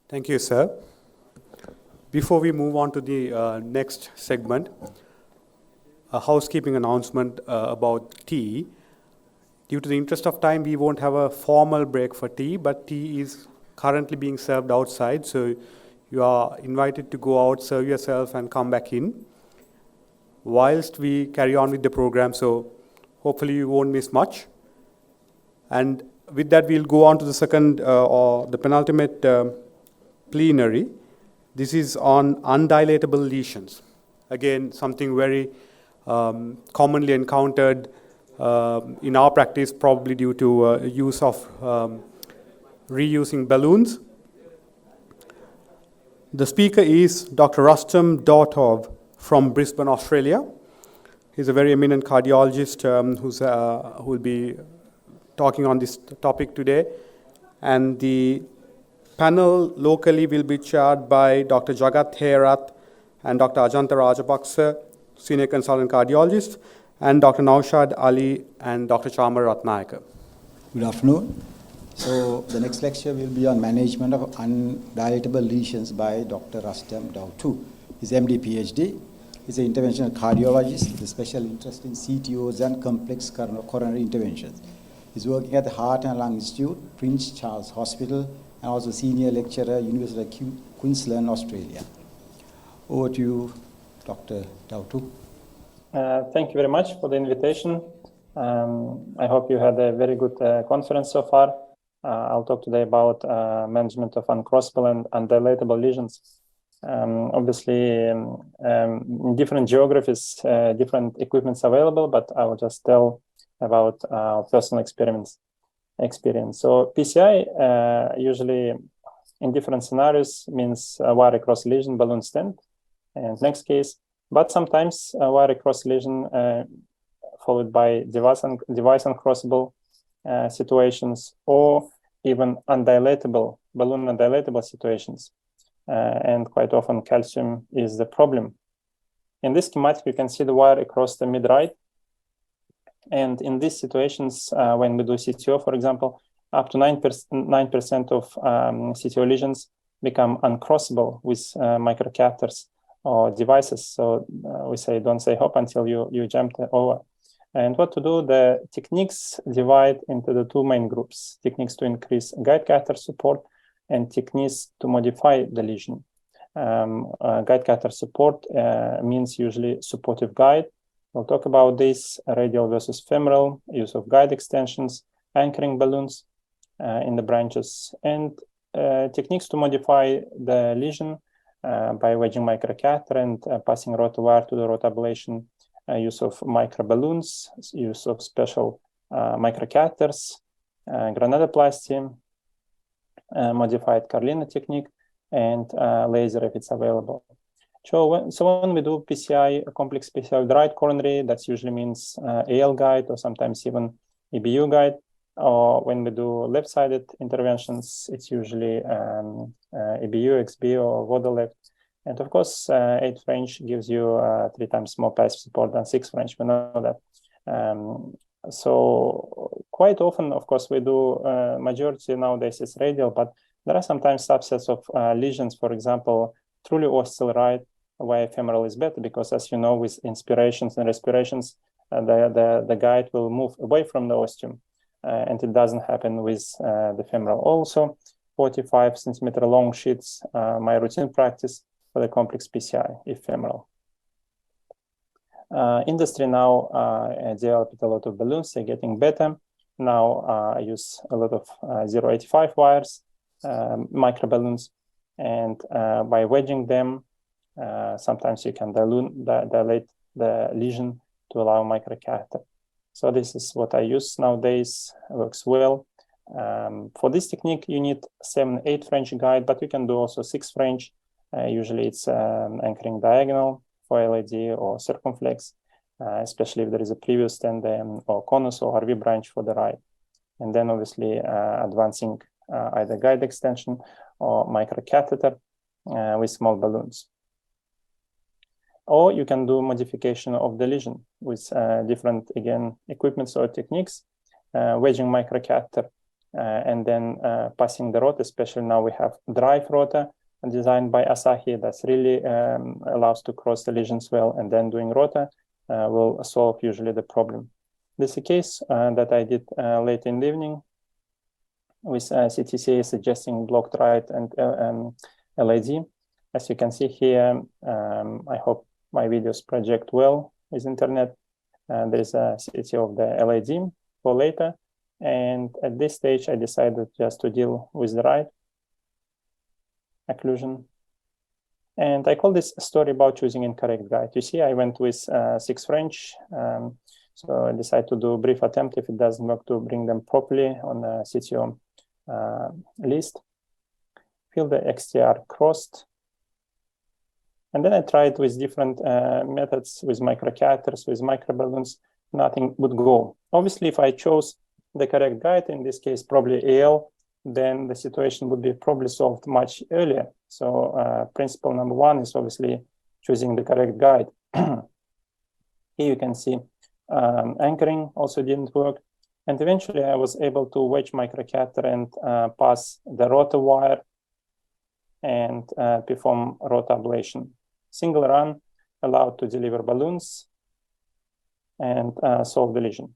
Thank you, sir. Before we move on to the next segment, a housekeeping announcement about tea. Due to the interest of time, we won't have a formal break for tea, but tea is currently being served outside, so you are invited to go out, serve yourself, and come back in whilst we carry on with the program, so hopefully you won't miss much. And with that, we'll go on to the second or the penultimate plenary. This is on undilatable lesions. Again, something very commonly encountered in our practice, probably due to use of reusing balloons. The speaker is Dr. Rustam Dautov from Brisbane, Australia. He's a very eminent cardiologist who will be talking on this topic today. And the panel locally will be chaired by Dr. Jagat Herath and Dr. Ajanta Rajapaksa, Senior Consultant Cardiologist, and Dr. Naushad Ali and Dr. Chamar Ratnayaka. Good afternoon. So the next lecture will be on management of undilatable lesions by Dr. Rustam Dautov. He's MD PhD. He's an interventional cardiologist with a special interest in CTOs and complex coronary interventions. He's working at the Heart and Lung Institute, Prince Charles Hospital, and also senior lecturer, University of Queensland, Australia. Over to you, Dr. Dautov. Thank you very much for the invitation. I hope you had a very good conference so far. I'll talk today about management of uncrossable and undilatable lesions. Obviously, in different geographies, different equipments available, but I will just tell about our personal experience. So PCI usually in different scenarios means wire across lesion, balloon stent, and next case. But sometimes wire across lesion followed by device uncrossable situations, or even undilatable, balloon undilatable situations. And quite often calcium is the problem. In this schematic, you can see the wire across the mid-right. And in these situations, when we do CTO, for example, up to 9% of CTO lesions become uncrossable with microcatheters or devices. So we say, don't say hop until you jump over. And what to do? The techniques divide into the two main groups: techniques to increase guide catheter support and techniques to modify the lesion. Guide catheter support means usually supportive guide. We'll talk about this: radial versus femoral, use of guide extensions, anchoring balloons in the branches, and techniques to modify the lesion by wedging microcatheter and passing rotowire to the rotablation, use of microballoons, use of special microcatheters, granuloplasty, modified Carlina technique, and laser if it's available. So when we do PCI, complex PCI with right coronary, that usually means AL guide or sometimes even EBU guide. Or when we do left-sided interventions, it's usually EBU, XB, or VODA left. And of course, 8 French gives you 3 times more passive support than 6 French. We know that. So quite often, of course, we do majority nowadays is radial, but there are sometimes subsets of lesions, for example, truly ostial right, where femoral is better, because as you know, with inspirations and respirations, the guide will move away from the ostium, and it doesn't happen with the femoral. Also, 45 centimeter long sheets, my routine practice for the complex PCI, if femoral. Industry now developed a lot of balloons, they're getting better. Now I use a lot of 0.85 wires, micro balloons, and by wedging them, sometimes you can dilate the lesion to allow microcatheter. So this is what I use nowadays, works well. For this technique, you need 7-8 French guide, but you can do also 6 French. Usually it's anchoring diagonal for LAD or circumflex, especially if there is a previous tandem or conus or RV branch for the right. And then obviously advancing either guide extension or microcatheter with small balloons. Or you can do modification of the lesion with different, again, equipments or techniques, wedging microcatheter and then passing the rotor, especially now we have drive rotor designed by Asahi that's really allows to cross the lesions well, and then doing rotor will solve usually the problem. This is a case that I did late in the evening with CTCA suggesting blocked right and LAD. As you can see here, I hope my videos project well with internet. There is a CT of the LAD for later. And at this stage, I decided just to deal with the right occlusion. And I call this a story about choosing incorrect guide. You see, I went with 6 French. So I decided to do a brief attempt, if it doesn't work, to bring them properly on the CTO list. Feel the XTR crossed. And then I tried with different methods, with microcatheters, with microballoons, nothing would go. Obviously, if I chose the correct guide, in this case, probably AL, then the situation would be probably solved much earlier. So principle number 1 is obviously choosing the correct guide. Here you can see anchoring also didn't work. And eventually I was able to wedge microcatheter and pass the rotor wire and perform rotor ablation. Single run allowed to deliver balloons and solve the lesion.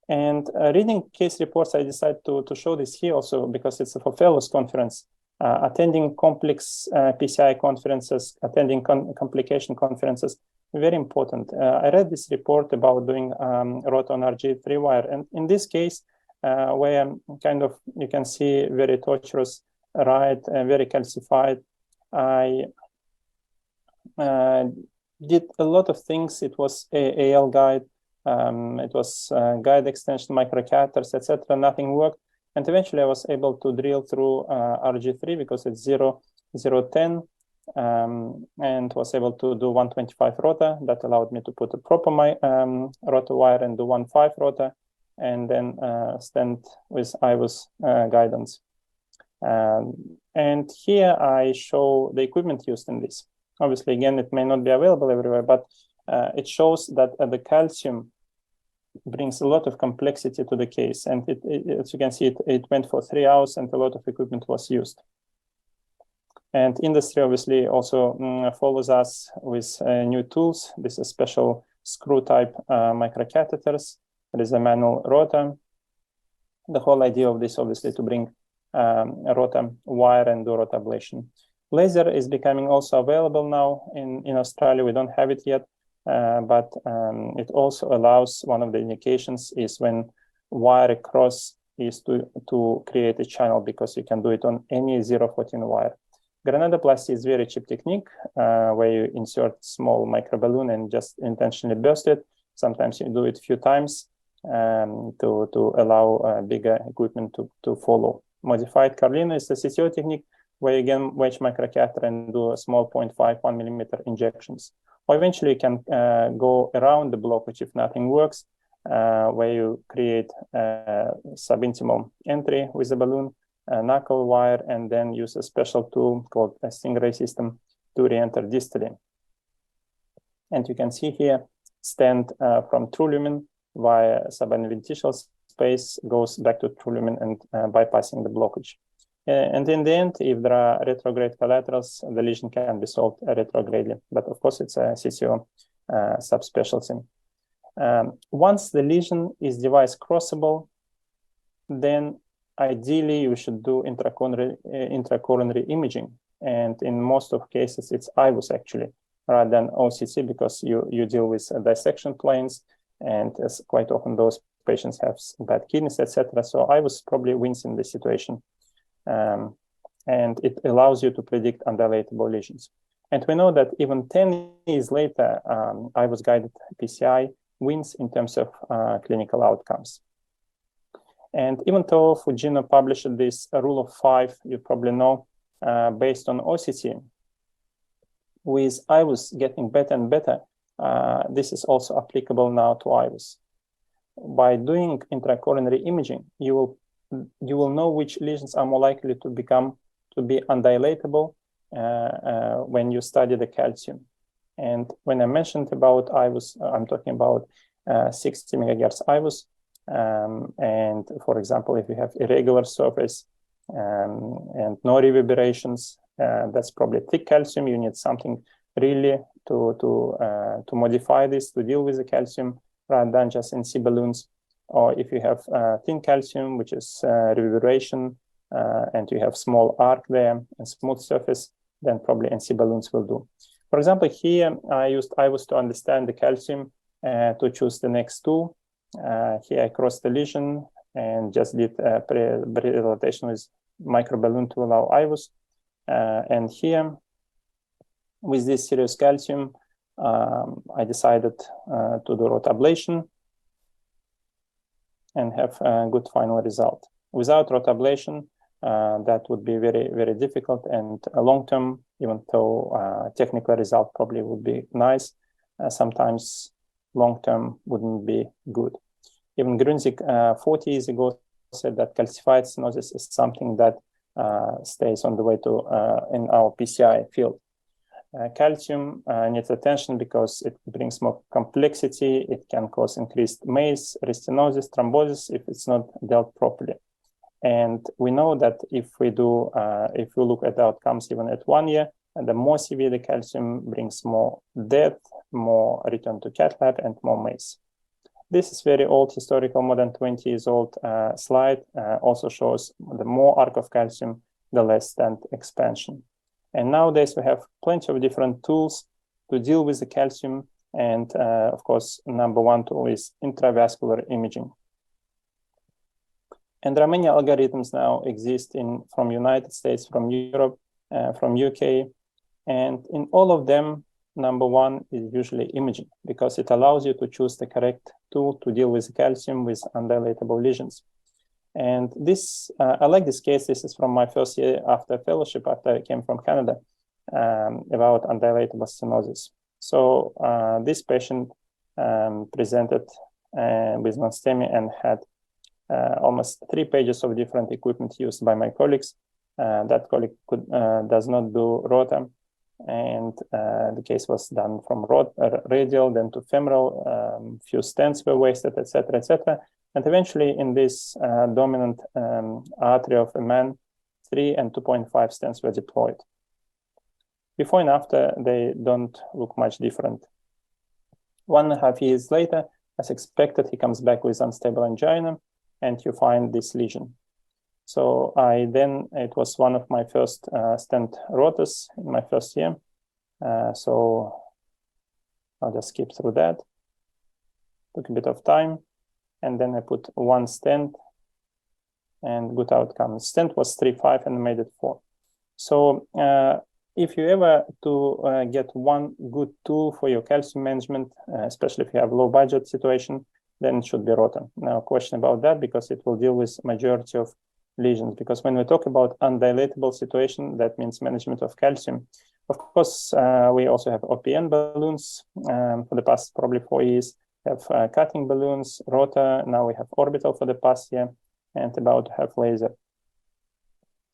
And reading case reports, I decided to show this here also because it's for fellows conference. Attending complex PCI conferences, attending complication conferences, very important. I read this report about doing rotor on RG3 wire. And in this case, where kind of you can see very tortuous right, very calcified, I did a lot of things. It was AL guide. It was guide extension, microcatheters, etc. Nothing worked. And eventually I was able to drill through RG3 because it's 0.10 and was able to do 125 rotor. That allowed me to put a proper rotor wire and do 1.5 rotor, and then stand with IVUS guidance. And here I show the equipment used in this. Obviously, again, it may not be available everywhere, but it shows that the calcium brings a lot of complexity to the case. And as you can see, it went for 3 hours and a lot of equipment was used. And industry obviously also follows us with new tools. This is special screw type microcatheters. There is a manual rotor. The whole idea of this obviously to bring a rotor wire and do rotor ablation. Laser is becoming also available now in Australia. We don't have it yet. But it also allows, one of the indications is when wire across is to create a channel, because you can do it on any 0.14 wire. Granuloplasty is very cheap technique where you insert small microballoon and just intentionally burst it. Sometimes you do it a few times to allow bigger equipment to follow. Modified Carlino is the CTO technique where you again wedge microcatheter and do a small 0.5, 1 millimeter injections. Or eventually you can go around the blockage if nothing works, where you create a subintimal entry with a balloon, a knuckle wire, and then use a special tool called a Stingray system to re-enter distally. And you can see here, stand from true lumen via subinterstitial space, goes back to true lumen and bypassing the blockage. And in the end, if there are retrograde collaterals, the lesion can be solved retrogradely. But of course, it's a CCO subspecialty. Once the lesion is device crossable, then ideally you should do intracoronary imaging. And in most of cases, it's IVUS actually, rather than OCT, because you deal with dissection planes, and as quite often those patients have bad kidneys, etc. So IVUS probably wins in this situation. And it allows you to predict undilatable lesions. And we know that even 10 years later, IVUS-guided PCI wins in terms of clinical outcomes. And even though Fujino published this rule of 5, you probably know, based on OCT, with IVUS getting better and better, this is also applicable now to IVUS. By doing intracoronary imaging, you will know which lesions are more likely to be undilatable when you study the calcium. And when I mentioned about IVUS, I'm talking about 60 megahertz IVUS. And for example, if you have irregular surface and no reverberations, that's probably thick calcium. You need something really to modify this, to deal with the calcium rather than just NC balloons. Or if you have thin calcium, which is reverberation, and you have small arc there and smooth surface, then probably NC balloons will do. For example, here I used IVUS to understand the calcium to choose the next tool. Here I crossed the lesion and just did pre-dilatation with microballoon to allow IVUS. And here, with this serious calcium, I decided to do rotablation and have a good final result. Without rotablation, that would be very, very difficult, and long-term, even though technical result probably would be nice, sometimes long-term wouldn't be good. Even Grünzig 40 years ago said that calcified stenosis is something that stays on the way to in our PCI field. Calcium needs attention because it brings more complexity. It can cause increased MACE, restenosis, thrombosis if it's not dealt properly. And we know that if we look at the outcomes even at 1 year, and the more severe the calcium brings more death, more return to cath lab, and more MACE. This is very old, historical, more than 20 years old slide. Also shows the more arc of calcium, the less stent expansion. And nowadays we have plenty of different tools to deal with the calcium. And of course, number one tool is intravascular imaging. And there are many algorithms now exist from United States, from Europe, from UK. And in all of them, number one is usually imaging, because it allows you to choose the correct tool to deal with calcium with undilatable lesions. And this, I like this case. This is from my first year after fellowship, after I came from Canada, about undilatable stenosis. So this patient presented with non-STEMI and had almost 3 pages of different equipment used by my colleagues. That colleague does not do rota, and the case was done from radial, then to femoral, few stents were wasted, etc., etc. And eventually in this dominant artery of a man, 3 and 2.5 stents were deployed. Before and after, they don't look much different. 1.5 years later, as expected, he comes back with unstable angina, and you find this lesion. So it was one of my first stent rotas in my first year. So I'll just skip through that. Took a bit of time. And then I put 1 stent and good outcome. Stent was 3.5 and made it 4. So if you ever get one good tool for your calcium management, especially if you have low budget situation, then it should be rota. No question about that, because it will deal with majority of lesions. Because when we talk about undilatable situation, that means management of calcium. Of course, we also have OPN balloons for the past probably 4 years. We have cutting balloons, rota. Now we have orbital for the past year, and about to have laser.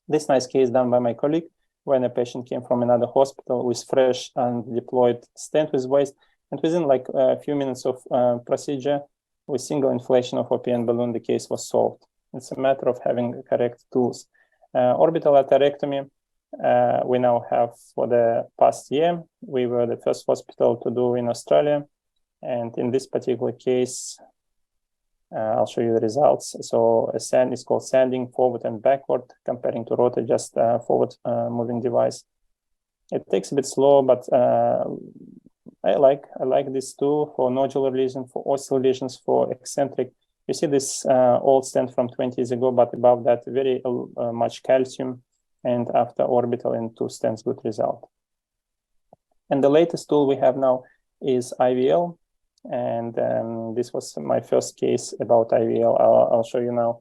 This nice case done by my colleague, when a patient came from another hospital with fresh and deployed stent with waste, and within like a few minutes of procedure, with single inflation of OPN balloon, the case was solved. It's a matter of having correct tools. Orbital atherectomy, we now have for the past year. We were the first hospital to do in Australia. And in this particular case, I'll show you the results. So a sand is called sanding forward and backward, comparing to rota, just forward moving device. It takes a bit slow, but I like this tool for nodular lesion, for ostial lesions, for eccentric. You see this old stent from 20 years ago, but above that, very much calcium, and after orbital and 2 stents, good result. And the latest tool we have now is IVL. And this was my first case about IVL. I'll show you now.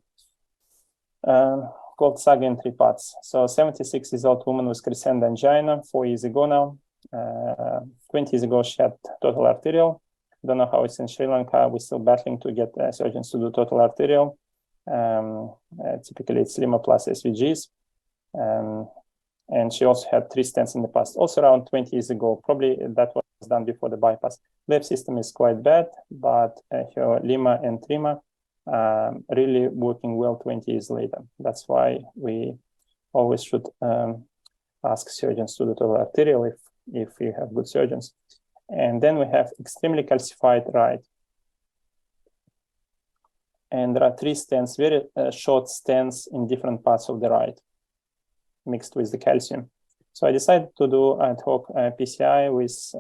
Called Saga in 3 parts. So 76-year-old woman with crescent angina 4 years ago now. 20 years ago, she had total arterial. Don't know how it's in Sri Lanka. We're still battling to get surgeons to do total arterial. Typically, it's lima plus SVGs. And she also had 3 stents in the past, also around 20 years ago. Probably that was done before the bypass. Left system is quite bad, but her lima and trima really working well 20 years later. That's why we always should ask surgeons to do total arterial if you have good surgeons. And then we have extremely calcified right. And there are 3 stents, very short stents in different parts of the right, mixed with the calcium. So I decided to do ad hoc PCI with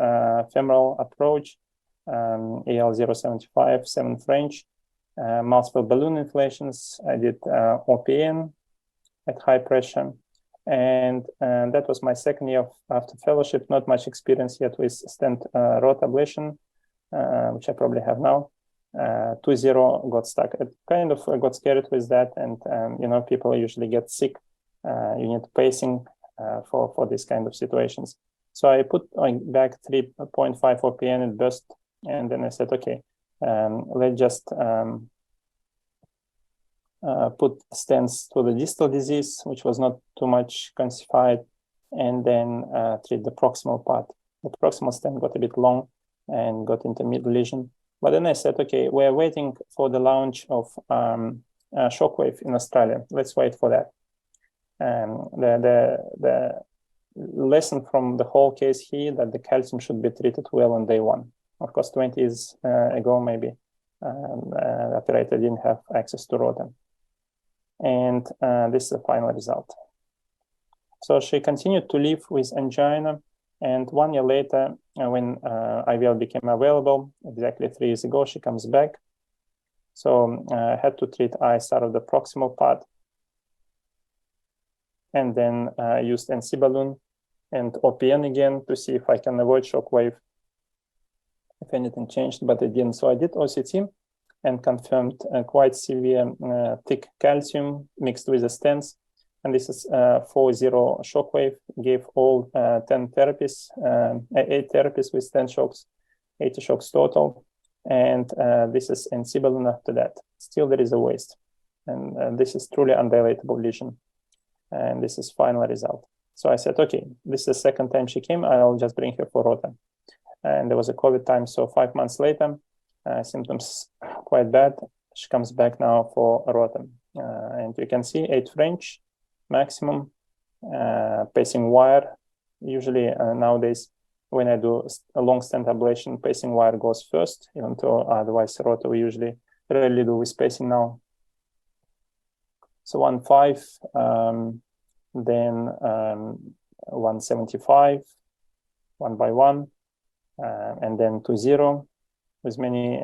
femoral approach, AL075, 7 French, multiple balloon inflations. I did OPN at high pressure. And that was my second year after fellowship, not much experience yet with stent rod ablation, which I probably have now. 2-0 got stuck. I kind of got scared with that, and people usually get sick. You need pacing for these kind of situations. So I put back 3.5 OPN and burst, and then I said, okay, let's just put stents to the distal disease, which was not too much calcified, and then treat the proximal part. The proximal stent got a bit long and got into mid lesion. But then I said, okay, we're waiting for the launch of Shockwave in Australia. Let's wait for that. The lesson from the whole case here that the calcium should be treated well on day 1. Of course, 20 years ago, maybe the operator didn't have access to ROTEM. And this is the final result. So she continued to live with angina. And 1 year later, when IVL became available, exactly 3 years ago, she comes back. So I had to treat ISR of the proximal part, and then used NC balloon and OPN again to see if I can avoid shockwave, if anything changed, but it didn't. So I did OCT and confirmed quite severe thick calcium mixed with the stents. And this is 4-0 shockwave, gave all 10 therapies, 8 therapies with 10 shocks, 80 shocks total. And this is NC balloon after that. Still there is a waste. And this is truly undilatable lesion. And this is final result. So I said, okay, this is the second time she came. I'll just bring her for ROTEM. And there was a COVID time. So 5 months later, symptoms quite bad. She comes back now for ROTEM. And you can see 8 French maximum, pacing wire. Usually nowadays, when I do a long stent ablation, pacing wire goes first, even though otherwise rotor we usually rarely do with pacing now. So 1.5, then 1.75, 1 by 1, and then 2.0 with many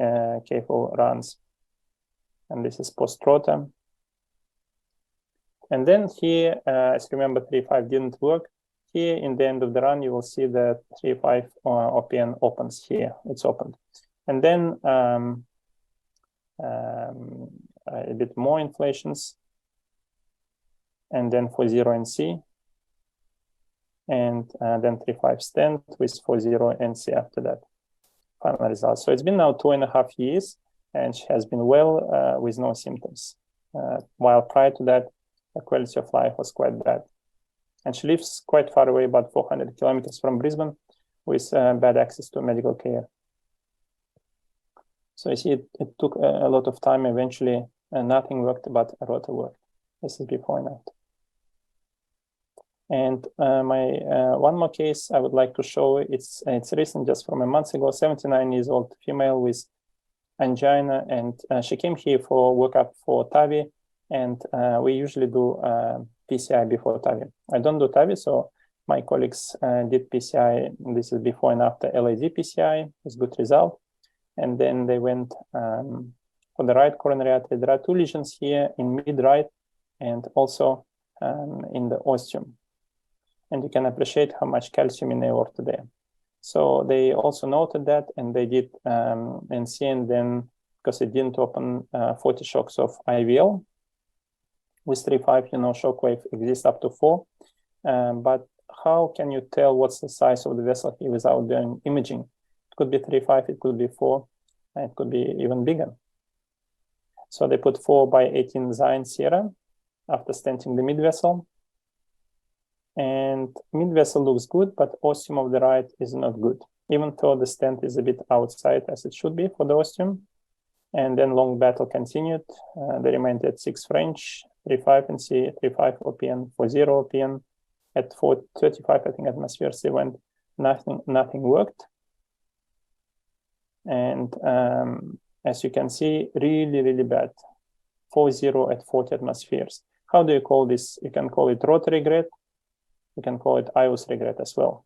careful runs. And this is post-ROTEM. And then here, as you remember, 3.5 didn't work. Here in the end of the run, you will see that 3.5 OPN opens here. It's opened. And then a bit more inflations. And then 4.0 NC. And then 3.5 stent with 4.0 NC after that. Final result. So it's been now 2.5 years, and she has been well with no symptoms. While prior to that, the quality of life was quite bad. And she lives quite far away, about 400 kilometers from Brisbane, with bad access to medical care. So you see, it took a lot of time. Eventually, nothing worked, but ROTA worked. This is before and after. And my one more case I would like to show, it's recent, just from a month ago, 79 years old female with angina, and she came here for workup for TAVI, and we usually do PCI before TAVI. I don't do TAVI, so my colleagues did PCI. This is before and after LAD PCI with good result. And then they went for the right coronary artery. There are 2 lesions here in mid-right and also in the ostium. And you can appreciate how much calcium in the aorta there. So they also noted that, and they did NC, and then, because it didn't open, 40 shocks of IVL. With 3.5, shockwave exists up to 4. But how can you tell what's the size of the vessel here without doing imaging? It could be 3.5, it could be 4, and it could be even bigger. So they put 4 by 18 Zion Sierra after stenting the mid vessel. And mid vessel looks good, but ostium of the right is not good. Even though the stent is a bit outside, as it should be for the ostium, And then long battle continued. They remained at 6 French, 3.5 NC, 3.5 OPN, 4.0 OPN. At 4.35, I think, atmospheres, they went, nothing worked. And as you can see, really bad. 4.0 at 40 atmospheres. How do you call this? You can call it rota regret. You can call it IOS regret as well.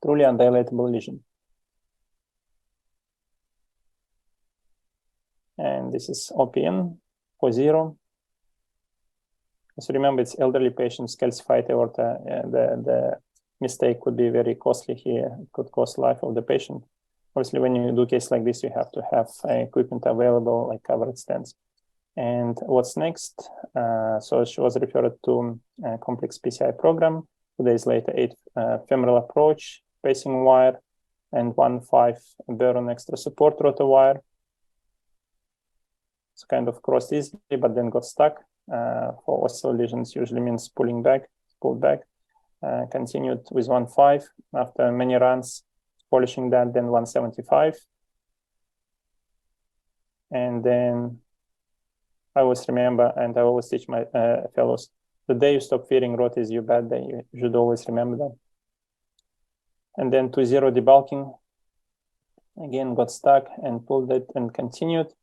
Truly undilatable lesion. And this is OPN 4.0. So remember, it's elderly patients, calcified aorta. The mistake could be very costly here. It could cost life of the patient. Obviously, when you do a case like this, you have to have equipment available, like covered stents. And what's next? So she was referred to a complex PCI program. 2 days later, 8 femoral approach, pacing wire, and 1.5 Baron extra support rotor wire. So kind of crossed easily, but then got stuck. For osteal lesions, usually means pulled back. Continued with 1.5 after many runs, polishing that, then 1.75. And then I always remember, and I always teach my fellows, the day you stop fearing rota is your bad day. You should always remember that. And then 2.0 debulking. Again, got stuck and pulled it and continued.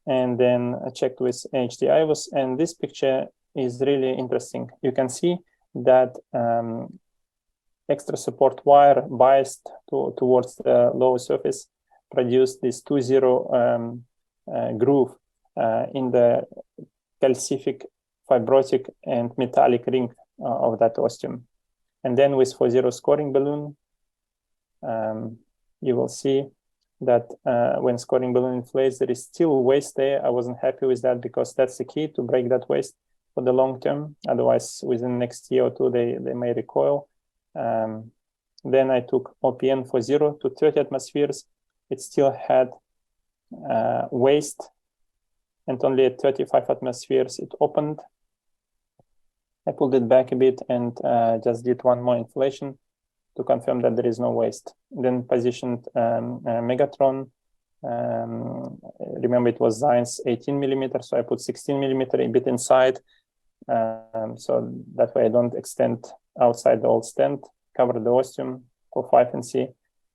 And then I checked with HD IVUS, and this picture is really interesting. You can see that extra support wire biased towards the lower surface produced this 2.0 groove in the calcific, fibrotic, and metallic ring of that ostium. And then with 4.0 scoring balloon, you will see that when scoring balloon inflates, there is still waste there. I wasn't happy with that because that's the key to break that waste for the long term. Otherwise, within the next year or two, they may recoil. Then I took OPN 4.0 to 30 atmospheres. It still had waste, and only at 35 atmospheres it opened. I pulled it back a bit and just did one more inflation to confirm that there is no waste. Then positioned Megatron. Remember, it was Zions 18 millimeter, so I put 16 millimeter a bit inside. So that way I don't extend outside the old stent, covered the ostium for 5 NC,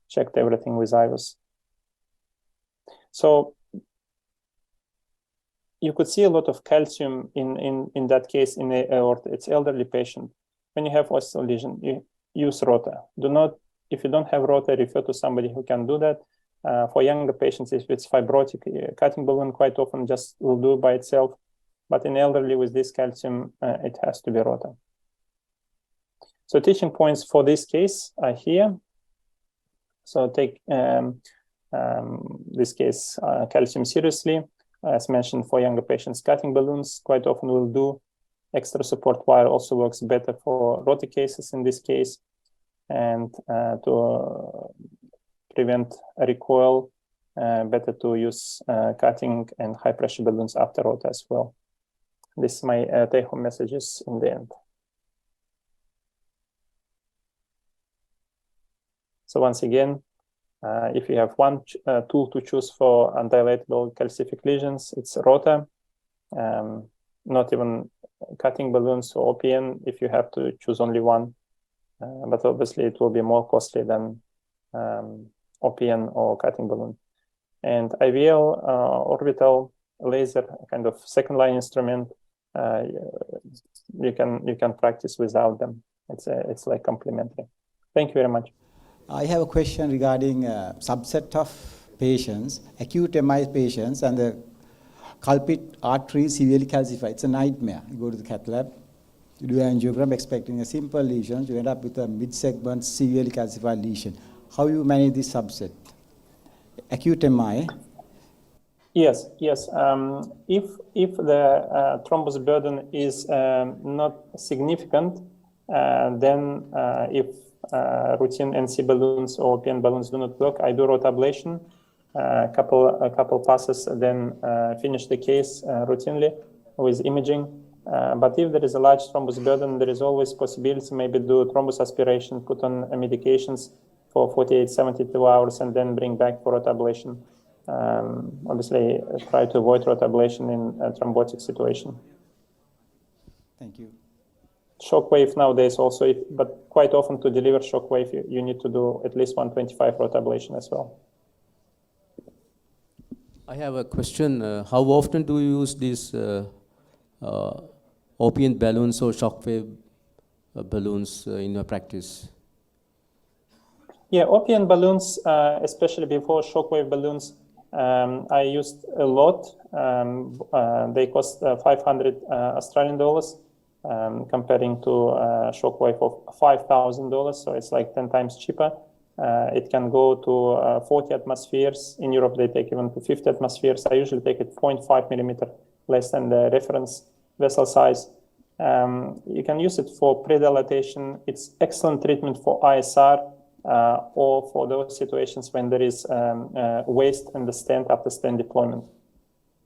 checked everything with IVUS. So you could see a lot of calcium in that case in the aorta. It's elderly patient. When you have ostial lesion, you use rota. If you don't have rota, refer to somebody who can do that. For younger patients, if it's fibrotic, cutting balloon quite often just will do by itself. But in elderly with this calcium, it has to be rota. So teaching points for this case are here. So take this case, calcium seriously. As mentioned, for younger patients, cutting balloons quite often will do. Extra support wire also works better for rota cases in this case. And to prevent a recoil, better to use cutting and high pressure balloons after rota as well. This is my take-home messages in the end. So once again, if you have one tool to choose for undilatable calcific lesions, it's rota. Not even cutting balloons or OPN if you have to choose only one. But obviously it will be more costly than OPN or cutting balloon. And IVL, orbital laser, kind of second line instrument, you can practice without them. It's like complementary. Thank you very much. I have a question regarding a subset of patients, acute MI patients, and the culprit artery severely calcified. It's a nightmare. You go to the cath lab, you do an angiogram expecting a simple lesion, you end up with a mid-segment severely calcified lesion. How you manage this subset? Acute MI. Yes. If the thrombus burden is not significant, then if routine NC balloons or PN balloons do not work, I do rota ablation, a couple passes, then finish the case routinely with imaging. But if there is a large thrombus burden, there is always possibility maybe do thrombus aspiration, put on medications for 48, 72 hours and then bring back for rotablation. Obviously, try to avoid rotablation in a thrombotic situation. Thank you. Shockwave nowadays also, but quite often to deliver shockwave, you need to do at least 125 rotablation as well. I have a question. How often do you use these opium balloons or shockwave balloons in your practice? Yeah, opium balloons, especially before shockwave balloons, I used a lot. They cost 500 Australian dollars, comparing to shockwave of $5,000. So it's like 10 times cheaper. It can go to 40 atmospheres. In Europe, they take even to 50 atmospheres. I usually take it 0.5 millimeter, less than the reference vessel size. You can use it for pre-dilatation. It's excellent treatment for ISR or for those situations when there is waste in the stent after stent deployment.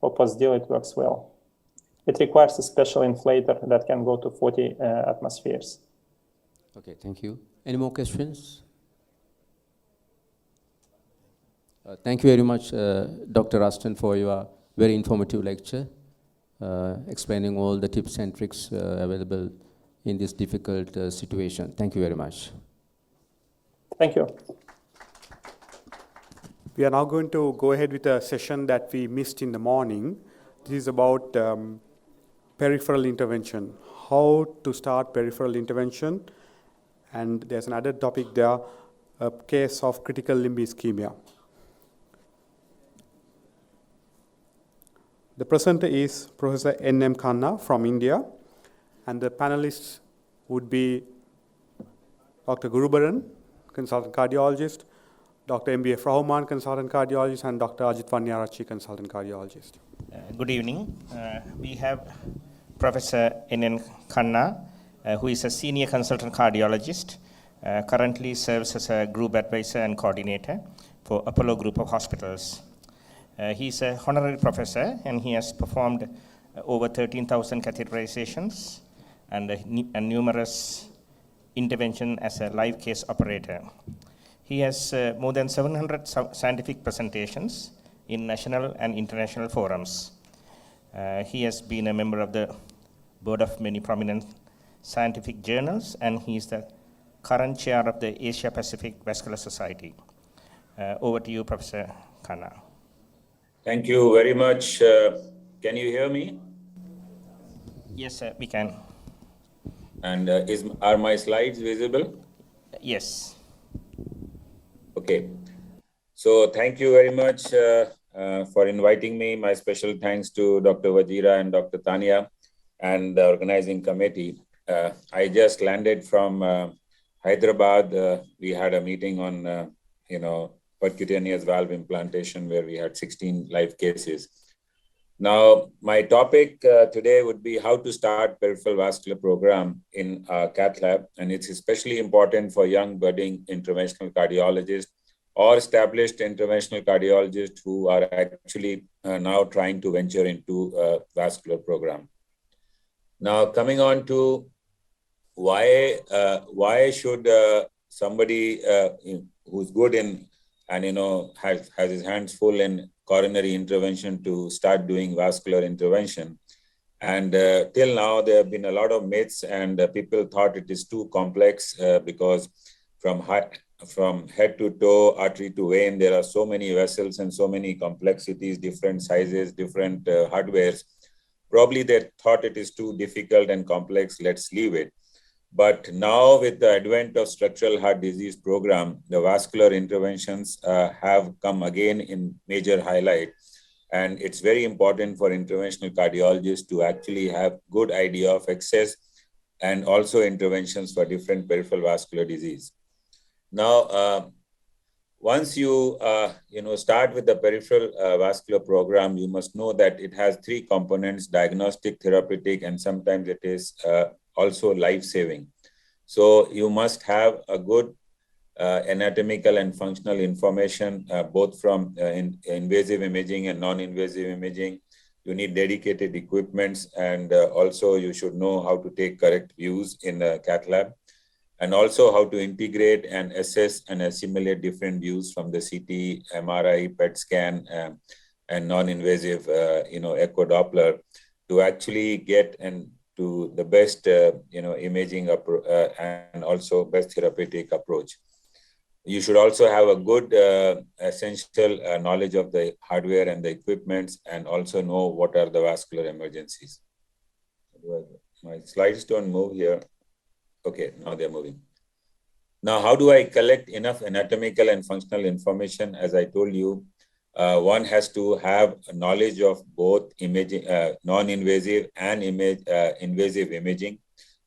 For post-deal, it works well. It requires a special inflator that can go to 40 atmospheres. Okay, thank you. Any more questions? Thank you very much, Dr. Rustem, for your very informative lecture, explaining all the tips and tricks available in this difficult situation. Thank you very much. Thank you. We are now going to go ahead with a session that we missed in the morning. This is about peripheral intervention, how to start peripheral intervention. And there's another topic there, a case of critical limb ischemia. The presenter is Professor N.M. Khanna from India, and the panelists would be Dr. Gurubaran, consultant cardiologist, Dr. M.B.F. Rahman, consultant cardiologist, and Dr. Ajit Vanyarachi, consultant cardiologist. Good evening. We have Professor N.N. Khanna, who is a senior consultant cardiologist, currently serves as a group advisor and coordinator for Apollo Group of Hospitals. He's a honorary professor, and he has performed over 13,000 catheterizations and numerous interventions as a live case operator. He has more than 700 scientific presentations in national and international forums. He has been a member of the board of many prominent scientific journals, and he is the current chair of the Asia Pacific Vascular Society. Over to you, Professor Khanna. Thank you very much. Can you hear me? Yes, sir, we can. And are my slides visible? Yes. Okay. So thank you very much for inviting me. My special thanks to Dr. Vajira and Dr. Tanya and the organizing committee. I just landed from Hyderabad. We had a meeting on, percutaneous valve implantation where we had 16 live cases. Now, my topic today would be how to start peripheral vascular program in cath lab. And it's especially important for young budding interventional cardiologists or established interventional cardiologists who are actually now trying to venture into a vascular program. Now, coming on to why should somebody who's good in and has his hands full in coronary intervention to start doing vascular intervention. And till now, there have been a lot of myths, and people thought it is too complex because from head to toe, artery to vein, there are so many vessels and so many complexities, different sizes, different hardwares. Probably they thought it is too difficult and complex, let's leave it. But now with the advent of structural heart disease program, the vascular interventions have come again in major highlight. And it's very important for interventional cardiologists to actually have good idea of access and also interventions for different peripheral vascular disease. Now, once you start with the peripheral vascular program, you must know that it has three components: diagnostic, therapeutic, and sometimes it is also life-saving. So you must have a good anatomical and functional information, both from invasive imaging and non-invasive imaging. You need dedicated equipments, and also you should know how to take correct views in the cath lab. and also how to integrate and assess and assimilate different views from the CT, MRI, PET scan, and non-invasive, echo Doppler to actually get to the best, imaging and also best therapeutic approach. You should also have a good essential knowledge of the hardware and the equipments, and also know what are the vascular emergencies. My slides don't move here. Okay, now they're moving. Now, how do I collect enough anatomical and functional information? As I told you, one has to have knowledge of both imaging, non-invasive and invasive imaging.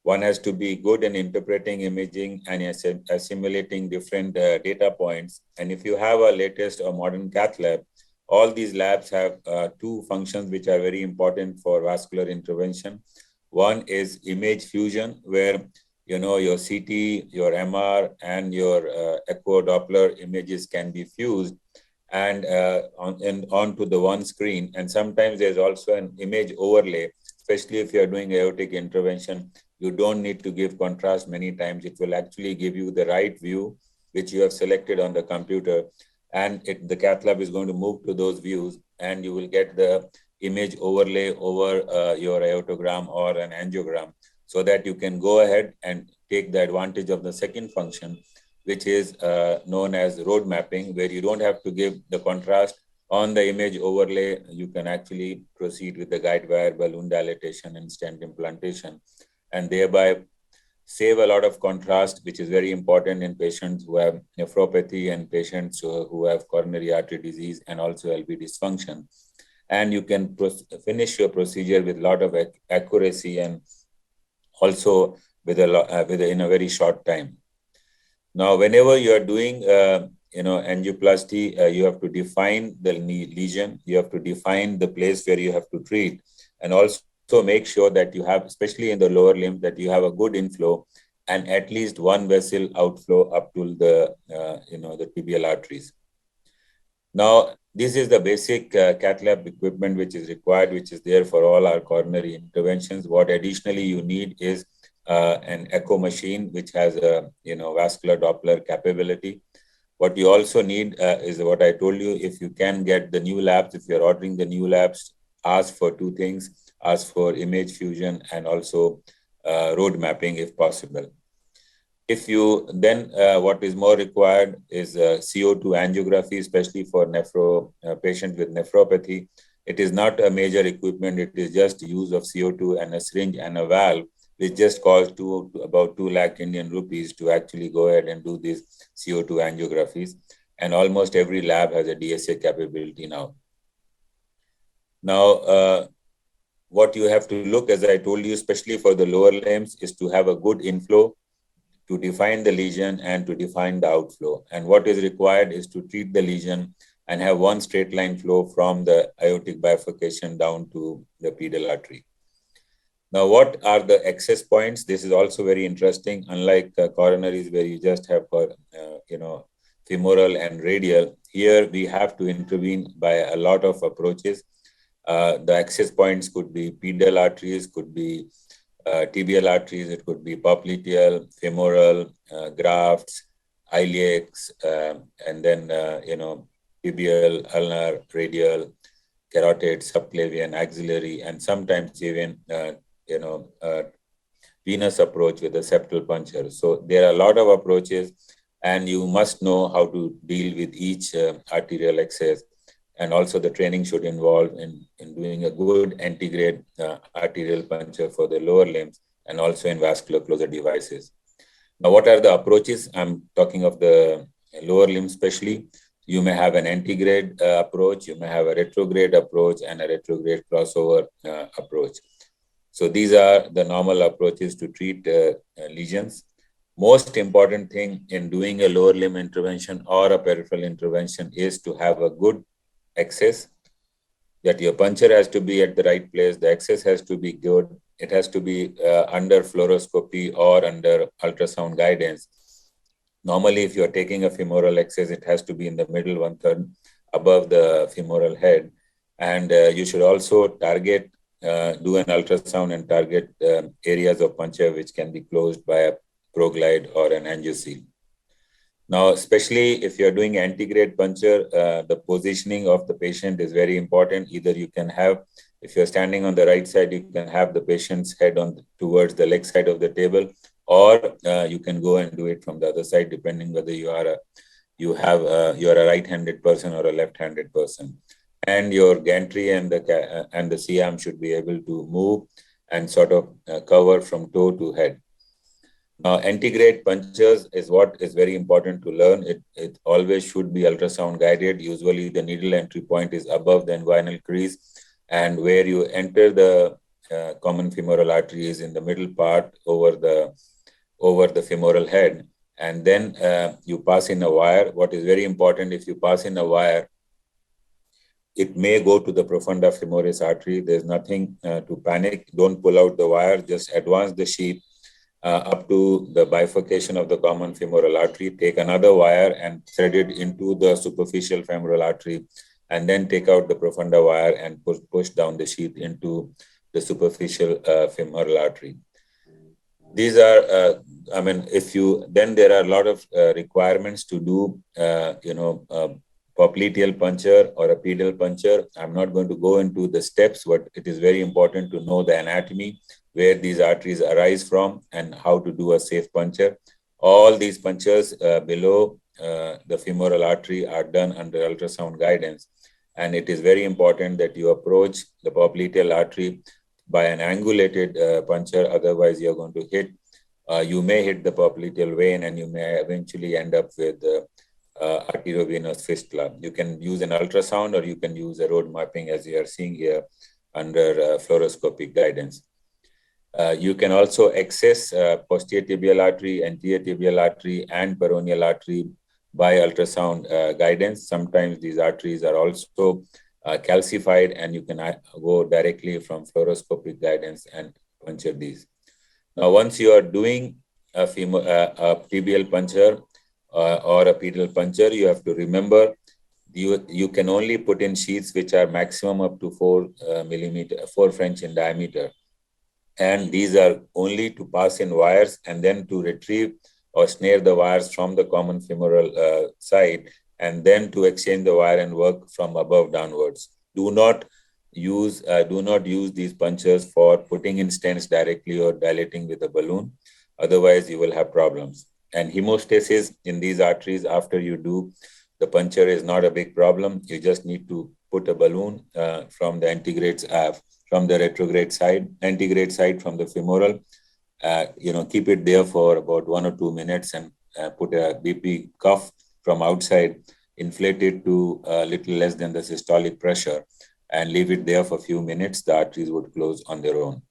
One has to be good in interpreting imaging and assimilating different data points. And if you have a latest or modern cath lab, all these labs have two functions which are very important for vascular intervention. One is image fusion, where your CT, your MR, and your echo Doppler images can be fused and onto the one screen. And sometimes there's also an image overlay, especially if you're doing aortic intervention. You don't need to give contrast many times. It will actually give you the right view, which you have selected on the computer. And the cath lab is going to move to those views, and you will get the image overlay over your aortogram or an angiogram, so that you can go ahead and take the advantage of the second function, which is known as road mapping, where you don't have to give the contrast on the image overlay. You can actually proceed with the guide wire, balloon dilatation, and stent implantation, and thereby save a lot of contrast, which is very important in patients who have nephropathy and patients who have coronary artery disease and also LV dysfunction. And you can finish your procedure with a lot of accuracy and also in a very short time. Now, whenever you are doing angioplasty, you have to define the lesion, you have to define the place where you have to treat, and also make sure that you have, especially in the lower limb, that you have a good inflow and at least one vessel outflow up to the tibial arteries. Now, this is the basic cath lab equipment which is required, which is there for all our coronary interventions. What additionally you need is an echo machine, which has a vascular Doppler capability. What you also need is what I told you. If you can get the new labs, if you're ordering the new labs, ask for two things: ask for image fusion and also road mapping if possible. If you then, what is more required is CO2 angiography, especially for patients with nephropathy. It is not a major equipment. It is just use of CO2 and a syringe and a valve, which just costs about 2 lakh Indian rupees to actually go ahead and do these CO2 angiographies. And almost every lab has a DSA capability now. Now, what you have to look, as I told you, especially for the lower limbs, is to have a good inflow, to define the lesion and to define the outflow. And what is required is to treat the lesion and have one straight line flow from the aortic bifurcation down to the pedal artery. Now, what are the access points? This is also very interesting. Unlike coronaries, where you just have, femoral and radial, here we have to intervene by a lot of approaches. The access points could be pedal arteries, could be tibial arteries, it could be popliteal, femoral, grafts, iliacs, and then, tibial, ulnar, radial, carotid, subclavian, axillary, and sometimes even, venous approach with a septal puncture. So there are a lot of approaches, and you must know how to deal with each arterial access. And also the training should involve in doing a good antegrade arterial puncture for the lower limbs and also in vascular closure devices. Now, what are the approaches? I'm talking of the lower limb especially. You may have an antegrade approach, you may have a retrograde approach, and a retrograde crossover approach. So these are the normal approaches to treat lesions. Most important thing in doing a lower limb intervention or a peripheral intervention is to have a good access, that your puncture has to be at the right place, the access has to be good, it has to be under fluoroscopy or under ultrasound guidance. Normally, if you're taking a femoral access, it has to be in the middle, 1/3 above the femoral head. And you should also target, do an ultrasound and target areas of puncture which can be closed by a ProGlide or an AngioSeal. Now, especially if you're doing antegrade puncture, the positioning of the patient is very important. Either you can have, if you're standing on the right side, you can have the patient's head towards the leg side of the table, or you can go and do it from the other side, depending whether you are a right-handed person or a left-handed person. And your gantry and the C-arm should be able to move and sort of cover from toe to head. Now, antegrade punctures is what is very important to learn. It always should be ultrasound guided. Usually the needle entry point is above the inguinal crease, and where you enter the common femoral artery is in the middle part over the femoral head. And then you pass in a wire. What is very important, if you pass in a wire, it may go to the profunda femoris artery. There's nothing to panic. Don't pull out the wire. Just advance the sheath up to the bifurcation of the common femoral artery. Take another wire and thread it into the superficial femoral artery, and then take out the profunda wire and push down the sheath into the superficial femoral artery. These are, then there are a lot of requirements to do, popliteal puncture or a pedal puncture. I'm not going to go into the steps, but it is very important to know the anatomy, where these arteries arise from, and how to do a safe puncture. All these punctures below the femoral artery are done under ultrasound guidance. And it is very important that you approach the popliteal artery by an angulated puncture. Otherwise, you're going to you may hit the popliteal vein, and you may eventually end up with arteriovenous fistula. You can use an ultrasound, or you can use a road mapping, as you are seeing here, under fluoroscopic guidance. You can also access posterior tibial artery, anterior tibial artery, and peroneal artery by ultrasound guidance. Sometimes these arteries are also calcified, and you can go directly from fluoroscopic guidance and puncture these. Now, once you are doing a tibial puncture or a pedal puncture, you have to remember you can only put in sheaths which are maximum up to 4 French in diameter. And these are only to pass in wires and then to retrieve or snare the wires from the common femoral side, and then to exchange the wire and work from above downwards. Do not use these punctures for putting in stents directly or dilating with a balloon. Otherwise, you will have problems. And hemostasis in these arteries after you do the puncture is not a big problem. You just need to put a balloon from the from the retrograde side, antegrade side from the femoral. Keep it there for about 1 or 2 minutes, and put a BP cuff from outside, inflate it to a little less than the systolic pressure, and leave it there for a few minutes. The arteries would close on their own.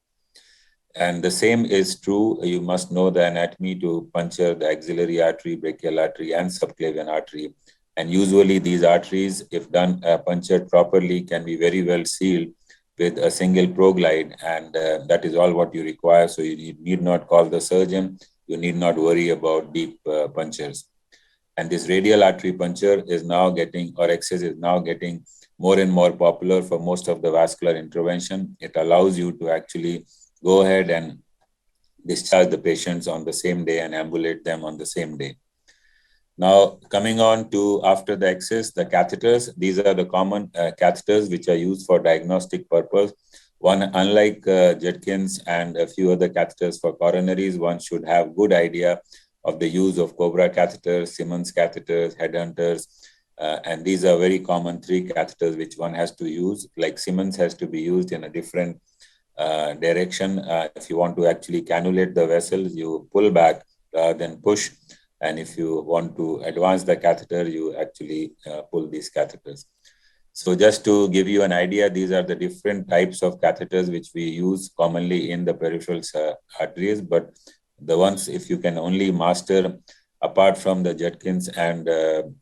And the same is true. You must know the anatomy to puncture the axillary artery, brachial artery, and subclavian artery. And usually these arteries, if done punctured properly, can be very well sealed with a single ProGlide, and that is all what you require. So you need not call the surgeon. You need not worry about deep punctures. And this radial artery puncture is now getting, or access is now getting more and more popular for most of the vascular intervention. It allows you to actually go ahead and discharge the patients on the same day and ambulate them on the same day. Now, coming on to after the access, the catheters. These are the common catheters which are used for diagnostic purpose. One, unlike Judkins and a few other catheters for coronaries, one should have good idea of the use of Cobra catheters, Simmons catheters, headhunters, and these are very common 3 catheters which one has to use. Like Simmons has to be used in a different direction. If you want to actually cannulate the vessels, you pull back rather than push. And if you want to advance the catheter, you actually pull these catheters. So just to give you an idea, these are the different types of catheters which we use commonly in the peripheral arteries. But the ones, if you can only master, apart from the Judkins and the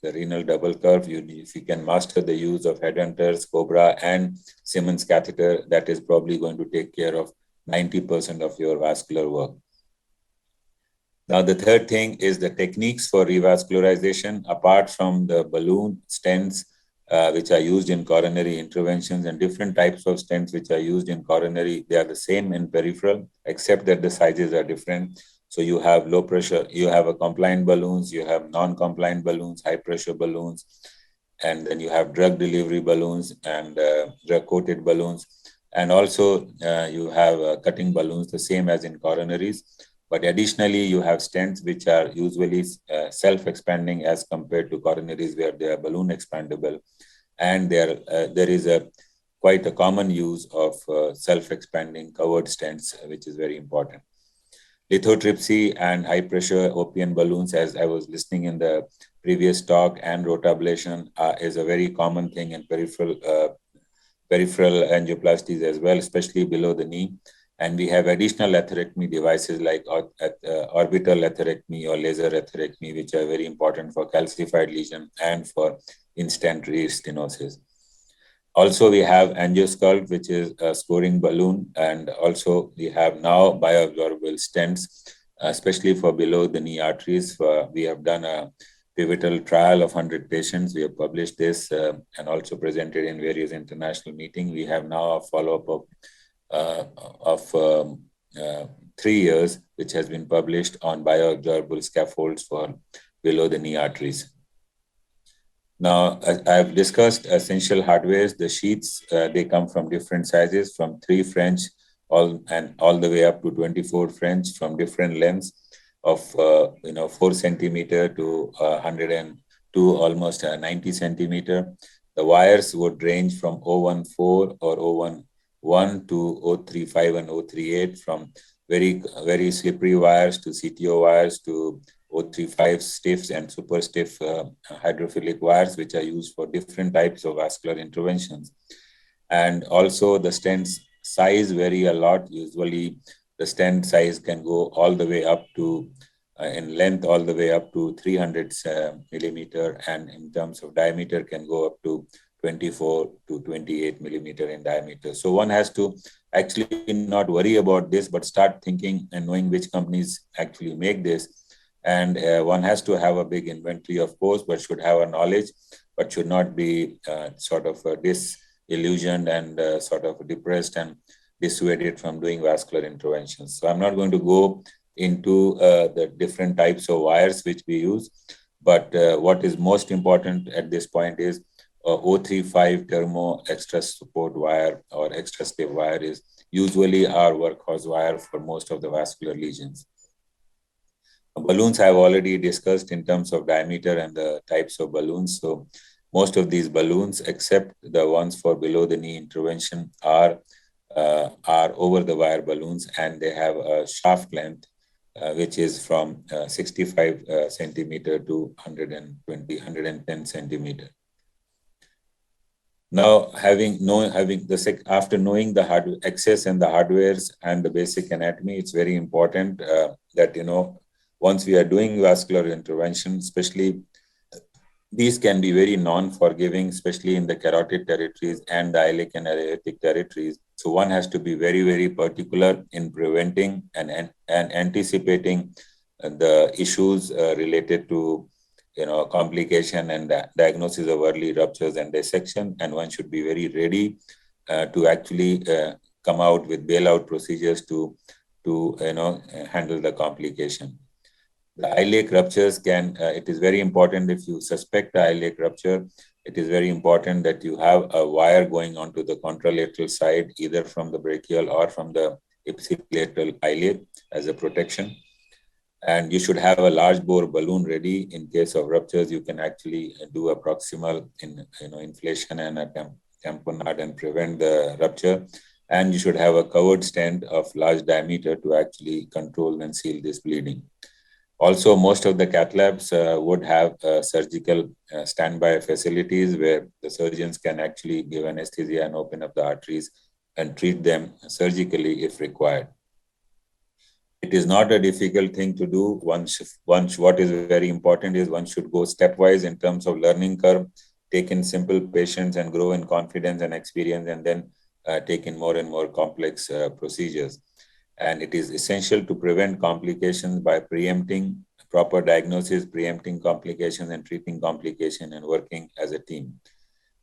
renal double curve, if you can master the use of headhunters, Cobra, and Simmons catheter, that is probably going to take care of 90% of your vascular work. Now, the third thing is the techniques for revascularization. Apart from the balloon stents, which are used in coronary interventions, and different types of stents which are used in coronary, they are the same in peripheral, except that the sizes are different. So you have low pressure, you have a compliant balloons, you have non-compliant balloons, high pressure balloons, and then you have drug delivery balloons and drug-coated balloons. And also you have cutting balloons, the same as in coronaries. But additionally, you have stents which are usually self-expanding as compared to coronaries where they are balloon expandable. And there is quite a common use of self-expanding covered stents, which is very important. Lithotripsy and high-pressure OPN balloons, as I was listening in the previous talk, and rotablation is a very common thing in peripheral angioplasties as well, especially below the knee. And we have additional atherectomy devices like orbital atherectomy or laser atherectomy, which are very important for calcified lesion and for in-stent restenosis. Also, we have AngioSculpt, which is a scoring balloon, and also we have now bioabsorbable stents, especially for below the knee arteries. We have done a pivotal trial of 100 patients. We have published this and also presented in various international meetings. We have now a follow-up of 3 years, which has been published on bioabsorbable scaffolds for below the knee arteries. Now, I've discussed essential hardwares. The sheets, they come from different sizes, from 3 French all the way up to 24 French, from different lengths of 4 centimeter to 102, almost 90 centimeter. The wires would range from 014 or 011 to 035 and 038, from very, very slippery wires to CTO wires to 035 stiffs and super stiff hydrophilic wires, which are used for different types of vascular interventions. And also the stents size vary a lot. Usually the stent size can go all the way up to, in length, all the way up to 300 millimeter, and in terms of diameter can go up to 24 to 28 millimeter in diameter. So one has to actually not worry about this, but start thinking and knowing which companies actually make this. And one has to have a big inventory, of course, but should have a knowledge, but should not be sort of disillusioned and sort of depressed and dissuaded from doing vascular interventions. So I'm not going to go into the different types of wires which we use, but what is most important at this point is 035 thermo extra support wire or extra stiff wire is usually our workhorse wire for most of the vascular lesions. Balloons I've already discussed in terms of diameter and the types of balloons. So most of these balloons, except the ones for below the knee intervention, are over the wire balloons, and they have a shaft length which is from 65 centimeter to 110 centimeter. Now, after knowing the access and the hardwares and the basic anatomy, it's very important that once we are doing vascular intervention, especially these can be very non-forgiving, especially in the carotid territories and the iliac and aortic territories. So one has to be very, very particular in preventing and anticipating the issues related to complication and diagnosis of early ruptures and dissection. And one should be very ready to actually come out with bailout procedures to handle the complication. The iliac ruptures it is very important if you suspect the iliac rupture, it is very important that you have a wire going onto the contralateral side, either from the brachial or from the ipsilateral iliac as a protection. And you should have a large bore balloon ready in case of ruptures. You can actually do a proximal inflation and a tamponade and prevent the rupture. And you should have a covered stent of large diameter to actually control and seal this bleeding. Also, most of the cath labs would have surgical standby facilities where the surgeons can actually give anesthesia and open up the arteries and treat them surgically if required. It is not a difficult thing to do. What is very important is one should go stepwise in terms of learning curve, take in simple patients and grow in confidence and experience, and then take in more and more complex procedures. And it is essential to prevent complications by preempting proper diagnosis, preempting complications and treating complication and working as a team.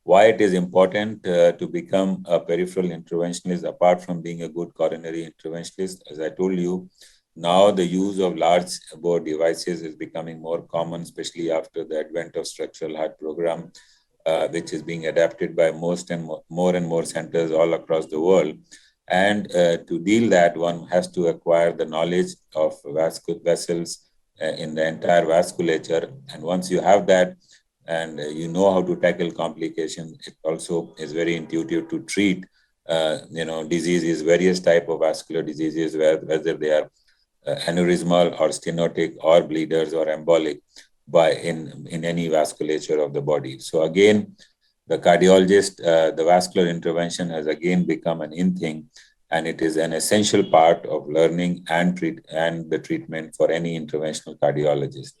Why it is important to become a peripheral interventionist apart from being a good coronary interventionist, as I told you, Now the use of large bore devices is becoming more common, especially after the advent of structural heart program, which is being adapted by most and more centers all across the world. And to deal that, one has to acquire the knowledge of vessels in the entire vasculature. And once you have that, and you know how to tackle complications, it also is very intuitive to treat, diseases, various type of vascular diseases, whether they are aneurysmal or stenotic or bleeders or embolic in any vasculature of the body. So again, the cardiologist, the vascular intervention has again become an in thing, and it is an essential part of learning and the treatment for any interventional cardiologist.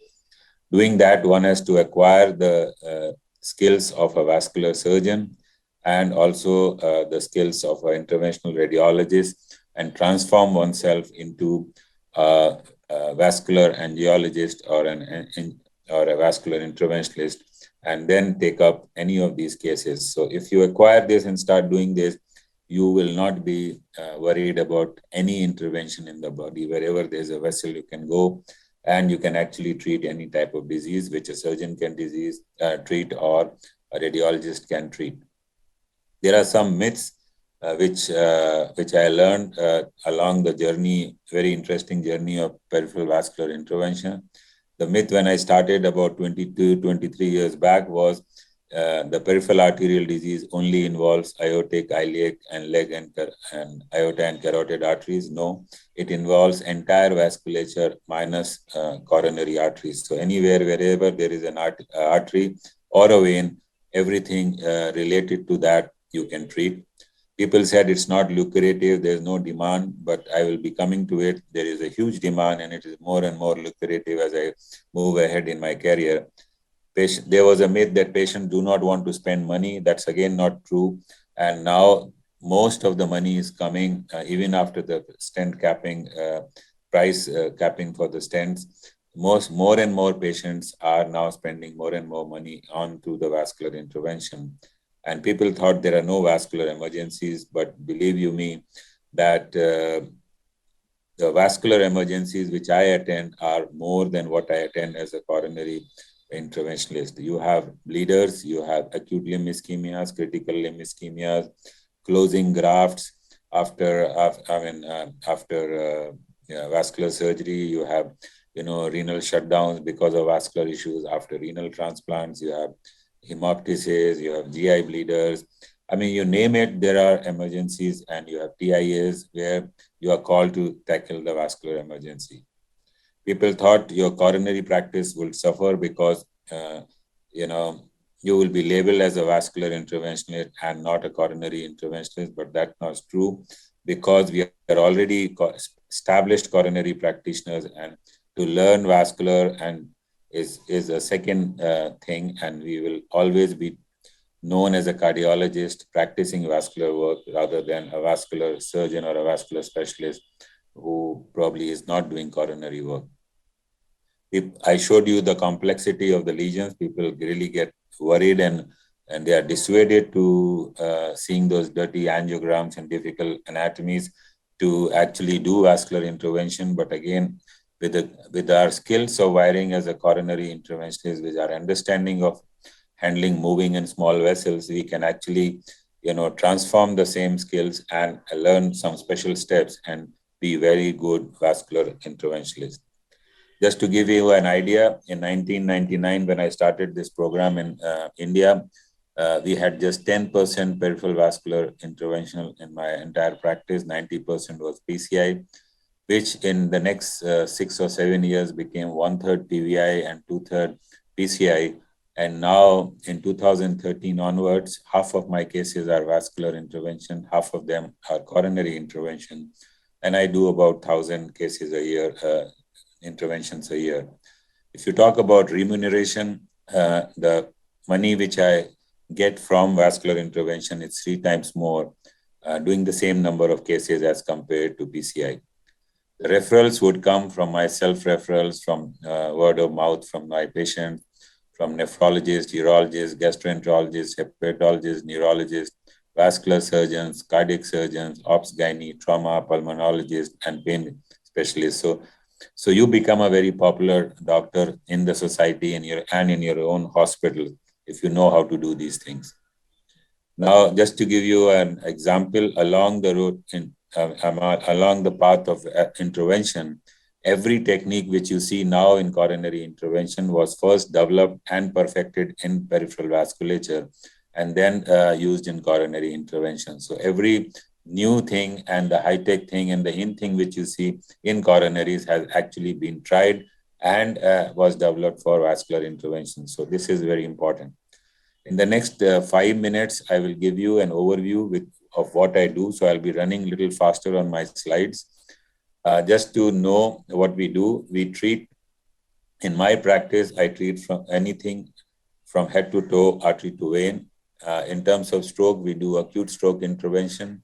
Doing that, one has to acquire the skills of a vascular surgeon and also the skills of an interventional radiologist, and transform oneself into a vascular angiologist or a vascular interventionalist, and then take up any of these cases. So if you acquire this and start doing this, you will not be worried about any intervention in the body. Wherever there's a vessel, you can go and you can actually treat any type of disease which a surgeon can treat or a radiologist can treat. There are some myths which I learned along the journey, very interesting journey of peripheral vascular intervention. The myth when I started about 22, 23 years back was the peripheral arterial disease only involves aortic, iliac, and leg and aorta and carotid arteries. No, it involves entire vasculature minus coronary arteries. So anywhere, wherever there is an artery or a vein, everything related to that you can treat. People said it's not lucrative, there's no demand, but I will be coming to it. There is a huge demand, and it is more and more lucrative as I move ahead in my career. There was a myth that patients do not want to spend money. That's again not true. And now most of the money is coming, even after the stent capping, price capping for the stents. More and more patients are now spending more and more money onto the vascular intervention. And people thought there are no vascular emergencies, but believe you me, that the vascular emergencies which I attend are more than what I attend as a coronary interventionalist. You have bleeders, you have acute limb ischemias, critical limb ischemias, closing grafts after vascular surgery. You have renal shutdowns because of vascular issues after renal transplants. You have hemoptysis, you have GI bleeders. I mean, you name it, there are emergencies, and you have TIAs where you are called to tackle the vascular emergency. People thought your coronary practice will suffer because, you will be labeled as a vascular interventionalist and not a coronary interventionalist, but that's not true, because we are already established coronary practitioners, and to learn vascular and is a second thing, and we will always be known as a cardiologist practicing vascular work rather than a vascular surgeon or a vascular specialist who probably is not doing coronary work. If I showed you the complexity of the lesions, people really get worried and they are dissuaded to seeing those dirty angiograms and difficult anatomies to actually do vascular intervention. But again, with our skills of wiring as a coronary interventionist, with our understanding of handling moving and small vessels, we can actually, transform the same skills and learn some special steps and be very good vascular interventionalists. Just to give you an idea, in 1999, when I started this program in India, we had just 10% peripheral vascular interventional in my entire practice. 90% was PCI, which in the next 6 or 7 years became 1/3 PVI and 2/3 PCI. And now in 2013 onwards, half of my cases are vascular intervention, half of them are coronary intervention. And I do about 1,000 cases a year, interventions a year. If you talk about remuneration, the money which I get from vascular intervention is 3 times more doing the same number of cases as compared to PCI. The referrals would come from my self-referrals, from word of mouth from my patients, from nephrologists, urologists, gastroenterologists, hepatologists, neurologists, vascular surgeons, cardiac surgeons, ops gynae, trauma, pulmonologists, and pain specialist. So you become a very popular doctor in the society and in your own hospital if you know how to do these things. Now, just to give you an example, along the road, along the path of intervention, every technique which you see now in coronary intervention was first developed and perfected in peripheral vasculature and then used in coronary intervention. So every new thing and the high-tech thing and the in thing which you see in coronaries has actually been tried and was developed for vascular intervention. So this is very important. In the next 5 minutes, I will give you an overview of what I do. So I'll be running a little faster on my slides. Just to know what we do, we treat, in my practice, I treat from anything from head to toe, artery to vein. In terms of stroke, we do acute stroke intervention.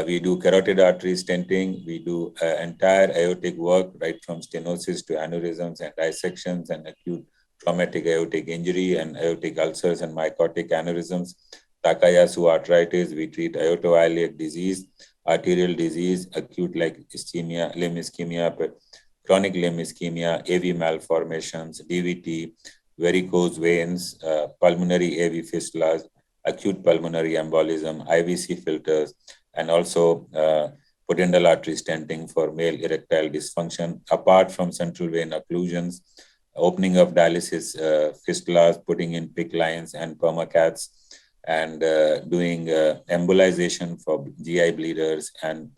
We do carotid artery stenting. We do entire aortic work, right from stenosis to aneurysms and dissections and acute traumatic aortic injury and aortic ulcers and mycotic aneurysms. Takayasu arthritis, we treat aortoiliac disease, arterial disease, acute like ischemia, limb ischemia, chronic limb ischemia, AV malformations, DVT, varicose veins, pulmonary AV fistulas, acute pulmonary embolism, IVC filters, and also pudendal artery stenting for male erectile dysfunction, apart from central vein occlusions, opening of dialysis fistulas, putting in PICC lines and permacats, and doing embolization for GI bleeders and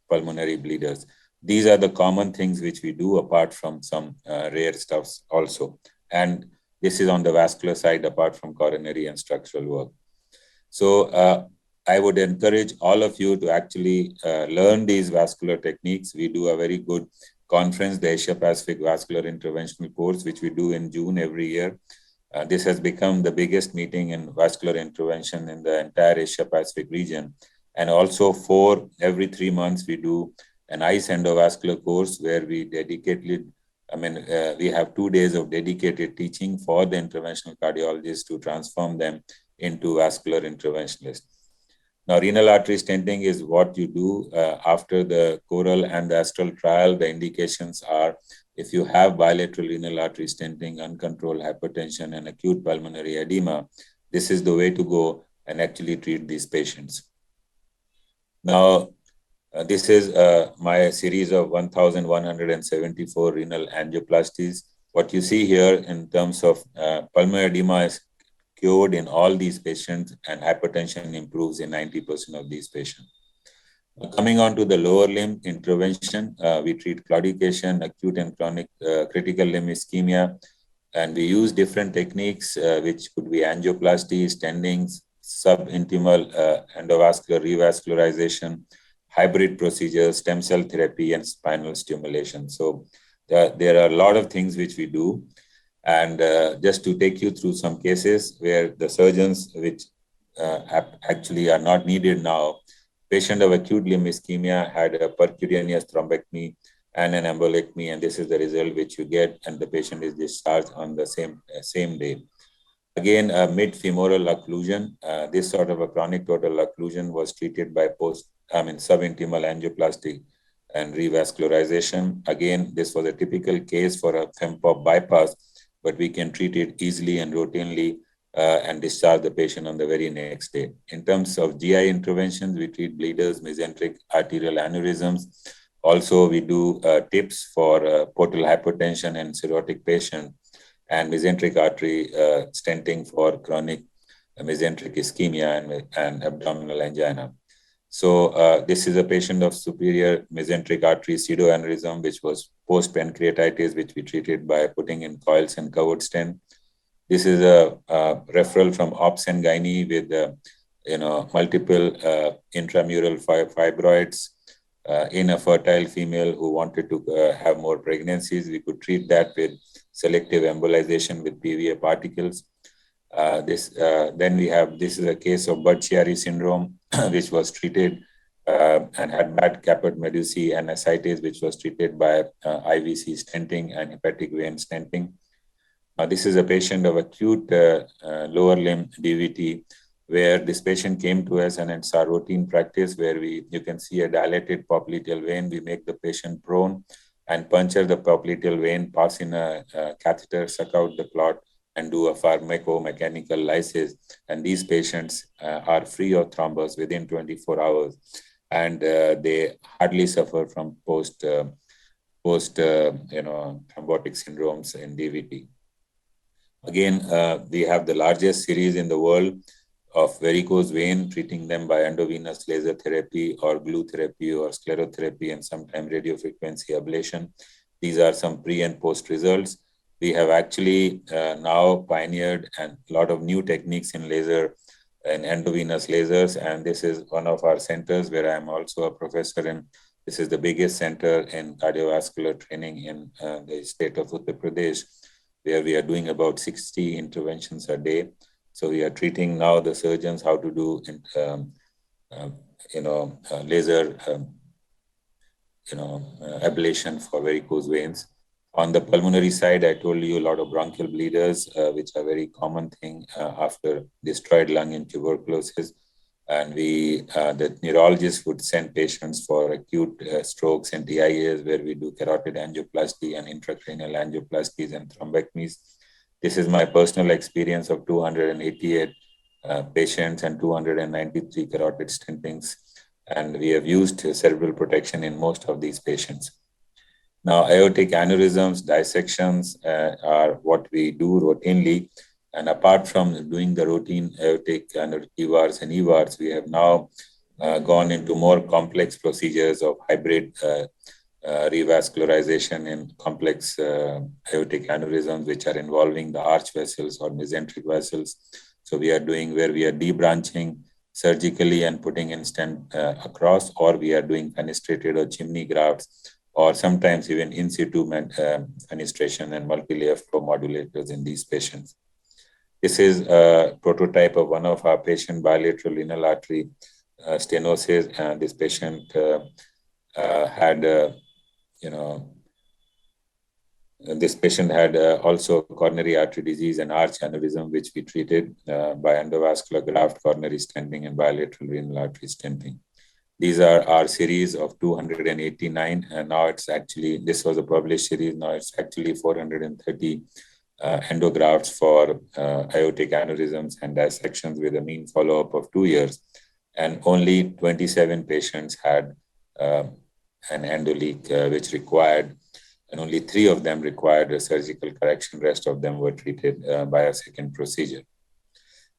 pulmonary bleeders. These are the common things which we do apart from some rare stuffs also. And this is on the vascular side apart from coronary and structural work. So I would encourage all of you to actually learn these vascular techniques. We do a very good conference, the Asia Pacific Vascular Interventional Course, which we do in June every year. This has become the biggest meeting in vascular intervention in the entire Asia Pacific region. And also every 3 months, we do an ICE endovascular course where we we have 2 days of dedicated teaching for the interventional cardiologists to transform them into vascular interventionalists. Now, renal artery stenting is what you do after the CORAL and the ASTRAL trial. The indications are if you have bilateral renal artery stenting, uncontrolled hypertension, and acute pulmonary edema, this is the way to go and actually treat these patients. Now, this is my series of 1,174 renal angioplasties. What you see here in terms of pulmonary edema is cured in all these patients and hypertension improves in 90% of these patients. Coming on to the lower limb intervention, we treat claudication, acute and chronic critical limb ischemia, and we use different techniques, which could be angioplasty, stentings, subintimal endovascular revascularization, hybrid procedures, stem cell therapy, and spinal stimulation. So there are a lot of things which we do. And just to take you through some cases where the surgeons, which actually are not needed now, patient of acute limb ischemia had a percutaneous thrombectomy and an embolectomy, and this is the result which you get, and the patient is discharged on the same day. Again, mid-femoral occlusion. This sort of a chronic total occlusion was treated by subintimal angioplasty and revascularization. Again, this was a typical case for a FEMPOP bypass, but we can treat it easily and routinely and discharge the patient on the very next day. In terms of GI interventions, we treat bleeders, mesenteric arterial aneurysms. Also, we do tips for portal hypertension and cirrhotic patient, and mesenteric artery stenting for chronic mesenteric ischemia and abdominal angina. So this is a patient of superior mesenteric artery pseudoaneurysm, which was post-pancreatitis, which we treated by putting in coils and covered stent. This is a referral from Ops and Gynae with multiple intramural fibroids in a fertile female who wanted to have more pregnancies. We could treat that with selective embolization with PVA particles. Then we have, this is a case of Budd-Chiari syndrome, which was treated and had bad caput medusae and ascites, which was treated by IVC stenting and hepatic vein stenting. This is a patient of acute lower limb DVT where this patient came to us, and it's our routine practice where you can see a dilated popliteal vein. We make the patient prone and puncture the popliteal vein, pass in a catheter, suck out the clot, and do a pharmacomechanical lysis. And these patients are free of thrombus within 24 hours, and they hardly suffer from post thrombotic syndromes in DVT. Again, we have the largest series in the world of varicose vein, treating them by endovenous laser therapy or glue therapy or sclerotherapy and sometimes radiofrequency ablation. These are some pre and post results. We have actually now pioneered a lot of new techniques in laser and endovenous lasers, and this is one of our centers where I am also a professor in. This is the biggest center in cardiovascular training in the state of Uttar Pradesh, where we are doing about 60 interventions a day. So we are treating now the surgeons how to do, laser, ablation for varicose veins. On the pulmonary side, I told you a lot of bronchial bleeders, which are a very common thing after destroyed lung and tuberculosis. And the neurologists would send patients for acute strokes and TIAs, where we do carotid angioplasty and intracranial angioplasties and thrombectomies. This is my personal experience of 288 patients and 293 carotid stentings. And we have used cerebral protection in most of these patients. Now, aortic aneurysms, dissections are what we do routinely. And apart from doing the routine aortic EVARs and EVARs, we have now gone into more complex procedures of hybrid revascularization in complex aortic aneurysms, which are involving the arch vessels or mesenteric vessels. So we are doing where we are debranching surgically and putting in stent across, or we are doing fenestrated or chimney grafts, or sometimes even in situ fenestration and multi-layer flow modulators in these patients. This is a prototype of one of our patient bilateral renal artery stenosis. This patient had this patient had also coronary artery disease and arch aneurysm, which we treated by endovascular graft, coronary stenting, and bilateral renal artery stenting. These are our series of 289, and now it's actually, this was a published series, now it's actually 430 endografts for aortic aneurysms and dissections with a mean follow-up of 2 years. And only 27 patients had an endoleak which required, and only 3 of them required a surgical correction. Rest of them were treated by a second procedure.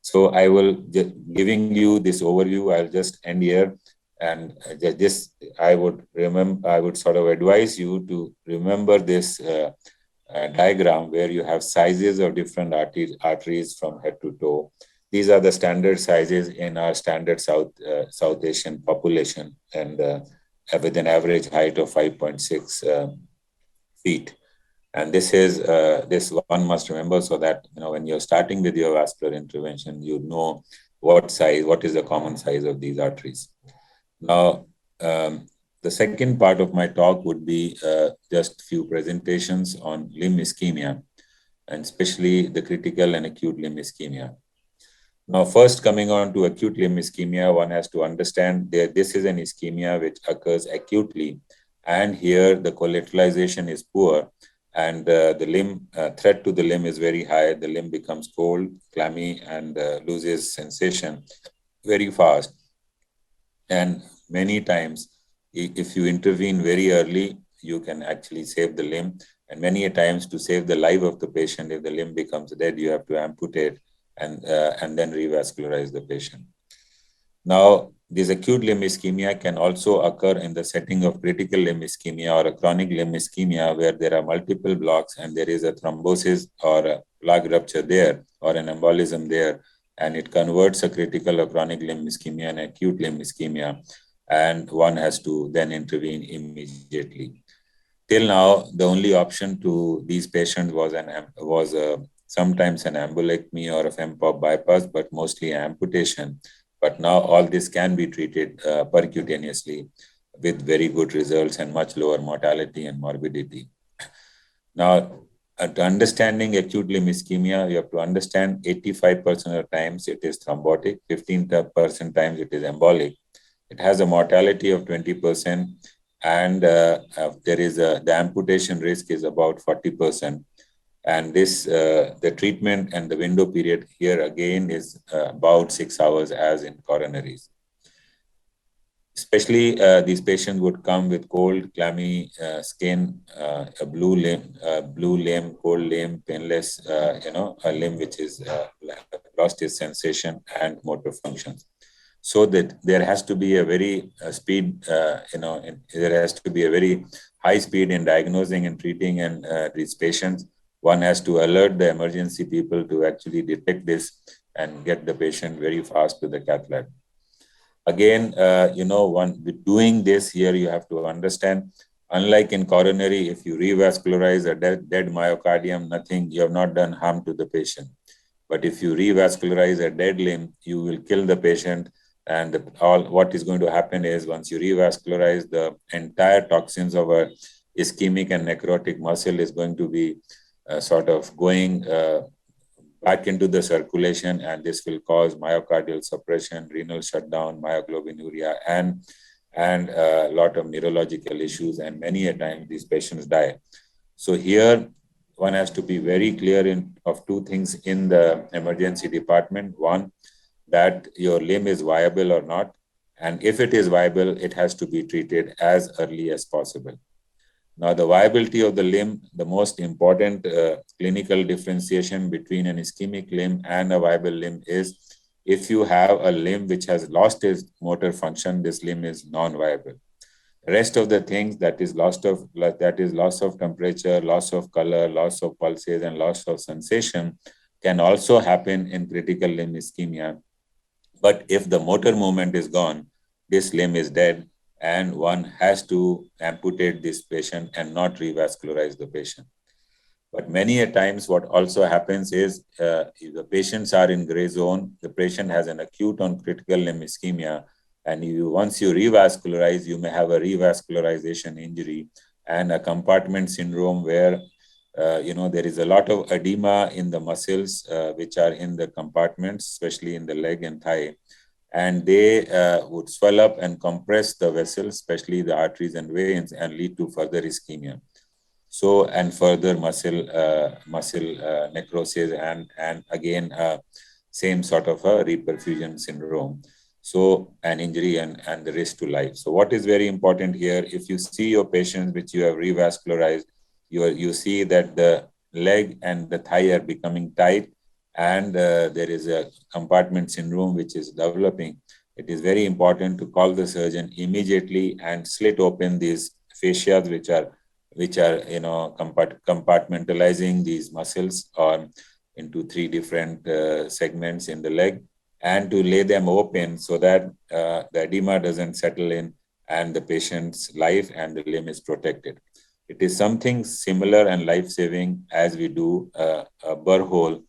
So I will, giving you this overview, I'll just end here. And I would sort of advise you to remember this diagram where you have sizes of different arteries from head to toe. These are the standard sizes in our standard South Asian population, and with an average height of 5.6 feet. And this is this one must remember, so that when you're starting with your vascular intervention, you know what is the common size of these arteries. Now, the second part of my talk would be just few presentations on limb ischemia, and especially the critical and acute limb ischemia. Now, first coming on to acute limb ischemia, one has to understand that this is an ischemia which occurs acutely, and here the collateralization is poor, and the limb threat to the limb is very high. The limb becomes cold, clammy, and loses sensation very fast. And many times, if you intervene very early, you can actually save the limb. And many a times, to save the life of the patient, if the limb becomes dead, you have to amputate and then revascularize the patient. Now, this acute limb ischemia can also occur in the setting of critical limb ischemia or a chronic limb ischemia, where there are multiple blocks and there is a thrombosis or a plug rupture there or an embolism there, and it converts a critical or chronic limb ischemia and acute limb ischemia, and one has to then intervene immediately. Till now, the only option to these patients was sometimes an embolectomy or a FEMPOP bypass, but mostly amputation. But now all this can be treated percutaneously with very good results and much lower mortality and morbidity. Now, to understanding acute limb ischemia, you have to understand 85% of times it is thrombotic, 15% times it is embolic. It has a mortality of 20%, and there is the amputation risk is about 40%. And this, the treatment and the window period here again is about 6 hours as in coronaries. Especially these patients would come with cold, clammy skin, a blue limb, cold limb, painless, a limb which is lost its sensation and motor functions. So that there has to be a very there has to be a very high speed in diagnosing and treating and these patients. One has to alert the emergency people to actually detect this and get the patient very fast to the cath lab. Again, doing this here, you have to understand, unlike in coronary, if you revascularize a dead myocardium, nothing, you have not done harm to the patient. But if you revascularize a dead limb, you will kill the patient. And what is going to happen is once you revascularize, the entire toxins of a ischemic and necrotic muscle is going to be sort of going back into the circulation, and this will cause myocardial suppression, renal shutdown, myoglobinuria, and a lot of neurological issues, and many a time these patients die. So here one has to be very clear of two things in the emergency department. One, that your limb is viable or not, and if it is viable, it has to be treated as early as possible. Now, the viability of the limb, the most important clinical differentiation between an ischemic limb and a viable limb is if you have a limb which has lost its motor function, this limb is non-viable. The rest of the things, that is loss of temperature, loss of color, loss of pulses, and loss of sensation, can also happen in critical limb ischemia. But if the motor movement is gone, this limb is dead, and one has to amputate this patient and not revascularize the patient. But many a times what also happens is if the patients are in gray zone, the patient has an acute on critical limb ischemia, and once you revascularize, you may have a revascularization injury and a compartment syndrome where there is a lot of edema in the muscles which are in the compartments, especially in the leg and thigh. And they would swell up and compress the vessels, especially the arteries and veins, and lead to further ischemia. So, and further muscle necrosis, and again, same sort of a reperfusion syndrome. So, an injury and the risk to life. So, what is very important here, if you see your patients which you have revascularized, you see that the leg and the thigh are becoming tight, and there is a compartment syndrome which is developing. It is very important to call the surgeon immediately and slit open these fascias which are compartmentalizing these muscles into 3 different segments in the leg, and to lay them open so that the edema doesn't settle in and the patient's life and the limb is protected. It is something similar and life-saving as we do a burr hole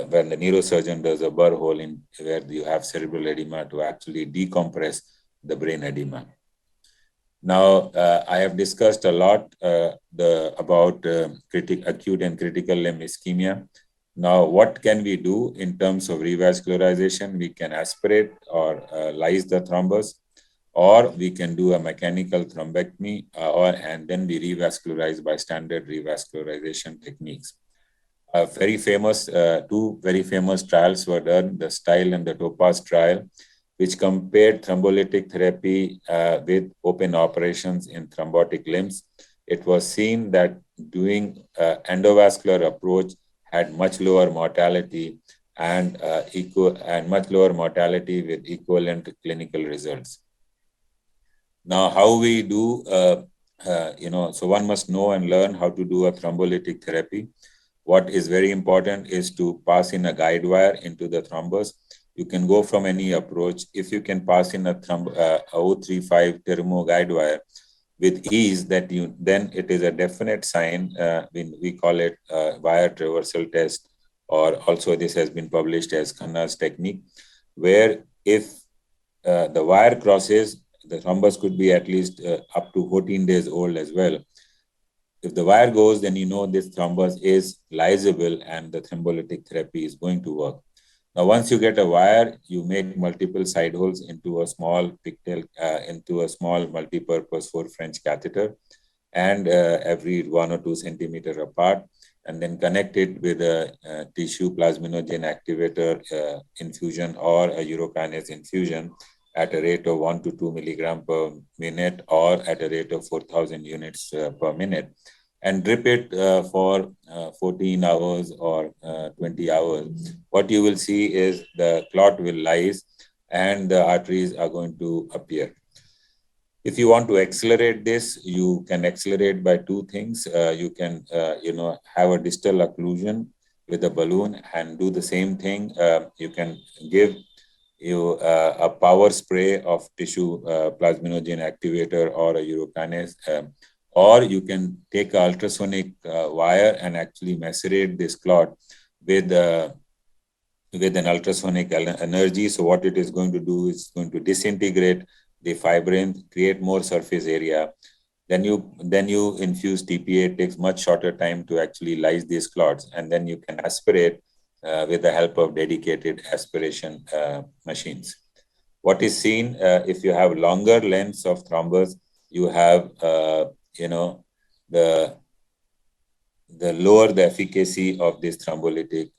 when the neurosurgeon does a burr hole in where you have cerebral edema to actually decompress the brain edema. Now, I have discussed a lot about acute and critical limb ischemia. Now, what can we do in terms of revascularization? We can aspirate or lyse the thrombus, or we can do a mechanical thrombectomy, and then we revascularize by standard revascularization techniques. Very famous, 2 very famous trials were done, the STYLE and the TOPAZ trial, which compared thrombolytic therapy with open operations in thrombotic limbs. It was seen that doing endovascular approach had much lower mortality and much lower mortality with equivalent clinical results. Now, how we do, so one must know and learn how to do a thrombolytic therapy. What is very important is to pass in a guide wire into the thrombus. You can go from any approach. If you can pass in a 035 thermo guide wire with ease, then it is a definite sign. We call it wire traversal test, or also this has been published as Khanna's technique, where if the wire crosses, the thrombus could be at least up to 14 days old as well. if the wire goes, then you know this thrombus is lysable and the thrombolytic therapy is going to work. Now, once you get a wire, you make multiple side holes into a small pigtail, into a small multi-purpose 4 French catheter, and every 1 or 2 centimeter apart, and then connect it with a tissue plasminogen activator infusion or a urokinase infusion at a rate of 1 to 2 milligram per minute or at a rate of 4,000 units per minute, and drip it for 14 hours or 20 hours. What you will see is the clot will lyse and the arteries are going to appear. If you want to accelerate this, you can accelerate by 2 things. You can, have a distal occlusion with a balloon and do the same thing. You can give a power spray of tissue plasminogen activator or a urokinase, or you can take an ultrasonic wire and actually macerate this clot with an ultrasonic energy. So what it is going to do is going to disintegrate the fibrin, create more surface area. Then you infuse TPA. It takes much shorter time to actually lyse these clots, and then you can aspirate with the help of dedicated aspiration machines. What is seen, if you have longer lengths of thrombus, you have, the lower the efficacy of these thrombolytic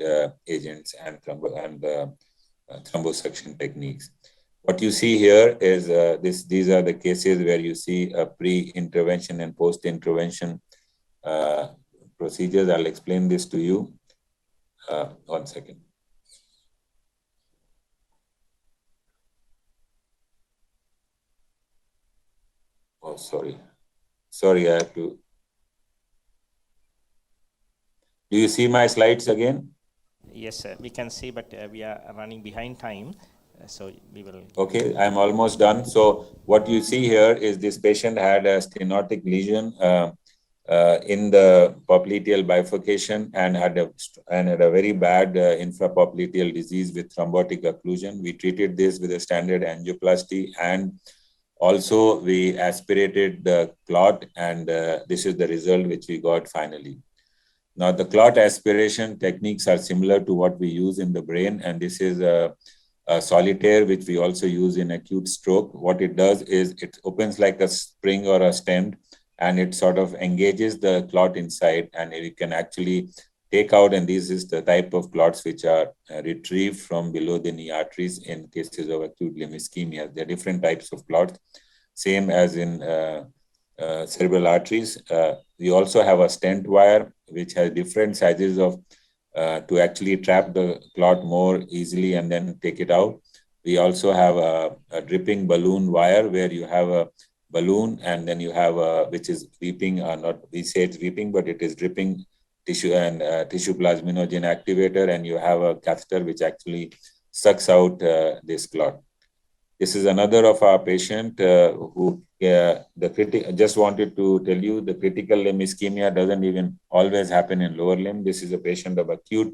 agents and thrombosuction techniques. What you see here is these are the cases where you see a pre-intervention and post-intervention procedures. I'll explain this to you. 1 second. Oh, sorry. Sorry, I have to. Do you see my slides again? Yes, sir. We can see, but we are running behind time. So we will. Okay, I'm almost done. So what you see here is this patient had a stenotic lesion in the popliteal bifurcation and had a very bad infrapopliteal disease with thrombotic occlusion. We treated this with a standard angioplasty, and also we aspirated the clot, and this is the result which we got finally. Now, the clot aspiration techniques are similar to what we use in the brain, and this is a solitaire, which we also use in acute stroke. What it does is it opens like a spring or a stent, and it sort of engages the clot inside, and it can actually take out, and this is the type of clots which are retrieved from below the knee arteries in cases of acute limb ischemia. There are different types of clots, same as in cerebral arteries. We also have a stent wire, which has different sizes of to actually trap the clot more easily and then take it out. We also have a dripping balloon wire, where you have a balloon and then you have which is weeping, not we say it's weeping, but it is dripping tissue and tissue plasminogen activator, and you have a catheter which actually sucks out this clot. This is another of our patient who just wanted to tell you the critical limb ischemia doesn't even always happen in lower limb. This is a patient of acute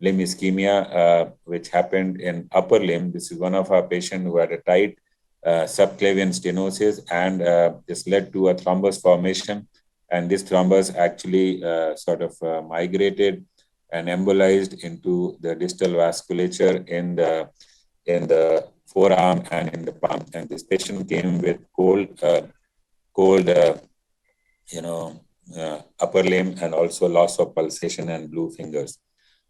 limb ischemia, which happened in upper limb. This is one of our patients who had a tight subclavian stenosis, and this led to a thrombus formation. And this thrombus actually sort of migrated and embolized into the distal vasculature in the forearm and in the palm. And this patient came with cold, upper limb, and also loss of pulsation and blue fingers.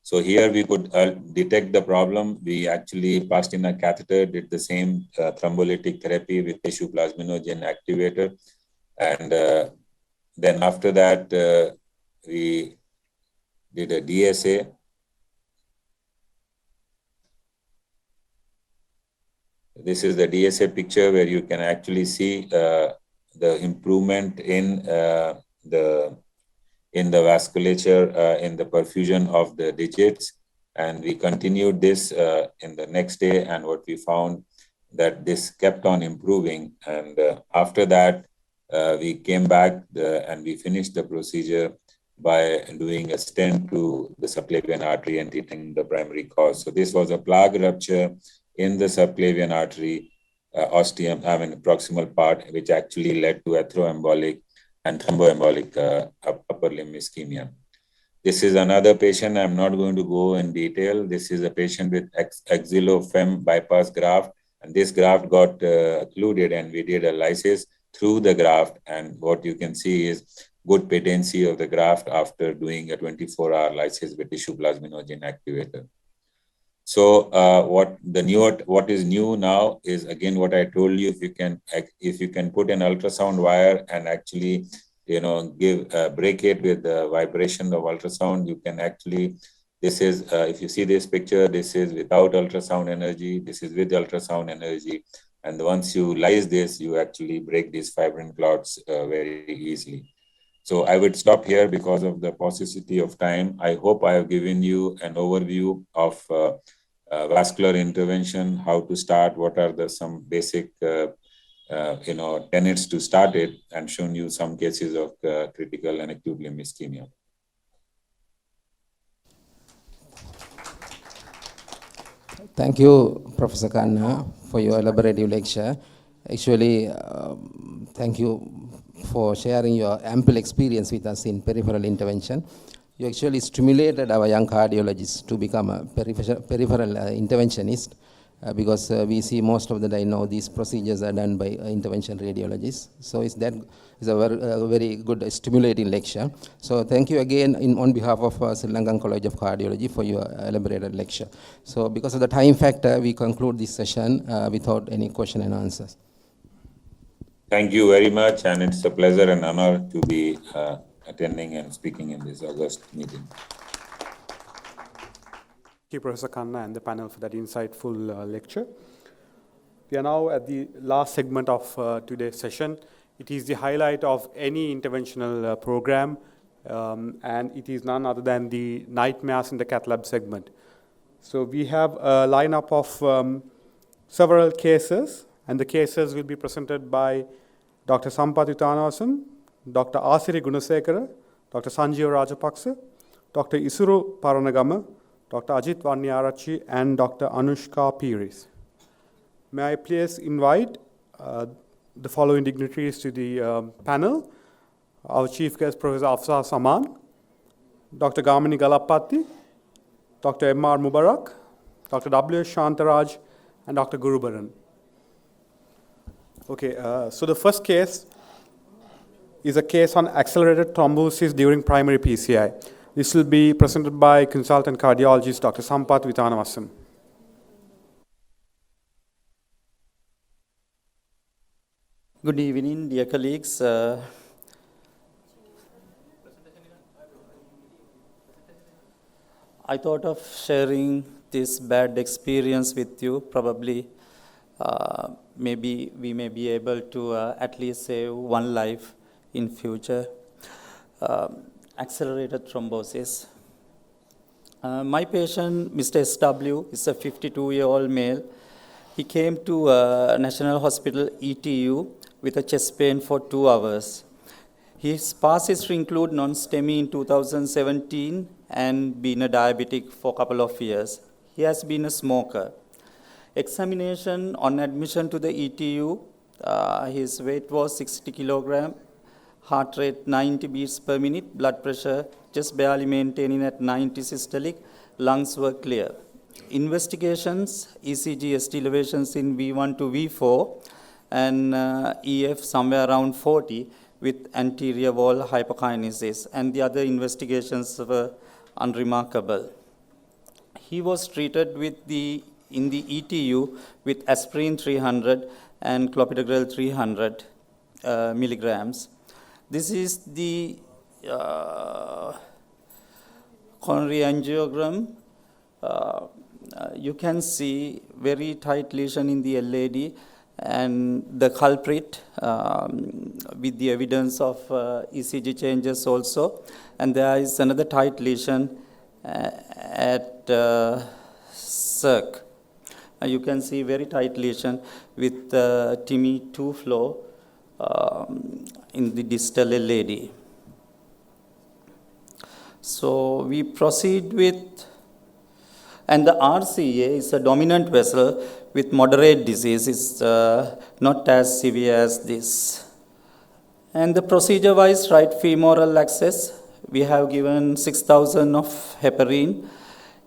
So here we could detect the problem. We actually passed in a catheter, did the same thrombolytic therapy with tissue plasminogen activator. And then after that, we did a DSA. This is the DSA picture, where you can actually see the improvement in the vasculature, in the perfusion of the digits. And we continued this in the next day, and what we found that this kept on improving. And after that, we came back and we finished the procedure by doing a stent to the subclavian artery and treating the primary cause. So this was a plaque rupture in the subclavian artery, proximal part, which actually led to atheroembolic and thromboembolic upper limb ischemia. This is another patient. I'm not going to go in detail. This is a patient with axillofem bypass graft, and this graft got occluded, and we did a lysis through the graft. And what you can see is good patency of the graft after doing a 24-hour lysis with tissue plasminogen activator. So what is new now is, again, what I told you. If you can put an ultrasound wire and actually break it with the vibration of ultrasound, you can actually, this is, if you see this picture, this is without ultrasound energy, this is with ultrasound energy. And once you lyse this, you actually break these fibrin clots very easily. So I would stop here because of the paucity of time. I hope I have given you an overview of vascular intervention, how to start, what are some basic tenets to start it, and shown you some cases of critical and acute limb ischemia. Thank you, Professor Khanna, for your elaborative lecture. Actually, thank you for sharing your ample experience with us in peripheral intervention. You actually stimulated our young cardiologists to become a peripheral interventionist. Because we see most of the time now these procedures are done by intervention radiologists. So it's a very good stimulating lecture. So thank you again on behalf of Sri Lankan College of Cardiology for your elaborated lecture. So because of the time factor, we conclude this session without any question and answers. Thank you very much, and it's a pleasure and honor to be attending and speaking in this August meeting. Thank you, Professor Khanna and the panel for that insightful lecture. We are now at the last segment of today's session. It is the highlight of any interventional program, and it is none other than the night mass in the cath lab segment. So we have a lineup of several cases, and the cases will be presented by Dr. Sampath Uttanavasan, Dr. Asiri Gunasekara, Dr. Sanjeev Rajapaksa, Dr. Isuru Paranagama, Dr. Ajit Vanyarachi, and Dr. Anushka Piris. May I please invite the following dignitaries to the panel. Our chief guest, Professor Afsar Saman, Dr. Gamini Galapati, Dr. M.R. Mubarak, Dr. W. Shantaraj, and Dr. Gurubaran. Okay, so the first case is a case on accelerated thrombosis during primary PCI. This will be presented by consultant cardiologist Dr. Sampath Uttanavasan. Good evening, dear colleagues. I thought of sharing this bad experience with you. Probably, maybe we may be able to at least save one life in future. Accelerated thrombosis. My patient, Mr. S.W., is a 52-year-old male. He came to National Hospital ETU with a chest pain for 2 hours. His past history include non-STEMI in 2017 and been a diabetic for a couple of years. He has been a smoker. Examination on admission to the ETU, his weight was 60 kilogram. Heart rate 90 beats per minute, blood pressure just barely maintaining at 90 systolic, lungs were clear. Investigations, ECG ST elevations in V1 to V4 and EF somewhere around 40 with anterior wall hypokinesis, and the other investigations were unremarkable. He was treated in the ETU with aspirin 300 and clopidogrel 300 milligrams. This is the coronary angiogram. You can see very tight lesion in the LAD and the culprit with the evidence of ECG changes also. And there is another tight lesion at circ. You can see very tight lesion with TIMI 2 flow in the distal LAD. So we proceed with, and the RCA is a dominant vessel with moderate disease. It's not as severe as this. And the procedure-wise, right femoral access, we have given 6,000 of heparin,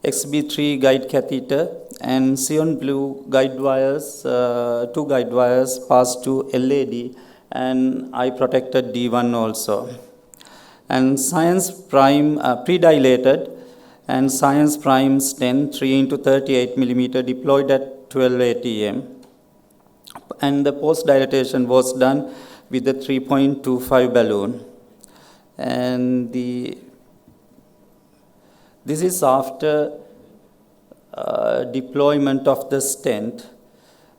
XB3 guide catheter, and Sion Blue guide wires, 2 guide wires passed to LAD, and I protected D1 also. And Science Prime pre-dilated, and Science Prime stent 3 into 38 millimeter deployed at 12 ATM. And the post-dilatation was done with the 3.25 balloon. And this is after deployment of the stent.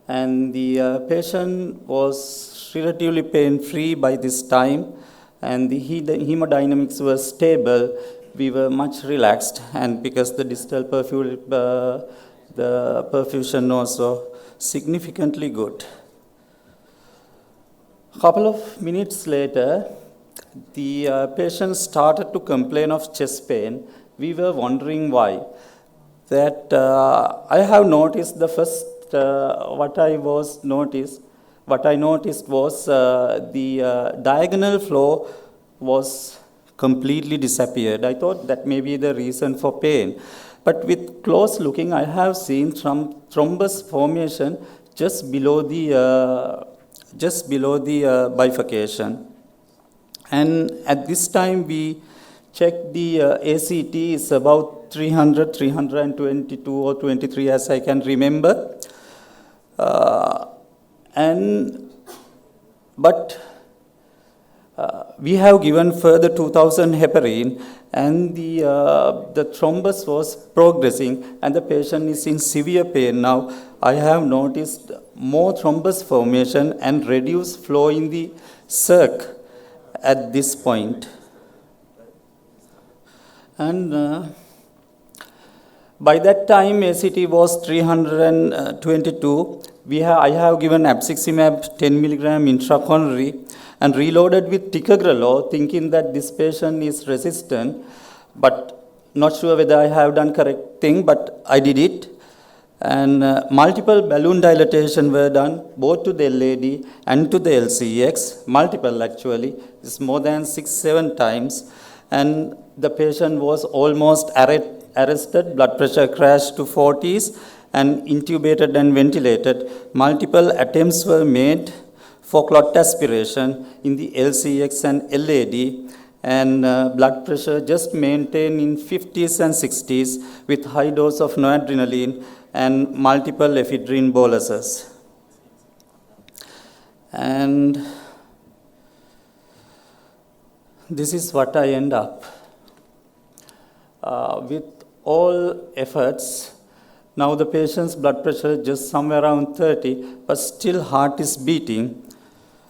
And the patient was relatively pain-free by this time, and the hemodynamics was stable. We were much relaxed, and because the distal the perfusion also significantly good. Couple of minutes later, the patient started to complain of chest pain. We were wondering why. That I have noticed the first what I noticed was the diagonal flow was completely disappeared. I thought that may be the reason for pain. But with close looking, I have seen thrombus formation just below the bifurcation. And at this time, we checked the ACT is about 300, 322 or 23 as I can remember. But we have given further 2,000 heparin, and the thrombus was progressing, and the patient is in severe pain now. I have noticed more thrombus formation and reduced flow in the circ at this point. And by that time, ACT was 322. I have given abciximab 10 milligram intracoronary and reloaded with ticagrelor, thinking that this patient is resistant, but not sure whether I have done correct thing, but I did it. And multiple balloon dilatation were done, both to the LAD and to the LCX, multiple actually, it's more than 6-7 times. And the patient was almost arrested, blood pressure crashed to 40s, and intubated and ventilated. Multiple attempts were made for clot aspiration in the LCX and LAD, and blood pressure just maintained in 50s and 60s with high dose of noradrenaline and multiple ephedrine boluses. And this is what I end up. With all efforts, now the patient's blood pressure is just somewhere around 30, but still heart is beating.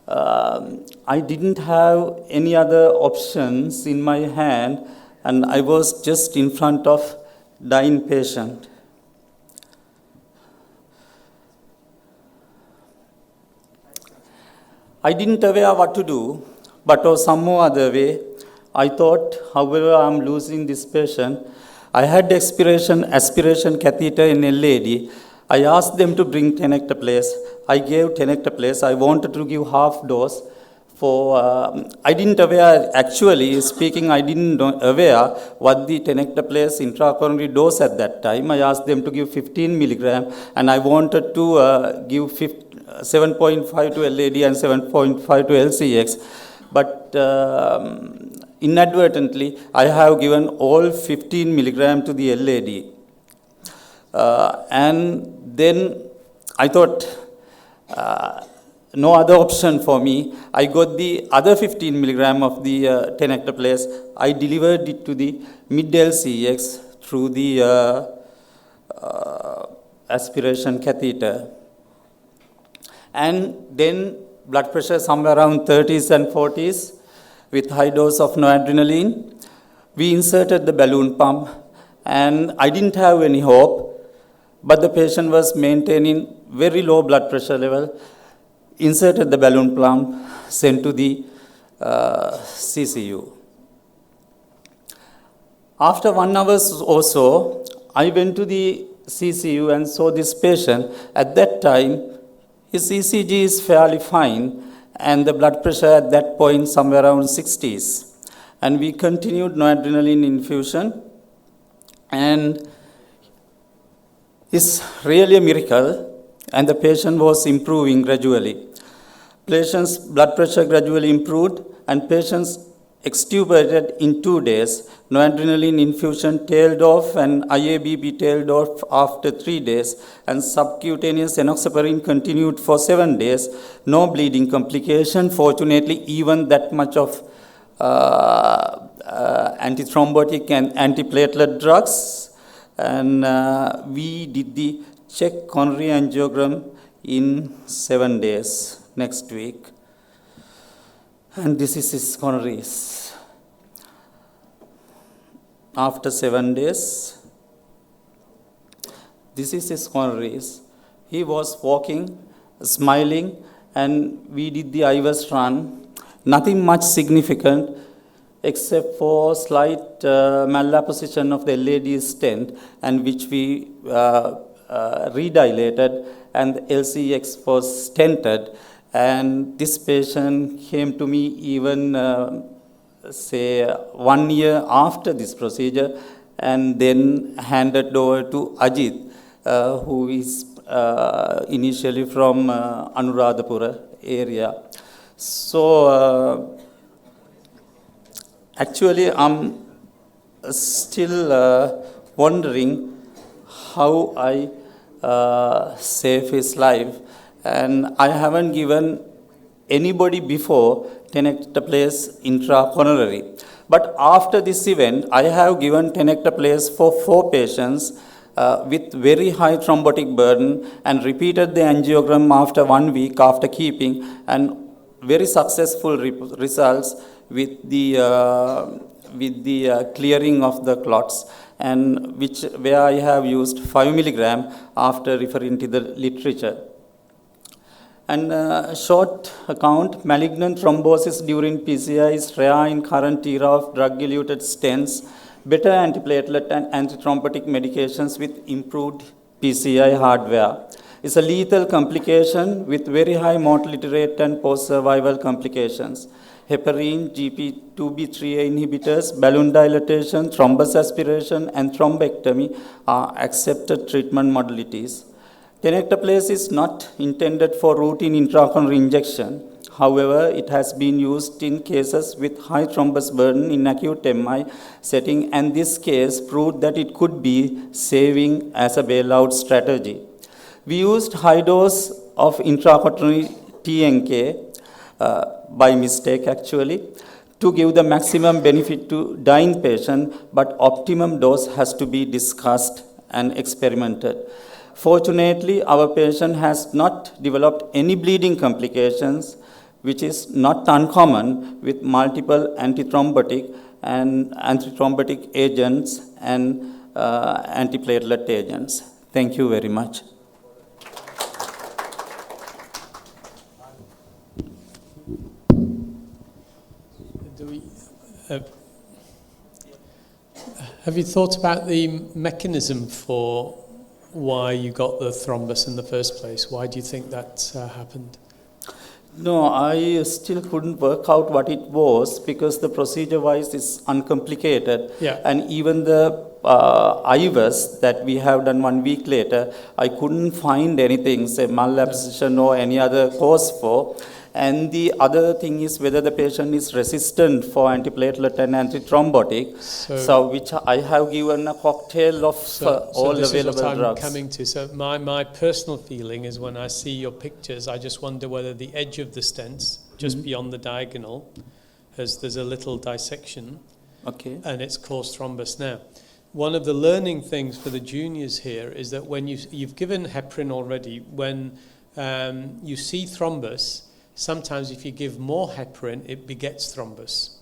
I didn't have any other options in my hand, and I was just in front of dying patient. I didn't aware what to do, but some other way, I thought, however, I'm losing this patient. I had aspiration catheter in LAD. I asked them to bring tenecteplase. I gave tenecteplase. I wanted to give half dose. I didn't aware, actually speaking, I didn't aware what the tenecteplase intracoronary dose at that time. I asked them to give 15 milligram, and I wanted to give 7.5 to LAD and 7.5 to LCX. But inadvertently, I have given all 15 milligram to the LAD. And then I thought, no other option for me. I got the other 15 milligram of the tenecteplase. I delivered it to the mid-LCX through the aspiration catheter. And then blood pressure somewhere around 30s and 40s with high dose of noradrenaline. We inserted the balloon pump, and I didn't have any hope, but the patient was maintaining very low blood pressure level. Inserted the balloon pump, sent to the CCU. After 1 hour or so, I went to the CCU and saw this patient. At that time, his ECG is fairly fine, and the blood pressure at that point somewhere around 60s. And we continued noradrenaline infusion, and it's really a miracle, and the patient was improving gradually. Patient's blood pressure gradually improved, and patients extubated in 2 days. Noradrenaline infusion tailed off and IABP tailed off after 3 days, and subcutaneous enoxaparin continued for 7 days. No bleeding complication. Fortunately, even that much of antithrombotic and antiplatelet drugs. And we did the check coronary angiogram in 7 days next week. And this is his coronaries. After 7 days, this is his coronaries. He was walking, smiling, and we did the IVAS run. Nothing much significant except for slight malapposition of the LAD stent, and which we redilated, and the LCX was stented. And this patient came to me even, say, 1 year after this procedure, and then handed over to Ajit, who is initially from Anuradhapura area. So, actually, I'm still wondering how I save his life. And I haven't given anybody before tenecteplase intracoronary. But after this event, I have given tenecteplase for 4 patients with very high thrombotic burden, and repeated the angiogram after 1 week after keeping, and very successful results with the clearing of the clots, and where I have used 5 milligram after referring to the literature. And short account, malignant thrombosis during PCI is rare in current era of drug-eluted stents, better antiplatelet and antithrombotic medications with improved PCI hardware. It's a lethal complication with very high mortality rate and post-survival complications. Heparin, GP2B3A inhibitors, balloon dilatation, thrombus aspiration, and thrombectomy are accepted treatment modalities. Tenecteplase is not intended for routine intracoronary injection. However, it has been used in cases with high thrombus burden in acute MI setting, and this case proved that it could be saving as a bailout strategy. We used high dose of intracoronary TNK, by mistake actually, to give the maximum benefit to dying patient, but optimum dose has to be discussed and experimented. Fortunately, our patient has not developed any bleeding complications, which is not uncommon with multiple antithrombotic agents and antiplatelet agents. Thank you very much. Have you thought about the mechanism for why you got the thrombus in the first place? Why do you think that happened? No, I still couldn't work out what it was, because the procedure-wise is uncomplicated. Yeah. And even the IVAS that we have done 1 week later, I couldn't find anything, say malabsorption or any other cause for. And the other thing is whether the patient is resistant for antiplatelet and antithrombotic, so which I have given a cocktail of all this available is what drugs. I'm coming to. So my personal feeling is when I see your pictures, I just wonder whether the edge of the stents, just beyond the diagonal, there's a little dissection, Okay. and it's caused thrombus. Now, one of the learning things for the juniors here is that when you've given heparin already, when you see thrombus, sometimes if you give more heparin, it begets thrombus.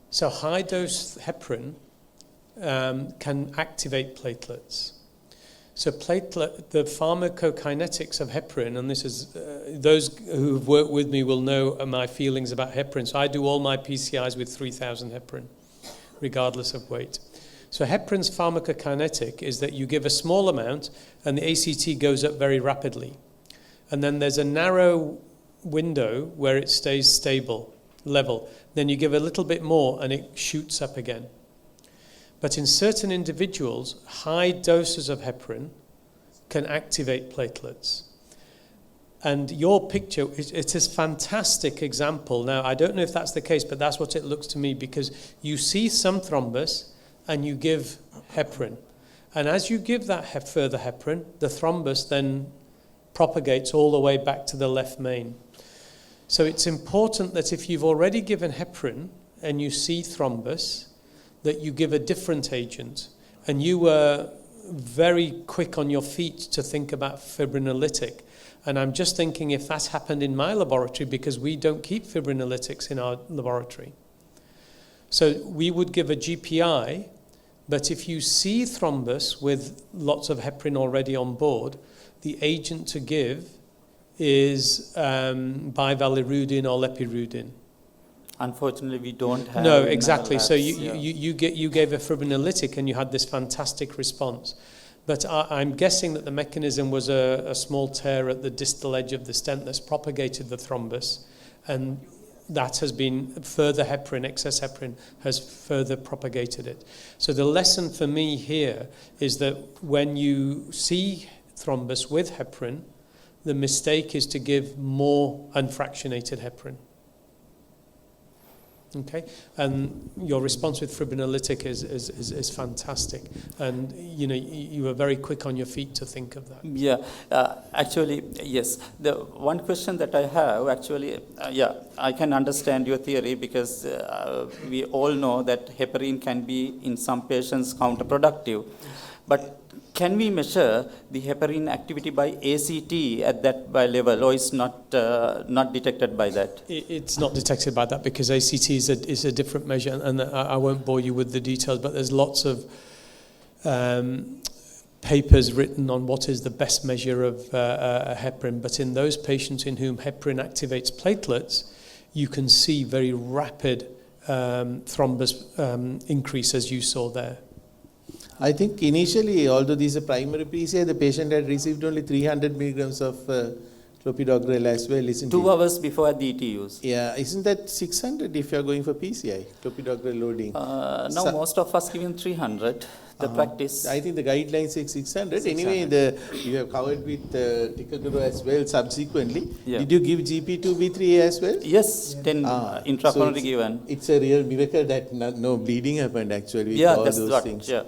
So high-dose heparin can activate platelets. So the pharmacokinetics of heparin, and this is, those who've worked with me will know my feelings about heparin. So I do all my PCIs with 3,000 heparin, regardless of weight. So heparin's pharmacokinetic is that you give a small amount and the ACT goes up very rapidly. And then there's a narrow window where it stays stable, level. Then you give a little bit more and it shoots up again. But in certain individuals, high doses of heparin can activate platelets. And your picture, it is a fantastic example. Now, I don't know if that's the case, but that's what it looks to me, because you see some thrombus and you give heparin. And as you give that further heparin, the thrombus then propagates all the way back to the left main. So it's important that if you've already given heparin and you see thrombus, that you give a different agent. And you were very quick on your feet to think about fibrinolytic. And I'm just thinking if that's happened in my laboratory, because we don't keep fibrinolytics in our laboratory. So we would give a GPI, but if you see thrombus with lots of heparin already on board, the agent to give is bivalirudin or lepirudin. Unfortunately, we don't have. No, in our exactly. So labs, you gave a fibrinolytic and you had this fantastic response. But I'm guessing that the mechanism was a small tear at the distal edge of the stent that's propagated the thrombus, and that has been further heparin, excess heparin, has further propagated it. So the lesson for me here is that when you see thrombus with heparin, the mistake is to give more unfractionated heparin. Okay, and your response with fibrinolytic is fantastic, and you were very quick on your feet to think of that. Yeah, actually, yes. The one question that I have, actually, I can understand your theory, because we all know that heparin can be in some patients counterproductive, but can we measure the heparin activity by ACT at that level, or is not detected by that? It's not detected by that, because ACT is a different measure, and I won't bore you with the details, but there's lots of papers written on what is the best measure of heparin. But in those patients in whom heparin activates platelets, you can see very rapid thrombus increase, as you saw there. I think initially, although these are primary PCI, the patient had received only 300 milligrams of clopidogrel as well, isn't it? 2 hours before the ETUs. Yeah, isn't that 600 if you are going for PCI, clopidogrel loading? No, most of us given 300. The practice. I think the guidelines say 600. Anyway, you have covered with ticagrelor as well subsequently. Yeah. Did you give GP2B3A as well? Yes, 10 intracoronary given. It's a real miracle that no bleeding happened actually with all that's those what, things. Yeah.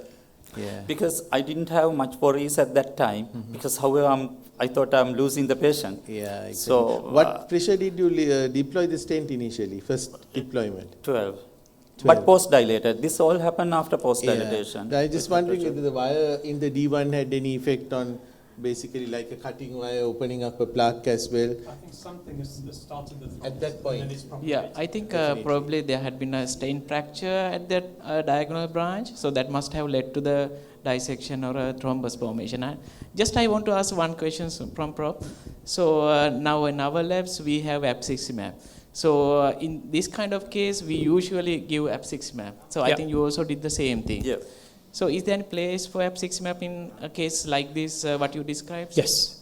Yeah. Because I didn't have much worries at that time, because however I thought I'm losing the patient. Yeah, exactly. So what pressure did you deploy the stent initially, first deployment? 12. But post-dilated. This all happened after post-dilatation. I just wondering whether the wire in the D1 had any effect on basically like a cutting wire opening up a plaque as well. I think something has started the thrombus at that point. Yeah, I think probably there had been a stain fracture at that diagonal branch, so that must have led to the dissection or a thrombus formation. I want to ask one question from Prof. So now in our labs we have abciximab. So in this kind of case we usually give abciximab. So I think you also did the same thing. Yeah. So is there any place for abciximab in a case like this, what you described? Yes,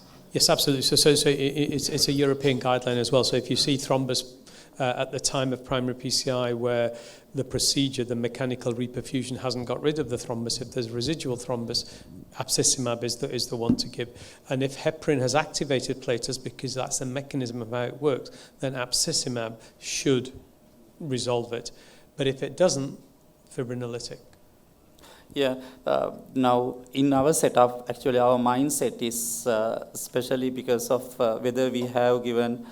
absolutely. So it's a European guideline as well. So if you see thrombus at the time of primary PCI where the procedure, the mechanical reperfusion hasn't got rid of the thrombus, if there's residual thrombus, abciximab is the one to give. And if heparin has activated platelets, because that's the mechanism of how it works, then abciximab should resolve it. But if it doesn't, fibrinolytic. Yeah, now in our setup, actually our mindset is especially because of whether we have given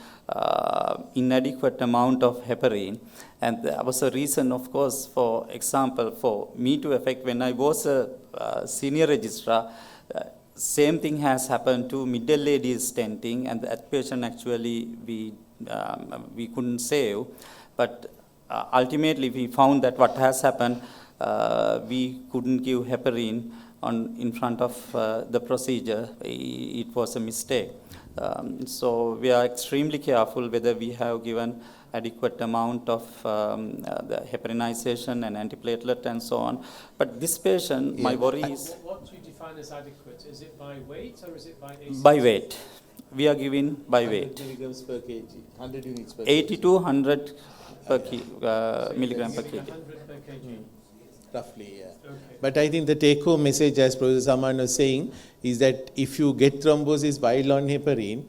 inadequate amount of heparin. And there was a reason, of course, for example, for me to affect when I was a senior registrar, same thing has happened to middle lady stenting, and that patient actually we couldn't save. But ultimately we found that what has happened, we couldn't give heparin in front of the procedure. It was a mistake. So we are extremely careful whether we have given adequate amount of the heparinization and antiplatelet and so on. But this patient, my worry is... What do you define as adequate? Is it by weight or is it by ACT? By weight. we are giving by weight. Milligrams per kg, 100 units per 80 to 100 milligram per kg. roughly, yeah. But I think the take-home message, as Professor Saman was saying, is that if you get thrombosis while on heparin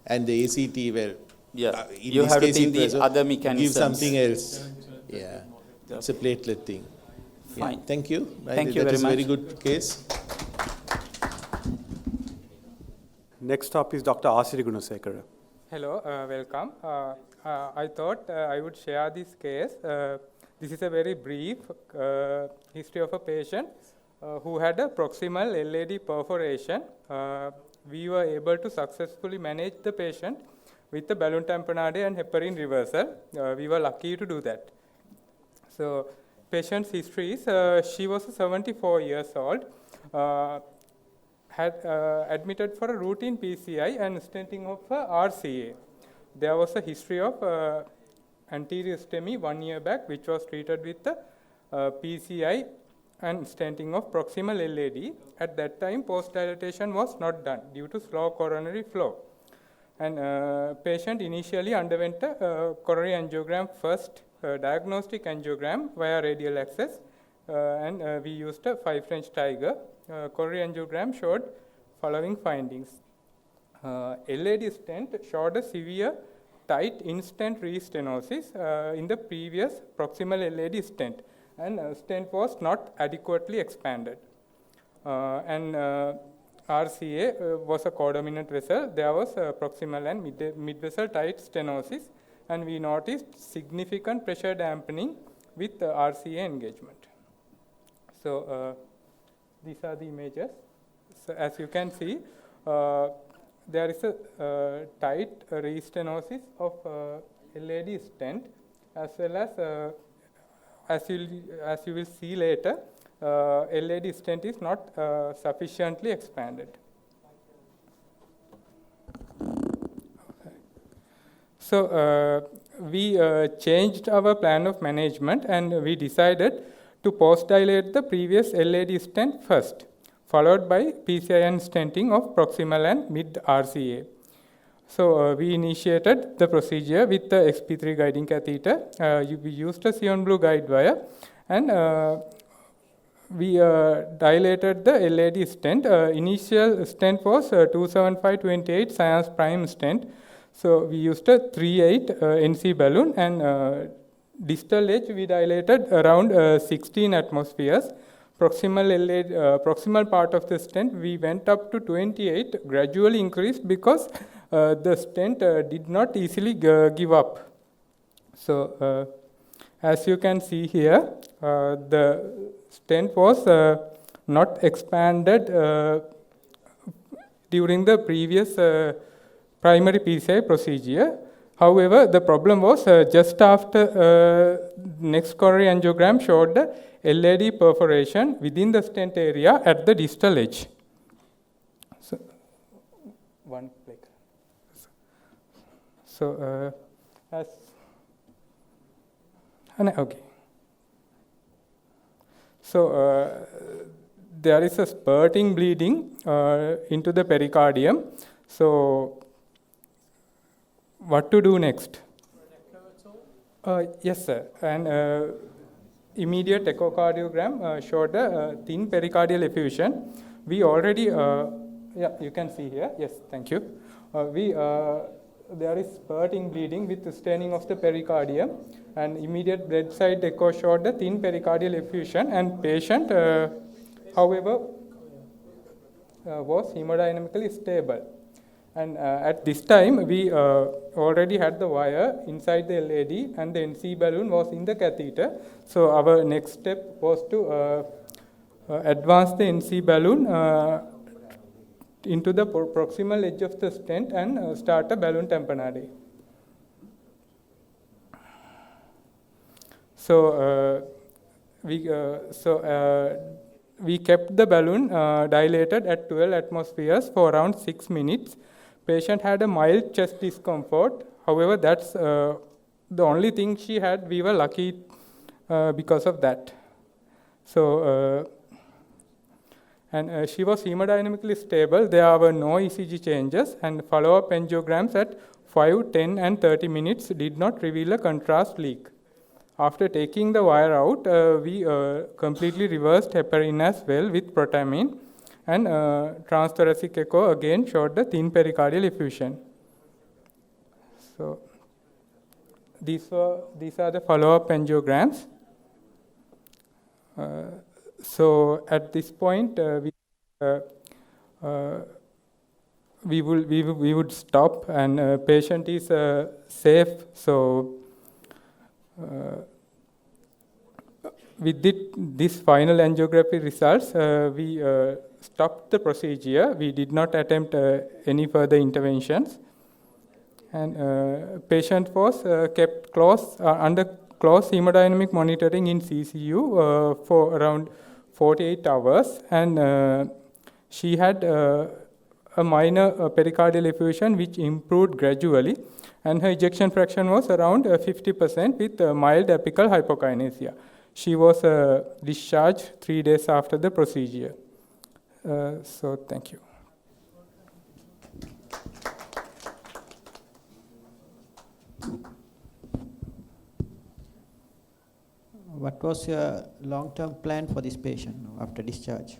and the ACT were, in You this have to case think it was the other mechanisms. give something else. Yeah, it's a platelet thing. Yeah. Fine. Thank you. Thank you That very is a very much. good case. Next up is Dr. Asiri Gunasekara. Hello, welcome. I thought I would share this case. This is a very brief history of a patient who had a proximal LAD perforation. We were able to successfully manage the patient with the balloon tamponade and heparin reversal. We were lucky to do that. So, patient's history is she was 74 years old, had admitted for a routine PCI and stenting of RCA. There was a history of anterior STEMI 1 year back, which was treated with the PCI and stenting of proximal LAD. At that time, post-dilatation was not done due to slow coronary flow. And patient initially underwent a coronary angiogram first, diagnostic angiogram via radial access, and we used a 5 French Tiger. Coronary angiogram showed following findings. LAD stent showed a severe tight in-stent restenosis in the previous proximal LAD stent, and stent was not adequately expanded. RCA was a codominant vessel. There was proximal and mid-vessel tight stenosis, and we noticed significant pressure dampening with RCA engagement. So these are the images. So as you can see, there is a tight restenosis of LAD stent, as well as you will see later, LAD stent is not sufficiently expanded. So we changed our plan of management, and we decided to post-dilate the previous LAD stent first, followed by PCI and stenting of proximal and mid-RCA. So we initiated the procedure with the XP3 guiding catheter. We used a Sion Blue guide wire, and we dilated the LAD stent. Initial stent was 275/28 Science Prime stent. So we used a 3/8 NC balloon, and distal edge we dilated around 16 atmospheres. Proximal part of the stent we went up to 28, gradually increased because the stent did not easily give up. So as you can see here, the stent was not expanded during the previous primary PCI procedure. However, the problem was just after next coronary angiogram showed the LAD perforation within the stent area at the distal edge. So, one click. So, okay. So, there is a spurting bleeding into the pericardium. So, what to do next? Yes, sir. And immediate echocardiogram showed a thin pericardial effusion. We already, yeah, you can see here. Yes, thank you. There is spurting bleeding with staining of the pericardium, and immediate bedside echo showed the thin pericardial effusion, and patient, however, was hemodynamically stable. And at this time, we already had the wire inside the LAD, and the NC balloon was in the catheter. So our next step was to advance the NC balloon into the proximal edge of the stent and start a balloon tamponade. So we kept the balloon dilated at 12 atmospheres for around 6 minutes. Patient had a mild chest discomfort. However, that's the only thing she had. We were lucky because of that. So, and she was hemodynamically stable. There were no ECG changes, and follow-up angiograms at 5, 10, and 30 minutes did not reveal a contrast leak. After taking the wire out, we completely reversed heparin as well with protamine, and transthoracic echo again showed the thin pericardial effusion. So these are the follow-up angiograms. So at this point, we would stop, and patient is safe. So with this final angiography results, we stopped the procedure. We did not attempt any further interventions, and patient was kept under close hemodynamic monitoring in CCU for around 48 hours, and she had a minor pericardial effusion which improved gradually, and her ejection fraction was around 50% with mild apical hypokinesia. She was discharged 3 days after the procedure. So thank you. What was your long-term plan for this patient after discharge?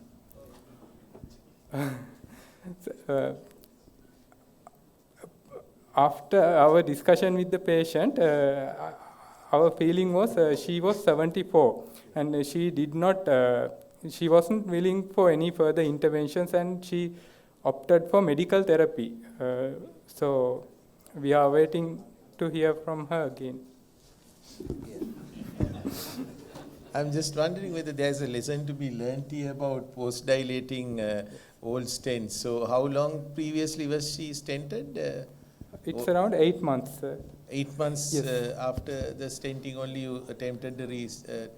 After our discussion with the patient, our feeling was she was 74, and she did not, she wasn't willing for any further interventions, and she opted for medical therapy. So we are waiting to hear from her again. I'm just wondering whether there's a lesson to be learned here about post-dilating old stents. So how long previously was she stented? It's around 8 months. 8 months Yes. after the stenting only you attempted to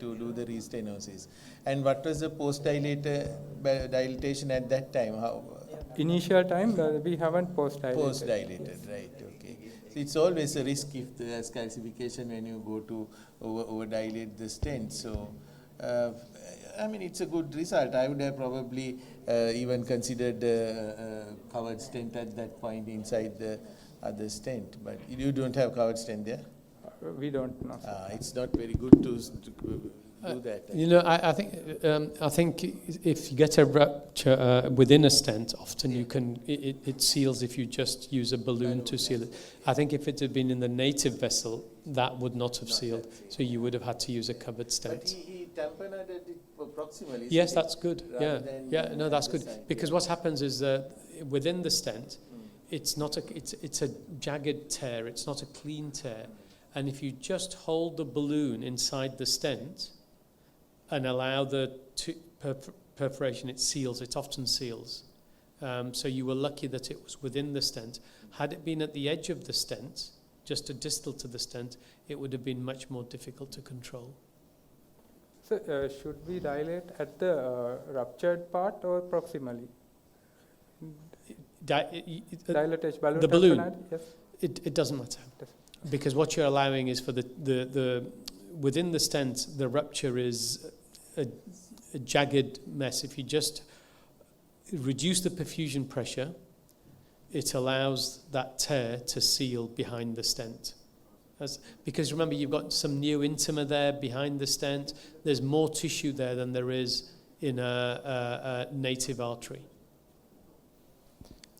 do the restenosis. And what was the post-dilatation at that time? How? Initial time, we haven't post-dilated. Post-dilated, right, okay. So it's always a risk if there's calcification when you go to over-dilate the stent. So, I mean, it's a good result. I would have probably even considered covered stent at that point inside the other stent. But you don't have covered stent there? We don't know. It's not very good to do that. You know, I think if you get a rupture within a stent, often you can it seals if you just use a balloon to seal it. I think if it had been in the native vessel, that would not have sealed. So you would have had to use a covered stent. But he tamponaded it proximally. Yes, that's good. Yeah, no, that's good. Because what happens is that within the stent, it's a jagged tear. It's not a clean tear. And if you just hold the balloon inside the stent and allow the perforation, it seals. It often seals. So you were lucky that it was within the stent. Had it been at the edge of the stent, just a distal to the stent, it would have been much more difficult to control. So should we dilate at the ruptured part or proximally? Dilatation, balloon the balloon. tamponade? Yes. It doesn't matter. Because what you're allowing is for the within the stent, the rupture is a jagged mess. If you just reduce the perfusion pressure, it allows that tear to seal behind the stent. Because remember, you've got some neointima there behind the stent. There's more tissue there than there is in a native artery.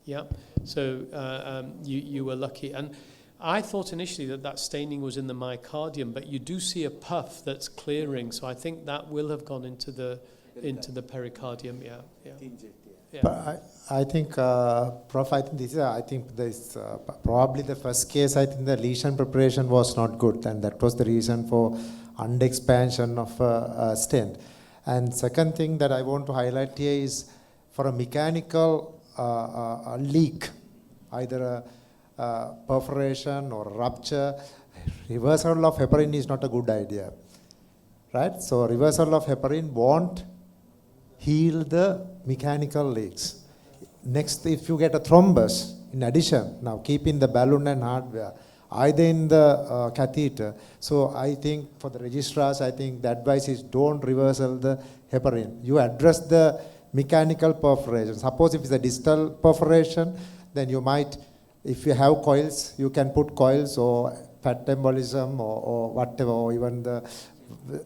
Yeah, so you were lucky. And I thought initially that staining was in the myocardium, but you do see a puff that's clearing, so I think that will have gone into the pericardium. Yeah. But I think, Prof, I think this is probably the first case. I think the lesion preparation was not good, and that was the reason for under-expansion of a stent. And second thing that I want to highlight here is for a mechanical leak, either a perforation or rupture, reversal of heparin is not a good idea, right? So reversal of heparin won't heal the mechanical leaks. Next, if you get a thrombus, in addition, now keeping the balloon and hardware, either in the catheter. So I think for the registrars, I think the advice is don't reversal the heparin. You address the mechanical perforation. Suppose if it's a distal perforation, then you might, if you have coils, you can put coils or fat embolism or whatever, or even the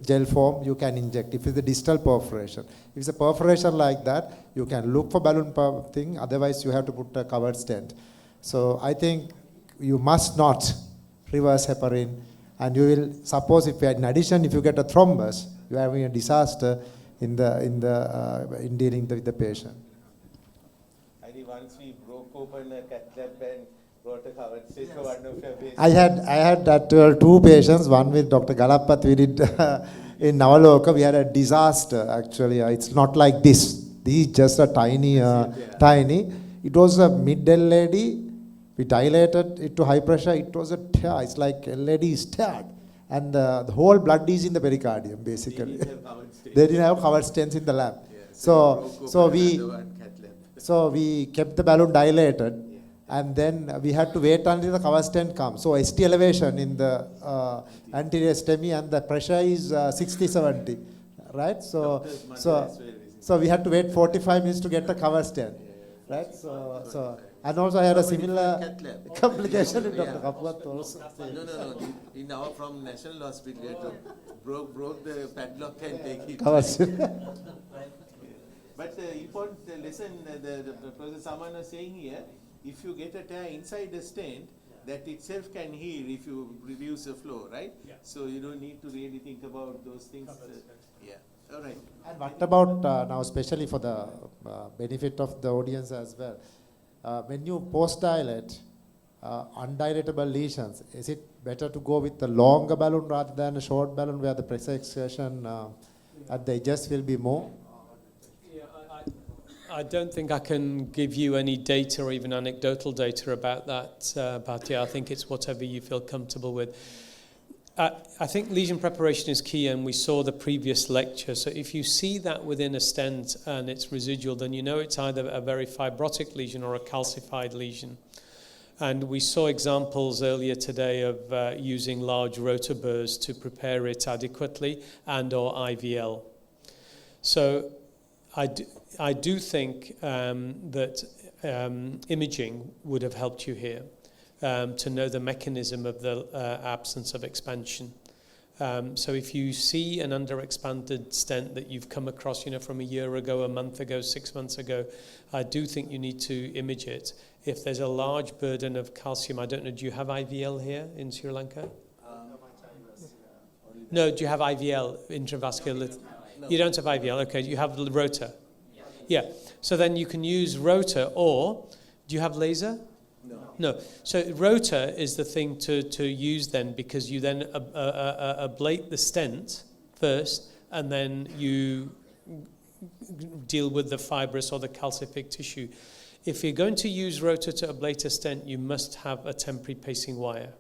gel form, you can inject if it's a distal perforation. If it's a perforation like that, you can look for balloon thing, otherwise you have to put a covered stent. So I think you must not reverse heparin, and you will, suppose if in addition, if you get a thrombus, you are having a disaster in dealing with the patient. I think once we broke open a cath lab and brought a covered stent for one of your patients. I had that two patients, one with Dr. Galappath, we did in Navaloka, we had a disaster actually. It's not like this. This is just a tiny. It was a mid-L lady. We dilated it to high pressure. It was a tear. It's like a lady is teared. And the whole blood is in the pericardium, basically. They didn't have covered stents in the lab. So we kept the balloon dilated. And then we had to wait until the cover stent comes. So ST elevation in the anterior STEMI, and the pressure is 60-70, right? So we had to wait 45 minutes to get the cover stent, right? So and also I had a similar complication in Dr. Kapwath also. No. In our from National Hospital, we had to broke the padlock and take it. Cover stent. But the important lesson the Professor Saman was saying here, if you get a tear inside the stent, that itself can heal if you reduce the flow, right? Yeah. So you don't need to really think about those things. Yeah. All right. And what about now, especially for the benefit of the audience as well, when you post-dilate undilatable lesions, is it better to go with the longer balloon rather than a short balloon where the pressure exertion at the edges will be more? I don't think I can give you any data or even anecdotal data about that, Bhatia. I think it's whatever you feel comfortable with. I think lesion preparation is key, and we saw the previous lecture. So if you see that within a stent and it's residual, then you know it's either a very fibrotic lesion or a calcified lesion. And we saw examples earlier today of using large rotor burrs to prepare it adequately, and or IVL. So I do think that imaging would have helped you here to know the mechanism of the absence of expansion. So if you see an underexpanded stent that you've come across, from a year ago, a month ago, 6 months ago, I do think you need to image it. If there's a large burden of calcium, I don't know, do you have IVL here in Sri Lanka? No, do you have IVL, intravascular? No. You don't have IVL, okay, you have rotor. Yeah, so then you can use rotor, or do you have laser? No. So rotor is the thing to use then, because you then ablate the stent first, and then you deal with the fibrous or the calcific tissue. If you're going to use rotor to ablate a stent, you must have a temporary pacing wire.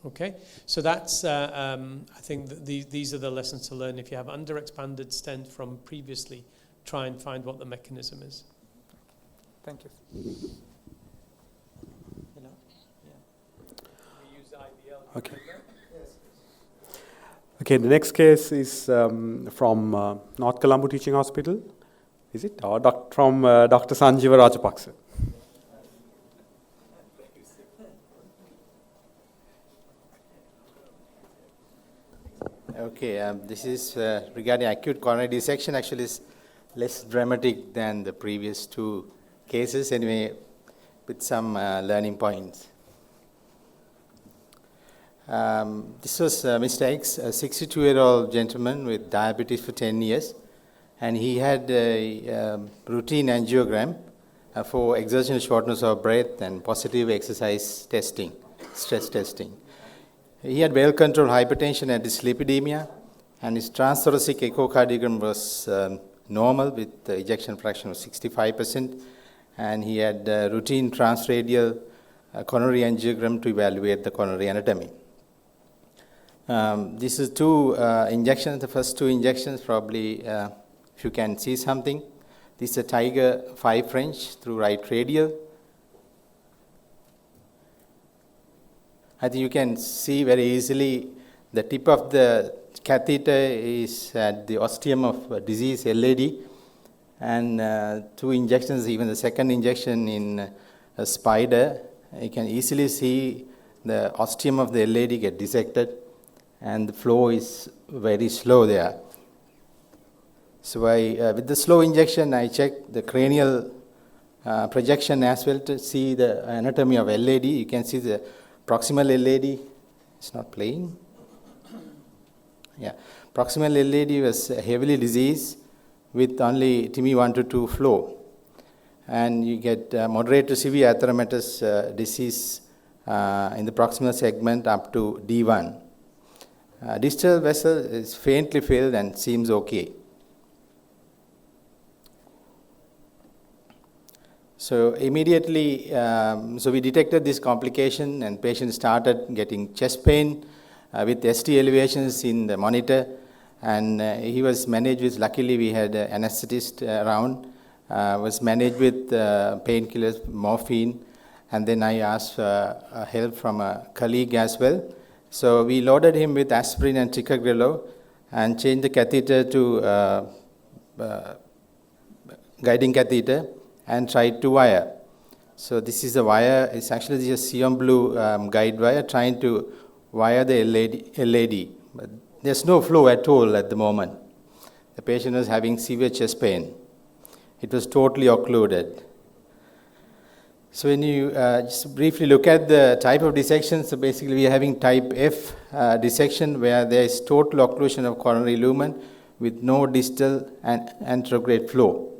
Okay, so that's, I think that these are the lessons to learn. If you have underexpanded stent from previously, try and find what the mechanism is. Thank you. Okay. Okay, the next case is from North Colombo Teaching Hospital. Is it? Or from Dr. Sanjeeva Rajapaksa. Okay, this is regarding acute coronary dissection. Actually, it's less dramatic than the previous two cases, anyway, with some learning points. This was Mr. X, a 62-year-old gentleman with diabetes for 10 years, and he had a routine angiogram for exertional shortness of breath and positive exercise testing, stress testing. He had well-controlled hypertension and dyslipidemia, and his transthoracic echocardiogram was normal with the ejection fraction of 65%, and he had routine transradial coronary angiogram to evaluate the coronary anatomy. This is two injections, the first two injections, probably if you can see something. This is a Tiger 5 French through right radial. I think you can see very easily the tip of the catheter is at the ostium of disease, LAD, and 2 injections, even the second injection in a spider, you can easily see the ostium of the LAD get dissected, and the flow is very slow there. So with the slow injection, I checked the cranial projection as well to see the anatomy of LAD. You can see the proximal LAD. It's not playing. Yeah, proximal LAD was heavily diseased with only TIMI 1 to 2 flow. And you get moderate to severe atheromatous disease in the proximal segment up to D1. Distal vessel is faintly filled and seems okay. So immediately, so we detected this complication, and patient started getting chest pain with ST elevations in the monitor, and he was managed with, luckily we had an anesthetist around, was managed with painkillers, morphine, and then I asked help from a colleague as well. So we loaded him with aspirin and ticagrelor and changed the catheter to guiding catheter and tried to wire. So this is a wire, it's actually just Sion Blue guide wire trying to wire the LAD. But there's no flow at all at the moment. The patient was having severe chest pain. It was totally occluded. So when you just briefly look at the type of dissection, so basically we are having type F dissection where there is total occlusion of coronary lumen with no distal and anterograde flow.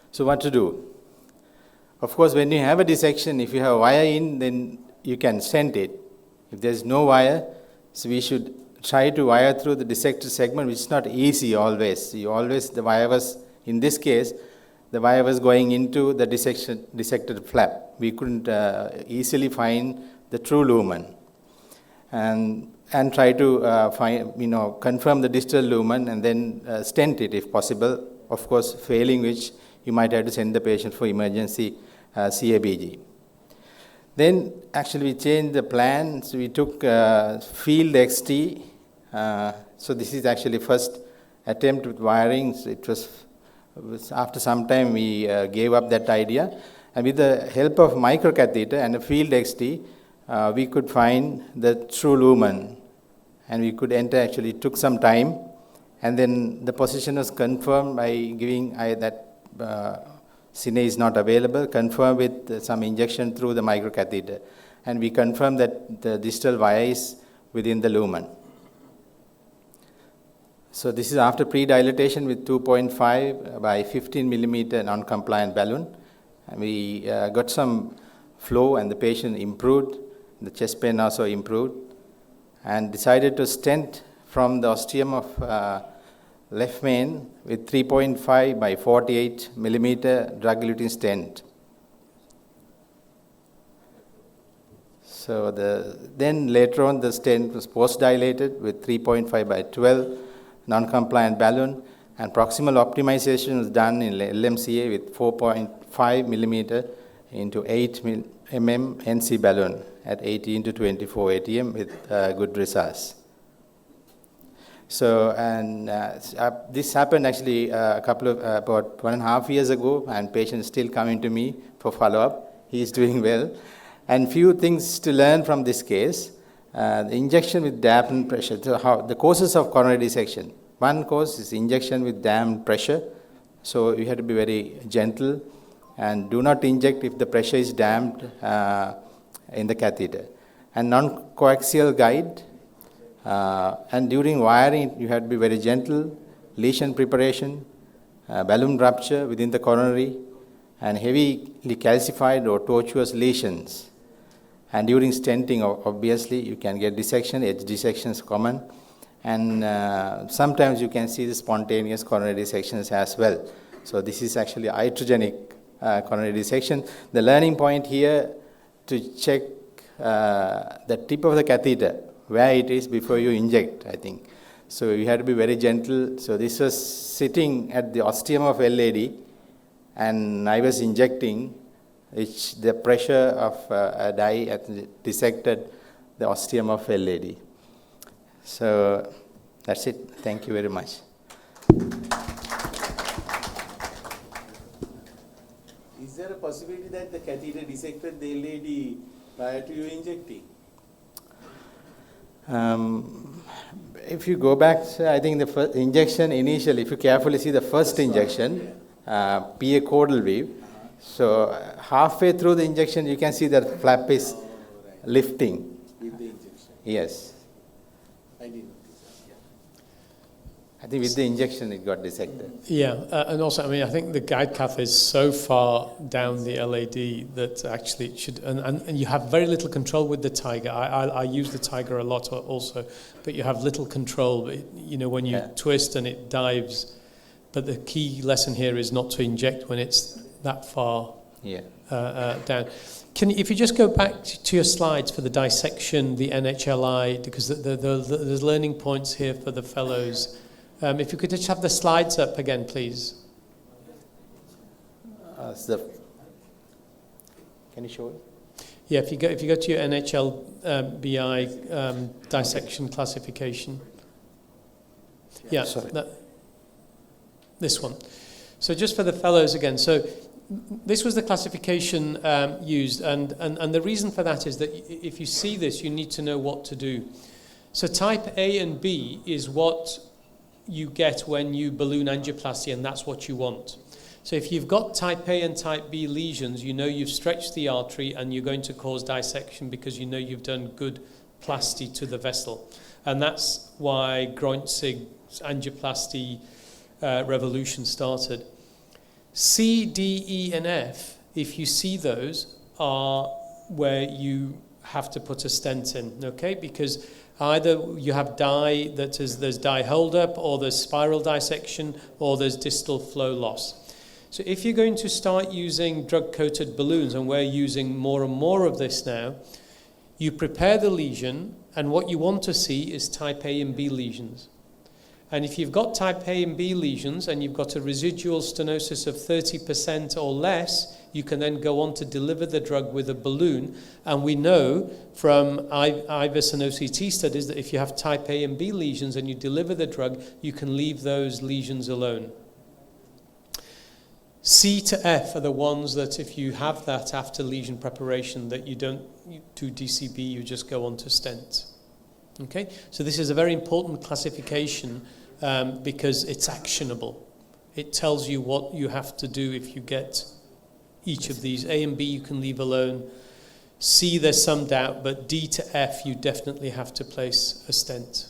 So what to do? Of course, when you have a dissection, if you have a wire in, then you can stent it. If there's no wire, so we should try to wire through the dissected segment, which is not easy always. The wire was, in this case, the wire was going into the dissected flap. We couldn't easily find the true lumen. And try to confirm the distal lumen and then stent it if possible. Of course, failing which, you might have to send the patient for emergency CABG. Then actually we changed the plan. So we took field XT. So this is actually first attempt with wiring. So it was after some time we gave up that idea. And with the help of microcatheter and a field XT, we could find the true lumen. And we could enter, actually it took some time. And then the position was confirmed by giving that Cine is not available, confirmed with some injection through the microcatheter. And we confirmed that the distal wire is within the lumen. So this is after pre-dilatation with 2.5 by 15 millimeter non-compliant balloon. And we got some flow and the patient improved. The chest pain also improved. And decided to stent from the ostium of left main with 3.5 by 48 millimeter drug-eluting stent. So then later on the stent was post-dilated with 3.5 by 12 non-compliant balloon, and proximal optimization was done in LMCA with 4.5 millimeter into 8 mm NC balloon at 18 to 24 ATM with good results. So, and this happened actually about 1.5 years ago, and patient is still coming to me for follow-up. He is doing well. And few things to learn from this case. The injection with dampened pressure. So how the causes of coronary dissection. One cause is injection with damped pressure. So you have to be very gentle and do not inject if the pressure is damped in the catheter. And non-coaxial guide. And during wiring, you have to be very gentle, lesion preparation, balloon rupture within the coronary, and heavily calcified or tortuous lesions. And during stenting, obviously, you can get dissection, edge dissection is common, and sometimes you can see the spontaneous coronary dissections as well. So this is actually iatrogenic coronary dissection. The learning point here to check the tip of the catheter, where it is before you inject, I think. So you have to be very gentle. So this was sitting at the ostium of LAD, and I was injecting, which the pressure of a dye dissected the ostium of LAD. So that's it. Thank you very much. Is there a possibility that the catheter dissected the LAD prior to you injecting? If you go back, I think the first injection initially, if you carefully see the first injection, PA caudal weave, so halfway through the injection, you can see that flap is lifting. With the injection? Yes. I didn't notice that. I think with the injection, it got dissected. Yeah, and also, I mean, I think the guide cath is so far down the LAD that actually it should, and you have very little control with the Tiger. I use the Tiger a lot also, but you have little control, you know, when you twist and it dives. But the key lesson here is not to inject when it's that far down. If you just go back to your slides for the dissection, the NHLI, because there's learning points here for the fellows. If you could just have the slides up again, please. Can you show it? Yeah, if you go to your NHLBI dissection classification. Yeah, this one. So just for the fellows again. So this was the classification used, and the reason for that is that if you see this, you need to know what to do. So type A and B is what you get when you balloon angioplasty, and that's what you want. So if you've got type A and type B lesions, you know you've stretched the artery and you're going to cause dissection because you know you've done good plasty to the vessel. And that's why Groentzig's angioplasty revolution started. C, D, E, and F, if you see those, are where you have to put a stent in, okay? Because either you have dye there's dye holdup, or there's spiral dissection, or there's distal flow loss. So if you're going to start using drug-coated balloons, and we're using more and more of this now, you prepare the lesion, and what you want to see is type A and B lesions. And if you've got type A and B lesions and you've got a residual stenosis of 30% or less, you can then go on to deliver the drug with a balloon. And we know from IVUS and OCT studies that if you have type A and B lesions and you deliver the drug, you can leave those lesions alone. C to F are the ones that if you have that after lesion preparation, that you don't do DCB, you just go on to stent. Okay, so this is a very important classification because it's actionable. It tells you what you have to do if you get each of these. A and B you can leave alone. C, there's some doubt, but D to F, you definitely have to place a stent.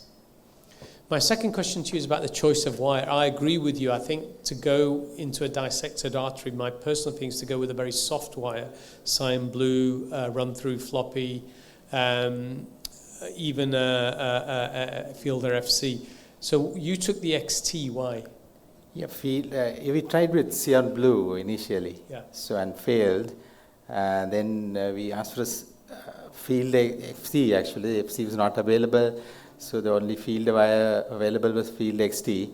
My second question to you is about the choice of wire. I agree with you. I think to go into a dissected artery, my personal thing is to go with a very soft wire, cyan blue, run through floppy, even a Fielder FC. So you took the XT, why? Yeah, we tried with cyan blue initially, and failed. Then we asked for field FC, actually. FC was not available, so the only field wire available was field XT.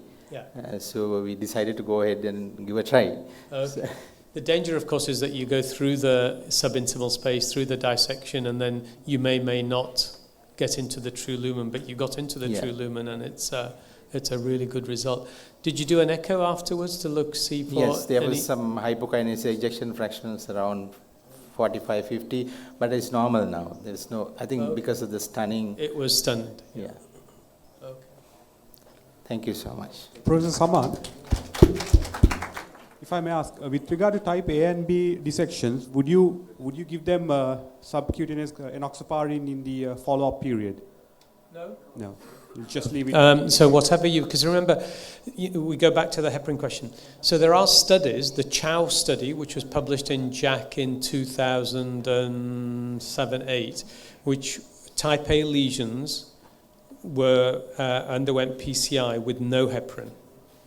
So we decided to go ahead and give a try. Okay. So the danger, of course, is that you go through the subintimal space, through the dissection, and then you may not get into the true lumen, but you got into the true lumen, and it's a really good result. Did you do an echo afterwards to see for? Yes, there was some hypokinase ejection fractions around 45, 50, but it's normal now. There's no, I think because of the stunning. It was stunned. Yeah. Okay. Thank you so much. Professor Saman, if I may ask, with regard to type A and B dissections, would you give them subcutaneous enoxaparin in the follow-up period? No. No. You just leave it. So whatever because remember, we go back to the heparin question. So there are studies, the Chow study, which was published in JACC in 2007-8, which type A lesions underwent PCI with no heparin.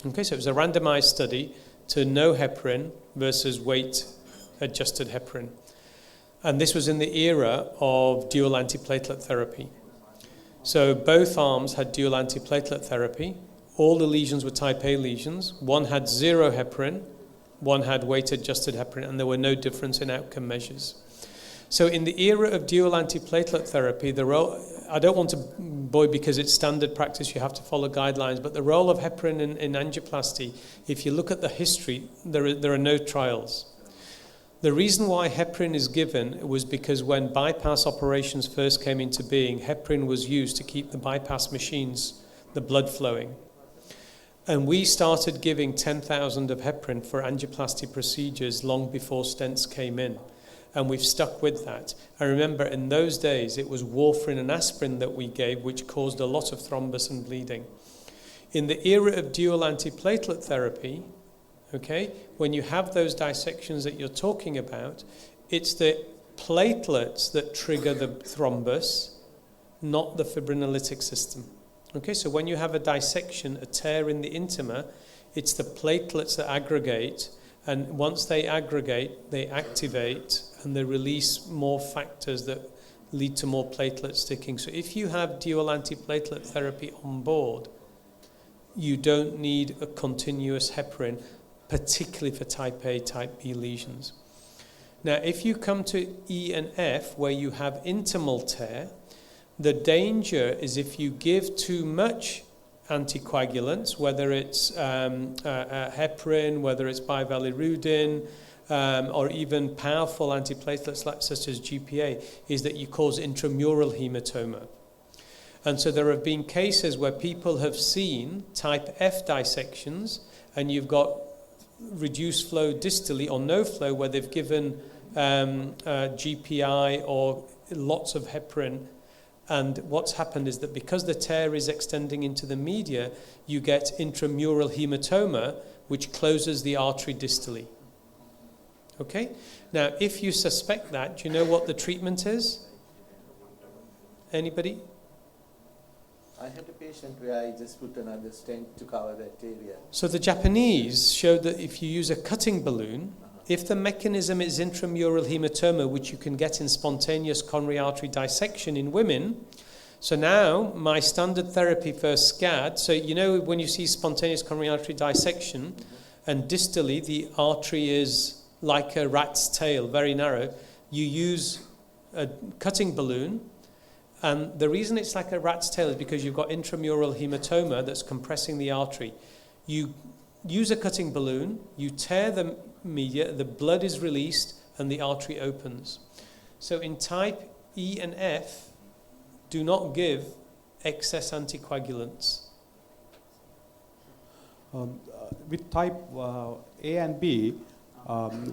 Okay, so it was a randomized study to no heparin versus weight-adjusted heparin. And this was in the era of dual antiplatelet therapy. So both arms had dual antiplatelet therapy. All the lesions were type A lesions. One had 0 heparin, one had weight-adjusted heparin, and there were no difference in outcome measures. So in the era of dual antiplatelet therapy, I don't want to bore because it's standard practice, you have to follow guidelines, but the role of heparin in angioplasty, if you look at the history, there are no trials. The reason why heparin is given was because when bypass operations first came into being, heparin was used to keep the bypass machines, the blood flowing. And we started giving 10,000 of heparin for angioplasty procedures long before stents came in. And we've stuck with that. I remember in those days it was warfarin and aspirin that we gave, which caused a lot of thrombus and bleeding. In the era of dual antiplatelet therapy, okay, when you have those dissections that you're talking about, it's the platelets that trigger the thrombus, not the fibrinolytic system. Okay, so when you have a dissection, a tear in the intima, it's the platelets that aggregate, and once they aggregate, they activate, and they release more factors that lead to more platelet sticking. So if you have dual antiplatelet therapy on board, you don't need a continuous heparin, particularly for type A, type B lesions. Now, if you come to E and F, where you have intimal tear, the danger is if you give too much anticoagulants, whether it's heparin, whether it's bivalirudin, or even powerful antiplatelets such as GPA, is that you cause intramural hematoma. And so there have been cases where people have seen type F dissections, and you've got reduced flow distally or no flow, where they've given GPI or lots of heparin. And what's happened is that because the tear is extending into the media, you get intramural hematoma, which closes the artery distally. Okay? Now, if you suspect that, do you know what the treatment is? Anybody? I had a patient where I just put another stent to cover that area. So the Japanese showed that if you use a cutting balloon, if the mechanism is intramural hematoma, which you can get in spontaneous coronary artery dissection in women, so now my standard therapy for SCAD, so you know when you see spontaneous coronary artery dissection, and distally the artery is like a rat's tail, very narrow, you use a cutting balloon. And the reason it's like a rat's tail is because you've got intramural hematoma that's compressing the artery. You use a cutting balloon, you tear the media, the blood is released, and the artery opens. So in type E and F, do not give excess anticoagulants. With type A and B,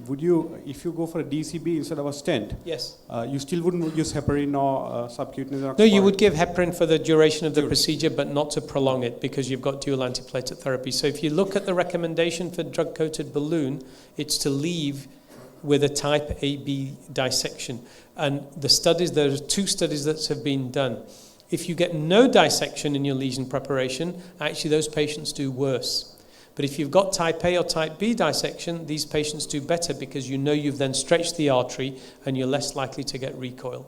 would you, if you go for a DCB instead of a stent, yes, you still wouldn't use heparin or subcutaneous? No, you would give heparin for the duration of the procedure, but not to prolong it because you've got dual antiplatelet therapy. So if you look at the recommendation for drug-coated balloon, it's to leave with a type AB dissection. And the studies, there are 2 studies that have been done. If you get no dissection in your lesion preparation, actually those patients do worse. But if you've got type A or type B dissection, these patients do better because you know you've then stretched the artery and you're less likely to get recoil.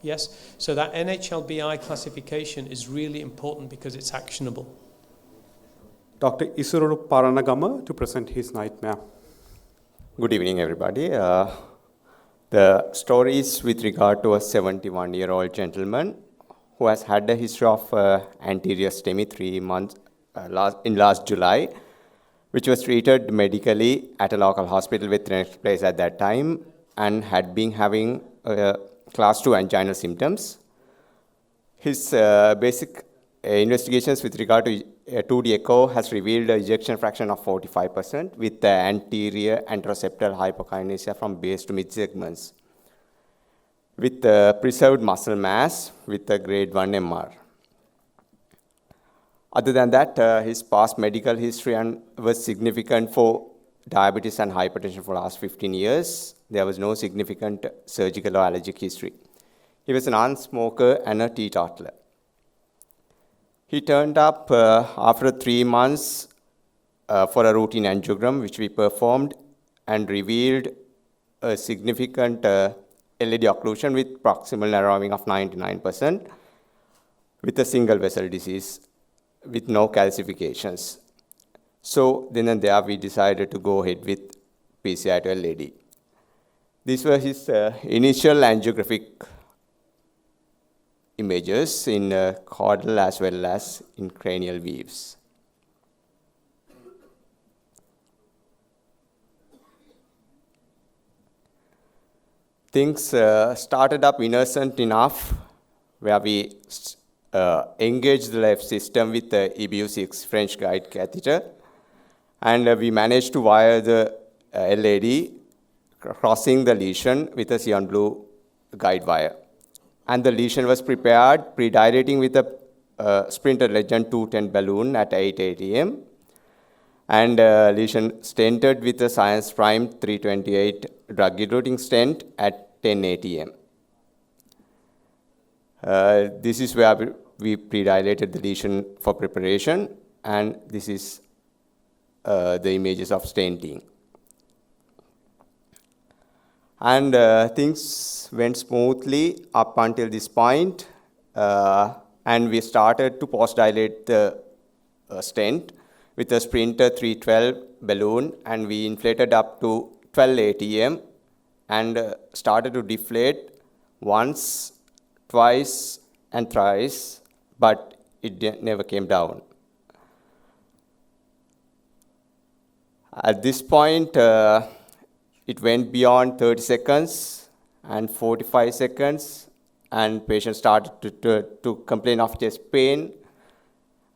Yes? So that NHLBI classification is really important because it's actionable. Dr. Isuru Paranagama to present his nightmare. Good evening, everybody. The story is with regard to a 71-year-old gentleman who has had a history of anterior STEMI 3 months in last July, which was treated medically at a local hospital with next place at that time and had been having class 2 anginal symptoms. His basic investigations with regard to 2D echo has revealed an ejection fraction of 45% with the anterior anteroseptal hypokinesia from base to mid segments, with preserved muscle mass with a grade 1 MR. Other than that, his past medical history was significant for diabetes and hypertension for the last 15 years. There was no significant surgical or allergic history. He was a non-smoker and a teetotaler. He turned up after 3 months for a routine angiogram, which we performed, and revealed a significant LED occlusion with proximal narrowing of 99% with a single vessel disease, with no calcifications. So then and there we decided to go ahead with PCI to LAD. These were his initial angiographic images in caudal as well as in cranial weaves. things started up innocent enough, where we engaged the left system with the EBU6 French guide catheter, and we managed to wire the LAD crossing the lesion with a cyan blue guide wire. And the lesion was prepared, pre-dilating with a Sprinter Legend 210 balloon at 8 a.m. and lesion stented with a Science Prime 328 drug-eluting stent at 10 a.m. This is where we pre-dilated the lesion for preparation, and this is the images of stenting. And things went smoothly up until this point, and we started to post-dilate the stent with a Sprinter 312 balloon, and we inflated up to 12 atm and started to deflate once, twice, and thrice, but it never came down. At this point, it went beyond 30 seconds and 45 seconds, and patient started to complain of chest pain,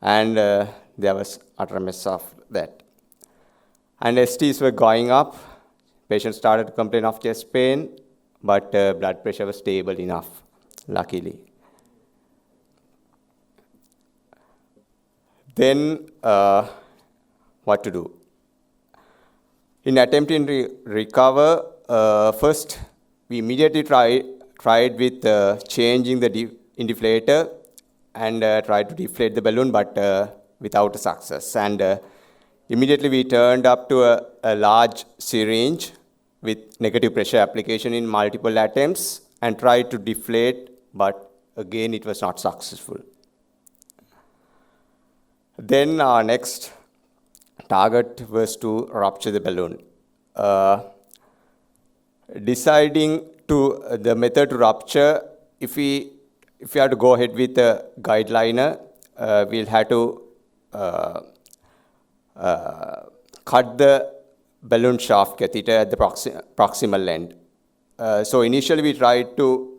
and there was utter mess of that. And STs were going up. Patient started to complain of chest pain, but blood pressure was stable enough, luckily. Then, what to do? In attempting to recover, first we immediately tried with changing the indiflator and tried to deflate the balloon, but without success. And immediately we turned up to a large syringe with negative pressure application in multiple attempts and tried to deflate, but again it was not successful. Then our next target was to rupture the balloon. Deciding to the method to rupture, if we have to go ahead with a guide liner, we'll have to cut the balloon shaft catheter at the proximal end. So initially we tried to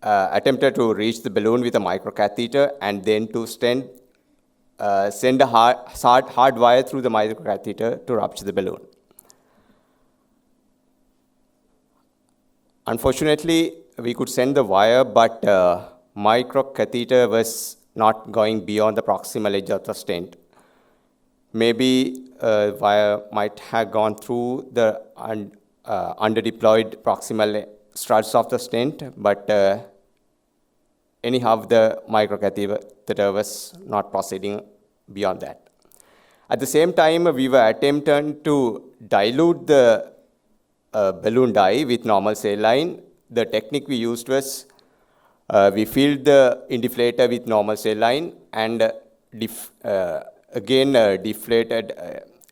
attempted to reach the balloon with a microcatheter and then to send a hard wire through the microcatheter to rupture the balloon. Unfortunately, we could send the wire, but microcatheter was not going beyond the proximal edge of the stent. Maybe wire might have gone through the underdeployed proximal struts of the stent, but anyhow, the microcatheter was not proceeding beyond that. At the same time, we were attempting to dilute the balloon dye with normal saline. The technique we used was we filled the indiflator with normal saline and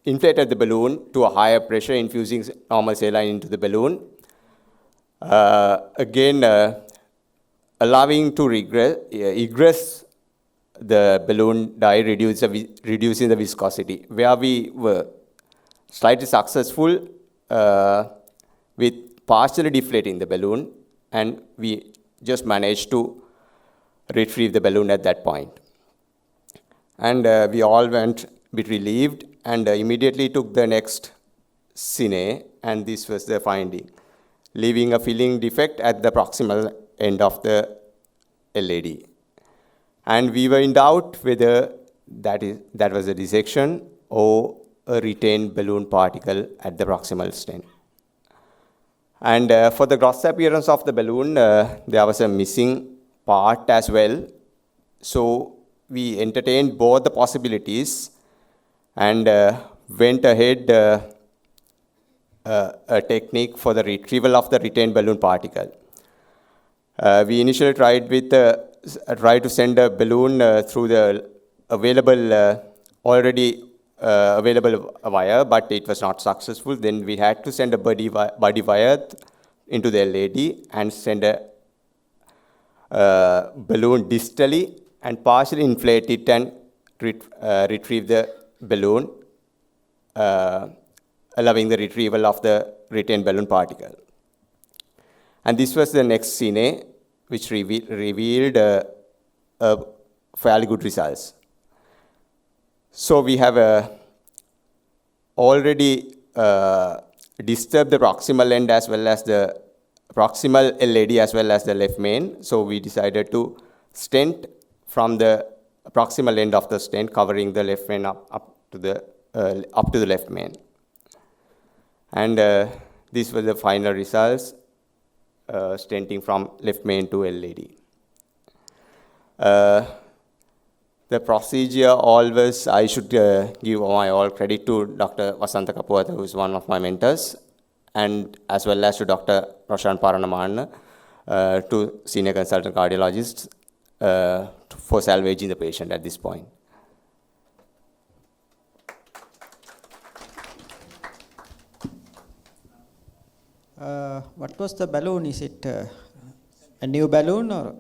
inflated the balloon to a higher pressure, infusing normal saline into the balloon. Allowing to egress the balloon dye, reducing the viscosity. Where we were slightly successful with partially deflating the balloon, and we just managed to retrieve the balloon at that point. And we all went a bit relieved and immediately took the next cine, and this was the finding, leaving a filling defect at the proximal end of the LAD. And we were in doubt whether that was a dissection or a retained balloon particle at the proximal stent. And for the gross appearance of the balloon, there was a missing part as well. So we entertained both the possibilities and went ahead a technique for the retrieval of the retained balloon particle. We initially tried to send a balloon through the already available wire, but it was not successful. Then we had to send a body wire into the LAD and send a balloon distally and partially inflate it and retrieve the balloon, allowing the retrieval of the retained balloon particle. And this was the next scene, which revealed fairly good results. So we have already disturbed the proximal end as well as the proximal LAD as well as the left main. So we decided to stent from the proximal end of the stent, covering the left main up to the left main. And these were the final results, stenting from left main to LAD. The procedure always, I should give my all credit to Dr. Vasantha Kapuata, who is one of my mentors, and as well as to Dr. Roshan Paranaman, to senior consultant cardiologists, for salvaging the patient at this point. What was the balloon? Is it a new balloon or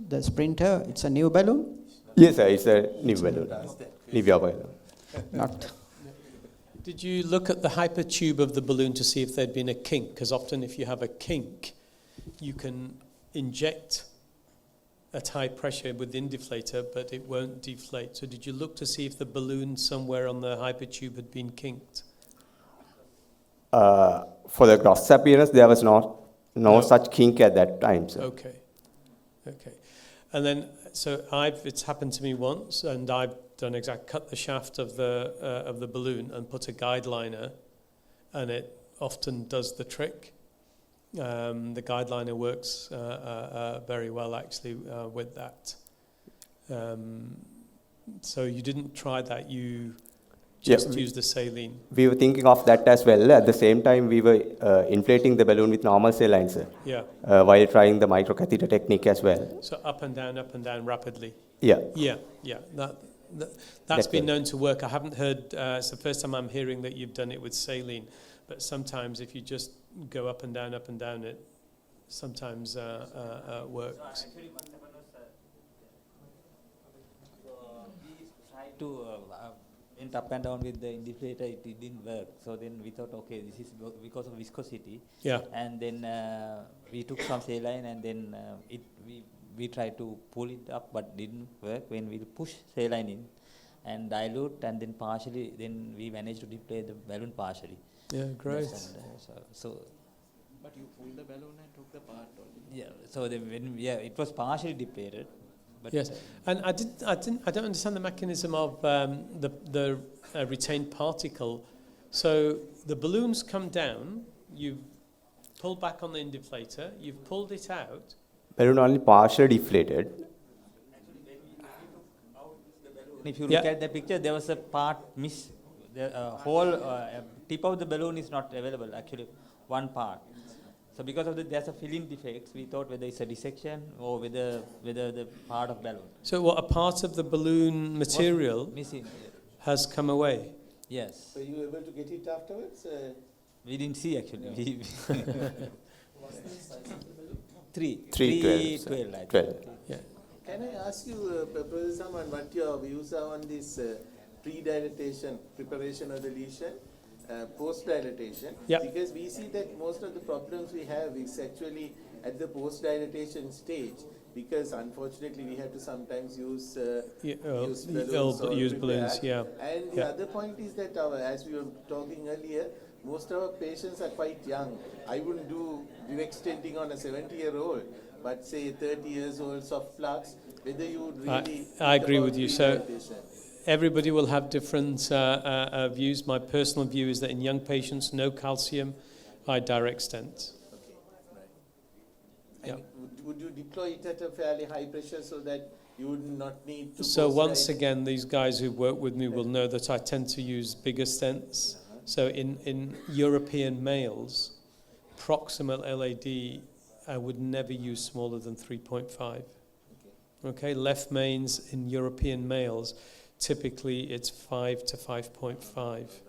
the Sprinter? It's a new balloon? Yes, sir, it's a new balloon. Nivea balloon. Not. Did you look at the hypertube of the balloon to see if there'd been a kink? Because often if you have a kink, you can inject at high pressure with the indiflator, but it won't deflate. So did you look to see if the balloon somewhere on the hypertube had been kinked? For the gross appearance, there was no such kink at that time, sir. Okay. And then, so it's happened to me once, and I've done cut the shaft of the balloon and put a guide liner, and it often does the trick. The guide liner works very well actually with that. So you didn't try that, you just used the saline. We were thinking of that as well. At the same time, we were inflating the balloon with normal saline, sir. Yeah. While trying the microcatheter technique as well. So up and down rapidly. Yeah. Yeah. That's been known to work. I haven't heard, it's the first time I'm hearing that you've done it with saline, but sometimes if you just go up and down, it sometimes works. To went up and down with the indiflator, it didn't work. So then we thought, okay, this is because of viscosity. Yeah. And then we took some saline, and then we tried to pull it up, but didn't work. When we push saline in and dilute, and then partially, then we managed to deflate the balloon partially. Yeah, great. Yes, and, But you pulled the balloon and took the part only. Yeah. So then it was partially deflated. But yes, and I don't understand the mechanism of the retained particle. So the balloons come down, you've pulled back on the indiflator, you've pulled it out. Balloon only partially deflated. If you look at the picture, there was a part miss. The whole tip of the balloon is not available, actually, one part. So because of there's a filling defects, we thought whether it's a dissection or whether the part of balloon. So what, a part of the balloon material missing has come away? Yes. So you were able to get it afterwards? We didn't see actually. What's the size of the balloon? 312. Yeah. Can I ask you, Professor Saman, what your views are on this pre-dilatation, preparation of the lesion? Post-dilatation, because we see that most of the problems we have is actually at the post-dilatation stage, because unfortunately we have to sometimes use balloons. Yeah. And the other point is that as we were talking earlier, most of our patients are quite young. I wouldn't do direct stenting on a 70-year-old, but say 30 years old soft flux, whether you would really... I agree with you. So everybody will have different views. My personal view is that in young patients, no calcium, I direct stent. Okay, right. And would you deploy it at a fairly high pressure so that you would not need to... So once again, these guys who work with me will know that I tend to use bigger stents. So in European males, proximal LAD, I would never use smaller than 3.5. Okay, left mains in European males, typically it's 5 to 5.5.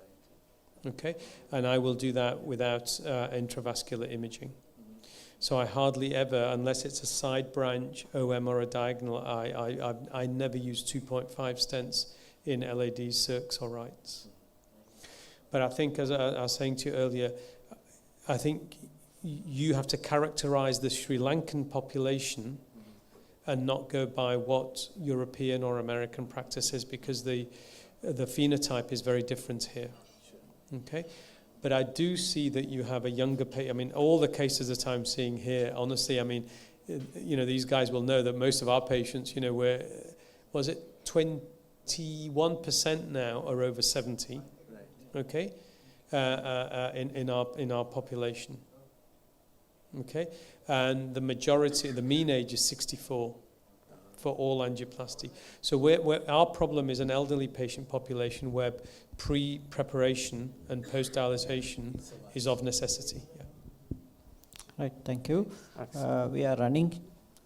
Okay, and I will do that without intravascular imaging. So I hardly ever, unless it's a side branch, OM or a diagonal eye, I never use 2.5 stents in LAD, circs or rights. But I think, as I was saying to you earlier, I think you have to characterize the Sri Lankan population and not go by what European or American practice is, because the phenotype is very different here. Okay? But I do see that you have a younger patient. I mean, all the cases that I'm seeing here, honestly, I mean, you know, these guys will know that most of our patients, you know, was it 21% now are over 70, okay, in our population, okay, and the majority, the mean age is 64 for all angioplasty. So our problem is an elderly patient population where pre-preparation and post-dilatation is of necessity. Yeah. Right, thank you. We are running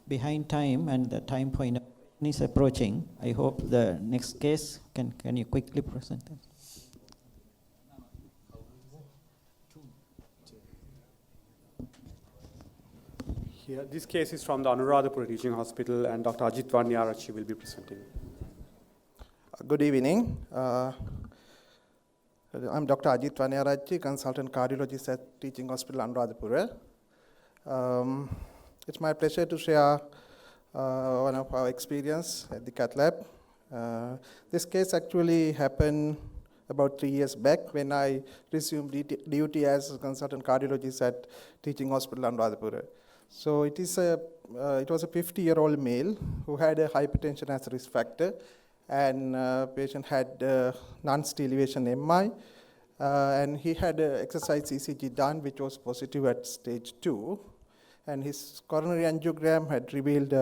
behind time and the time point is approaching. I hope the next case, can you quickly present them? Here, this case is from the Anuradhapura Teaching Hospital, and Dr. Ajit Vanyarachi will be presenting. Good evening. I'm Dr. Ajit Vanyarachi, consultant cardiologist at Teaching Hospital Anuradhapura. It's my pleasure to share one of our experience at the cath lab. This case actually happened about 3 years back when I resumed duty as a consultant cardiologist at Teaching Hospital Anuradhapura. So it was a 50-year-old male who had a hypertension as a risk factor, and patient had non-steal elevation MI, and he had exercise ECG done, which was positive at stage 2, and his coronary angiogram had revealed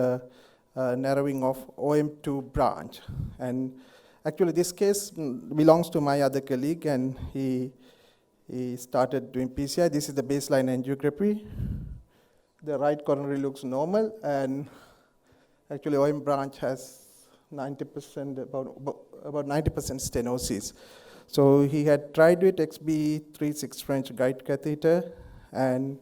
narrowing of OM2 branch. And actually this case belongs to my other colleague, and he started doing PCI. This is the baseline angiography. The right coronary looks normal, and actually OM branch has 90%, about 90% stenosis. So he had tried with XB36 French guide catheter, and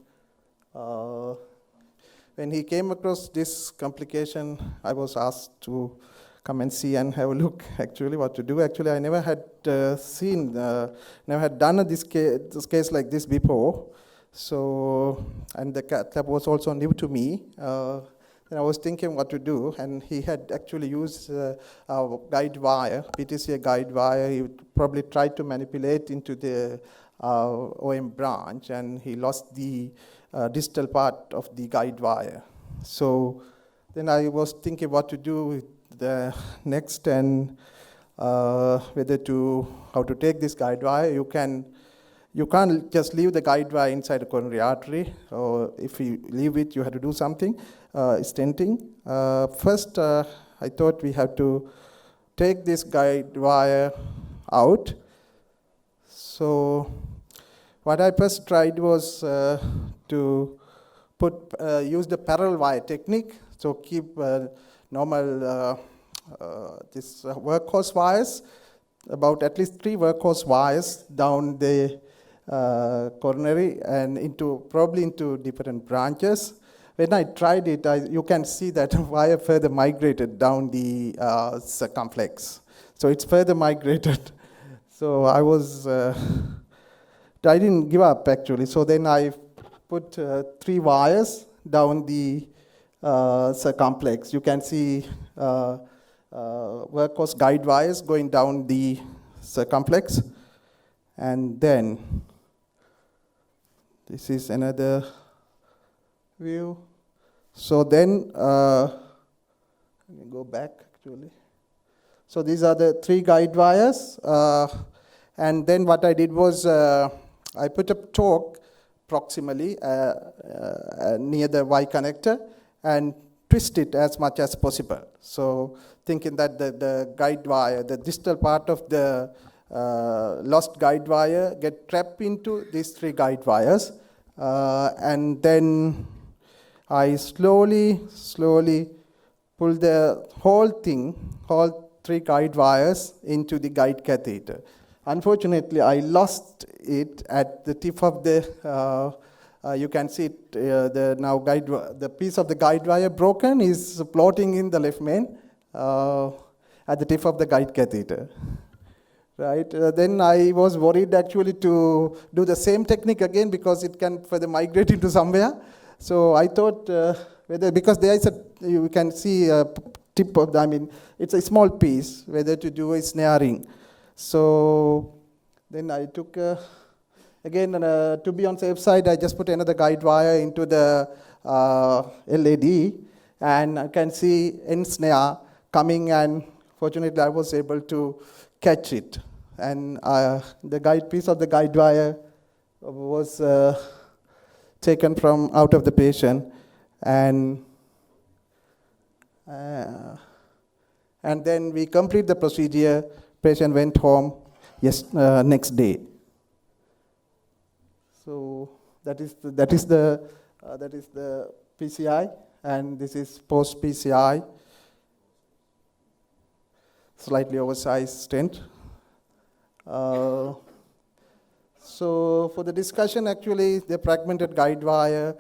when he came across this complication, I was asked to come and see and have a look actually what to do. Actually, I never had never had done this case like this before. So, and the cath lab was also new to me. And I was thinking what to do, and he had actually used a guide wire, PTCA guide wire. He probably tried to manipulate into the OM branch, and he lost the distal part of the guide wire. So then I was thinking what to do with the next, and how to take this guide wire. You can't just leave the guide wire inside the coronary artery, or if you leave it, you have to do something, stenting. First, I thought we have to take this guide wire out. So what I first tried was to use the parallel wire technique, so keep normal this workhorse wires, about at least 3 workhorse wires down the coronary and probably into different branches. When I tried it, you can see that wire further migrated down the circumflex. So it's further migrated. So I didn't give up actually. So then I put 3 wires down the circumflex. You can see workhorse guide wires going down the circumflex. And then this is another view. So then, let me go back actually. So these are the 3 guide wires. And then what I did was I put a torque proximally near the Y connector and twist it as much as possible. So thinking that the guide wire, the distal part of the lost guide wire get trapped into these 3 guide wires, and then I slowly pull the whole 3 guide wires into the guide catheter. Unfortunately, I lost it at the tip of the, you can see it, the piece of the guide wire broken is floating in the left main at the tip of the guide catheter. right? Then I was worried actually to do the same technique again because it can further migrate into somewhere. So I thought whether, because there is you can see a tip of it's a small piece, whether to do a snaring. So then I took, again, to be on safe side, I just put another guide wire into the LAD, and I can see end snare coming, and fortunately I was able to catch it. And the guide piece of the guide wire was taken from out of the patient, and then we complete the procedure. Patient went home next day. So that is the PCI, and this is post PCI, slightly oversized stent. So for the discussion, actually, the fragmented guide wire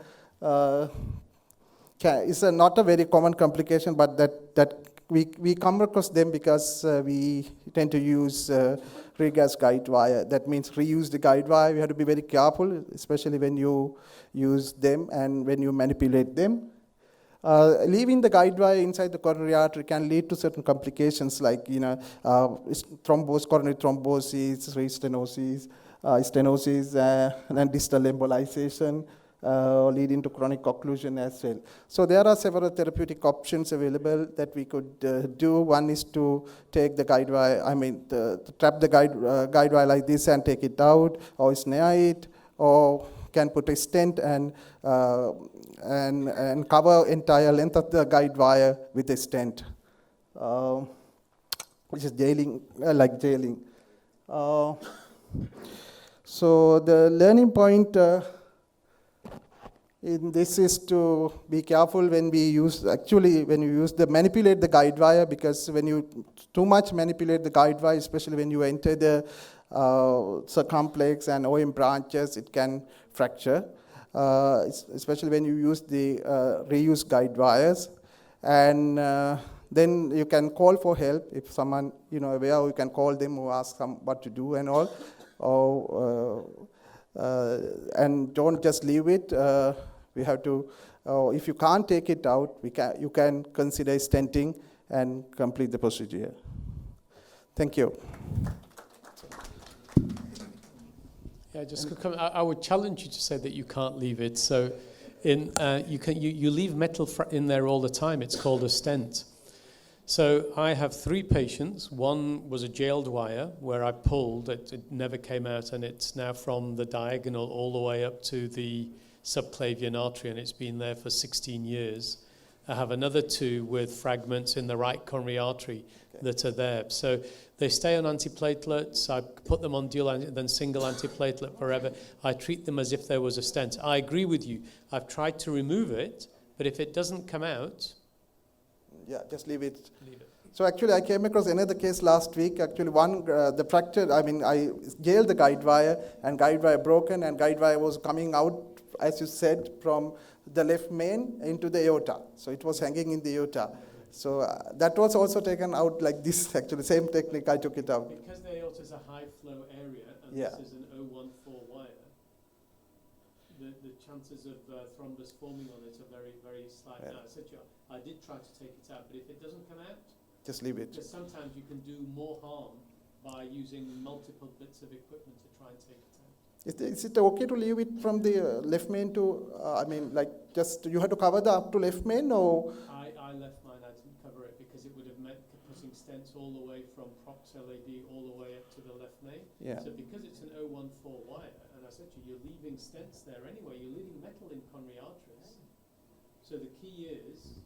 is not a very common complication, but that we come across them because we tend to use regas guide wire. That means reuse the guide wire. We have to be very careful, especially when you use them and when you manipulate them. Leaving the guide wire inside the coronary artery can lead to certain complications like coronary thrombosis, stenosis, and distal embolization, leading to chronic occlusion as well. So there are several therapeutic options available that we could do. One is to take the guide wire, trap the guide wire like this and take it out, or snare it, or can put a stent and cover entire length of the guide wire with a stent, which is jailing, like jailing. So the learning point in this is to be careful when you manipulate the guide wire, because when you too much manipulate the guide wire, especially when you enter the circumflex and OM branches, it can fracture, especially when you use the reused guide wires. And then you can call for help if someone aware, you can call them or ask them what to do and all. And don't just leave it. We have to, if you can't take it out, you can consider stenting and complete the procedure. Thank you. Yeah, I would challenge you to say that you can't leave it. So, you leave metal in there all the time. It's called a stent. So I have 3 patients. One was a jailed wire where I pulled it never came out, and it's now from the diagonal all the way up to the subclavian artery, and it's been there for 16 years. I have another 2 with fragments in the right coronary artery that are there. So they stay on antiplatelets. I put them on dual then single antiplatelet forever. I treat them as if there was a stent. I agree with you. I've tried to remove it, but if it doesn't come out, yeah, just leave it. So actually, I came across another case last week. Actually, the fracture, I jailed the guide wire, and guide wire broken, and guide wire was coming out, as you said, from the left main into the aorta. So it was hanging in the aorta. So that was also taken out like this, actually, same technique, I took it out. Because the aorta is a high flow area, and yeah. This is an 014 wire, the chances of thrombus forming on it are very, very slight. Yeah. Now, I did try to take it out, but if it doesn't come out, just leave it. Because sometimes you can do more harm by using multiple bits of equipment to try and take it out. Is it okay to leave it from the left main to, just you have to cover the up to left main, or? I left mine, I didn't cover it because it would have meant putting stents all the way from Prox LAD all the way up to the left main. Yeah. So because it's an 014 wire, and I said to you, you're leaving stents there anyway, you're leaving metal in coronary arteries. So the key is,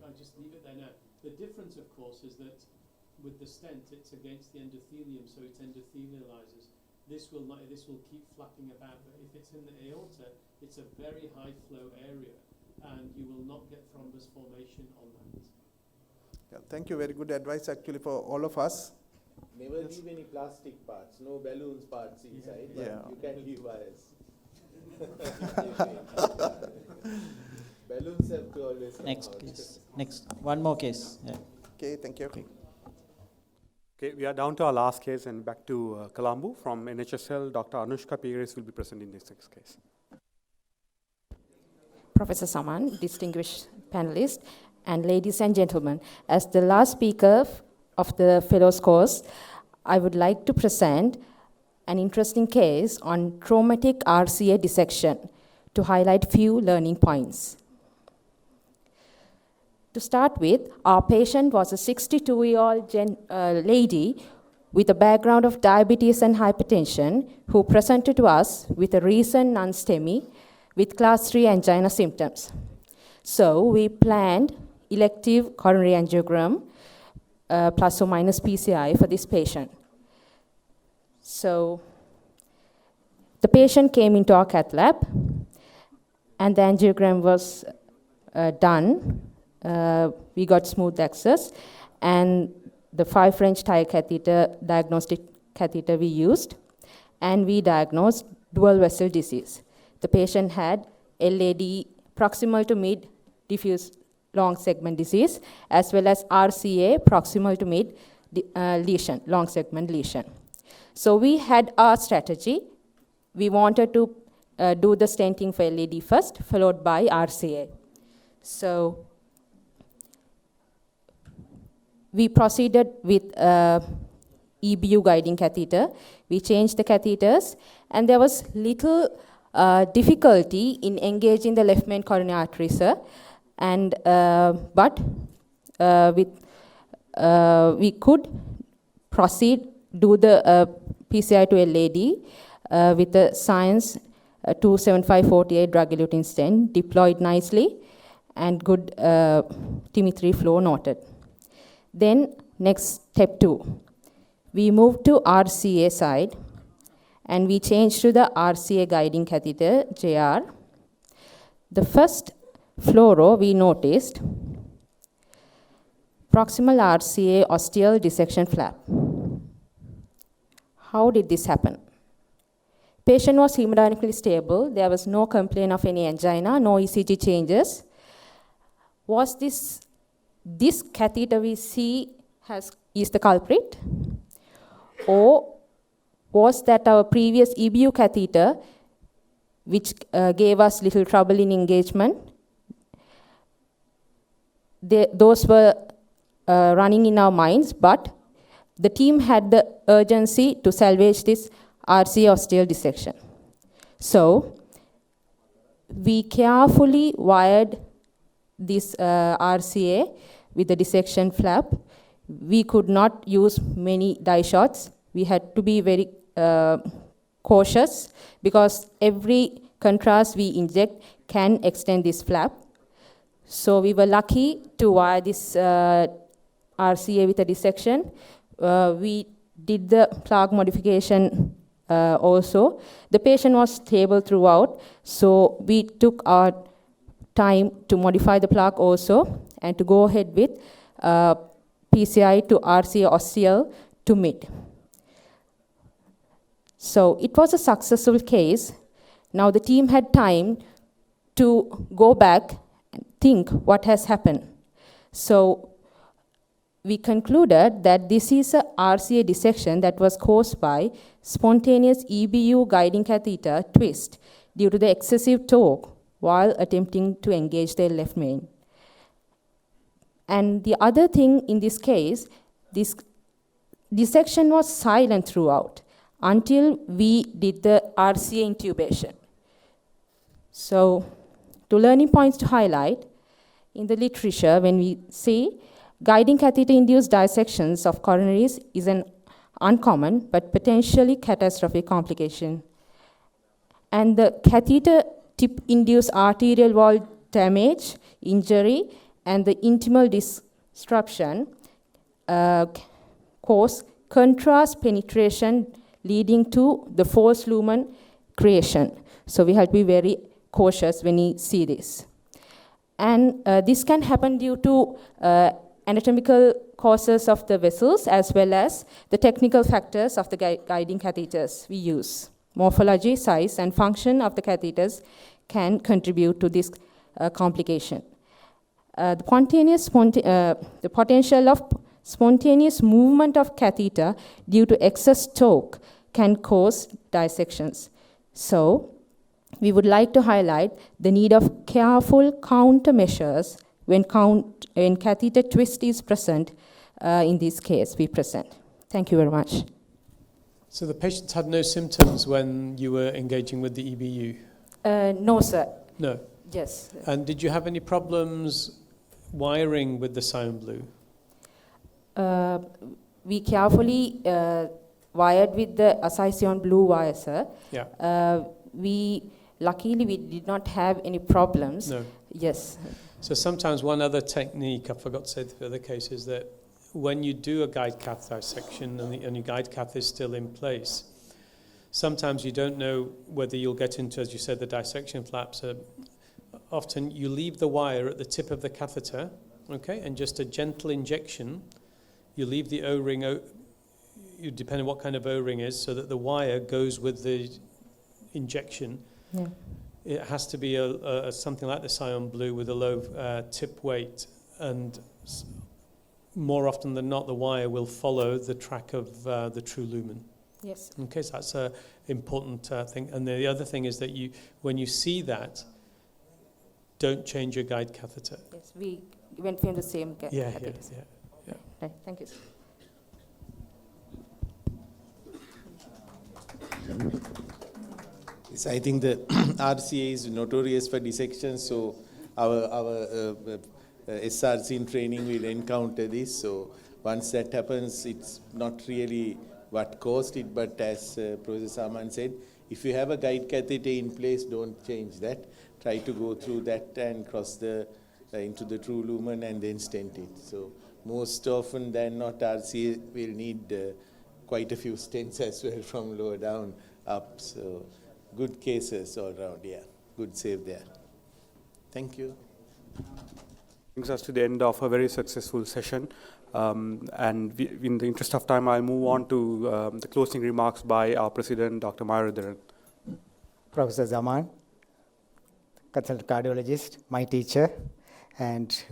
I just leave it there now. The difference, of course, is that with the stent, it's against the endothelium, so it endothelializes. This will keep flapping about, but if it's in the aorta, it's a very high flow area, and you will not get thrombus formation on that. Yeah, thank you. Very good advice, actually, for all of us. Never leave any plastic parts, no balloons parts inside. Yeah. You can leave wires. Balloons have to always. Next, please. Next, one more case. Yeah. Okay, thank you. Okay. Okay, we are down to our last case and back to Colombo. From NHSL, Dr. Anushka Pires will be presenting this next case. Professor Saman, distinguished panelists, and ladies and gentlemen, as the last speaker of the Fellows course, I would like to present an interesting case on traumatic RCA dissection to highlight few learning points. To start with, our patient was a 62-year-old lady with a background of diabetes and hypertension who presented to us with a recent non-STEMI with class 3 angina symptoms. So we planned elective coronary angiogram plus or minus PCI for this patient. So the patient came into our cath lab and the angiogram was done. We got smooth access, and the 5 French tie catheter, diagnostic catheter we used, and we diagnosed dual vessel disease. The patient had LAD, proximal to mid diffuse long segment disease, as well as RCA, proximal to mid lesion, long segment lesion. So we had our strategy. We wanted to do the stenting for LAD first, followed by RCA. So we proceeded with EBU guiding catheter. We changed the catheters, and there was little difficulty in engaging the left main coronary artery, sir. And but we could proceed, do the PCI to LAD with the Science 27548 drug-eluting stent, deployed nicely, and good TIMI3 flow noted. Then next step 2, we moved to RCA side, and we changed to the RCA guiding catheter, JR. The first fluoro we noticed proximal RCA ostial dissection flap. How did this happen? Patient was hemodynamically stable. There was no complaint of any angina, no ECG changes. Was this catheter we see is the culprit? Or was that our previous EBU catheter, which gave us little trouble in engagement? Those were running in our minds, but the team had the urgency to salvage this RCA ostial dissection. So we carefully wired this RCA with the dissection flap. We could not use many dye shots. We had to be very cautious because every contrast we inject can extend this flap. So we were lucky to wire this RCA with a dissection. We did the plug modification also. The patient was stable throughout, so we took our time to modify the plug also and to go ahead with PCI to RCA ostial to mid. So it was a successful case. Now the team had time to go back and think what has happened. So we concluded that this is a RCA dissection that was caused by spontaneous EBU guiding catheter twist due to the excessive torque while attempting to engage their left main. And the other thing in this case, this dissection was silent throughout until we did the RCA intubation. So, two learning points to highlight. In the literature, when we see guiding catheter-induced dissections of coronaries is an uncommon but potentially catastrophic complication. And the catheter tip-induced arterial wall damage, injury, and the intimal disruption cause contrast penetration leading to the false lumen creation. So we have to be very cautious when we see this. And this can happen due to anatomical causes of the vessels as well as the technical factors of the guiding catheters we use. Morphology, size, and function of the catheters can contribute to this complication. The potential of Spontaneous movement of catheter due to excess torque can cause dissections. So, we would like to highlight the need of careful countermeasures when catheter twist is present. In this case, we present. Thank you very much. So the patients had no symptoms when you were engaging with the EBU? No, sir. No? Yes. And did you have any problems wiring with the Scion Blue? We carefully wired with the Scion Blue wire, sir. Yeah. Luckily, we did not have any problems. No. Yes. So sometimes one other technique, I forgot to say for the case, is that when you do a guide cath dissection and your guide cath is still in place, sometimes you don't know whether you'll get into, as you said, the dissection flaps. Often you leave the wire at the tip of the catheter, okay, and just a gentle injection. You leave the O-ring, depending on what kind of O-ring is, so that the wire goes with the injection. Yeah. It has to be something like the Scion Blue with a low tip weight, and more often than not, the wire will follow the track of the true lumen. Yes. Okay, so that's an important thing. And the other thing is that when you see that, don't change your guide catheter. Yes, we went from the same catheter. Yeah. Right, thank you. Yes, I think the RCA is notorious for dissection, so our SRC in training will encounter this. So once that happens, it's not really what caused it, but as Professor Saman said, if you have a guide catheter in place, don't change that. Try to go through that and cross into the true lumen and then stent it. So most often than not, RCA will need quite a few stents as well from lower down up. So good cases all around, yeah. Good save there. Thank you. Brings us to the end of a very successful session. And in the interest of time, I'll move on to the closing remarks by our president, Dr. Mayuradharan. Professor Zaman, consultant cardiologist, my teacher, and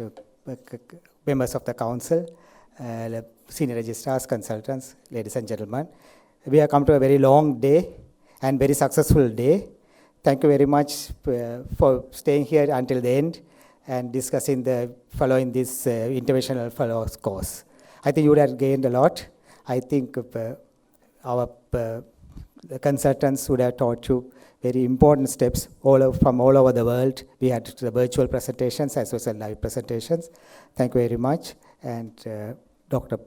members of the council, senior registrars, consultants, ladies and gentlemen. We have come to a very long day and very successful day. Thank you very much for staying here until the end and discussing following this interventional fellows course. I think you would have gained a lot. I think our the consultants would have taught you very important steps from all over the world. We had the virtual presentations as well as live presentations. Thank you very much. And Dr.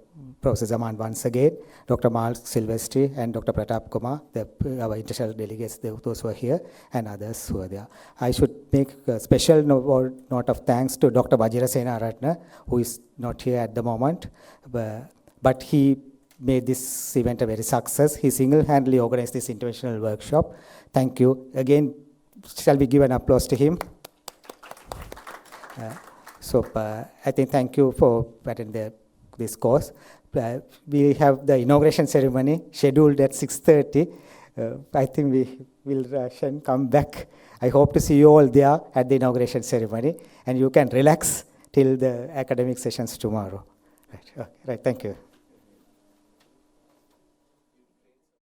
Professor Zaman once again, Dr. Mark Silvestri and Dr. Pratap Kumar, our international delegates, those who are here, and others who are there. I should make a special note of thanks to Dr. Vajira Senaratne, who is not here at the moment, but he made this event a very success. He single-handedly organized this interventional workshop. Thank you. Again, shall we give an applause to him? I think thank you for attending this course. We have the inauguration ceremony scheduled at 6:30. I think we will rush and come back. I hope to see you all there at the inauguration ceremony, and you can relax till the academic sessions tomorrow. Right, thank you.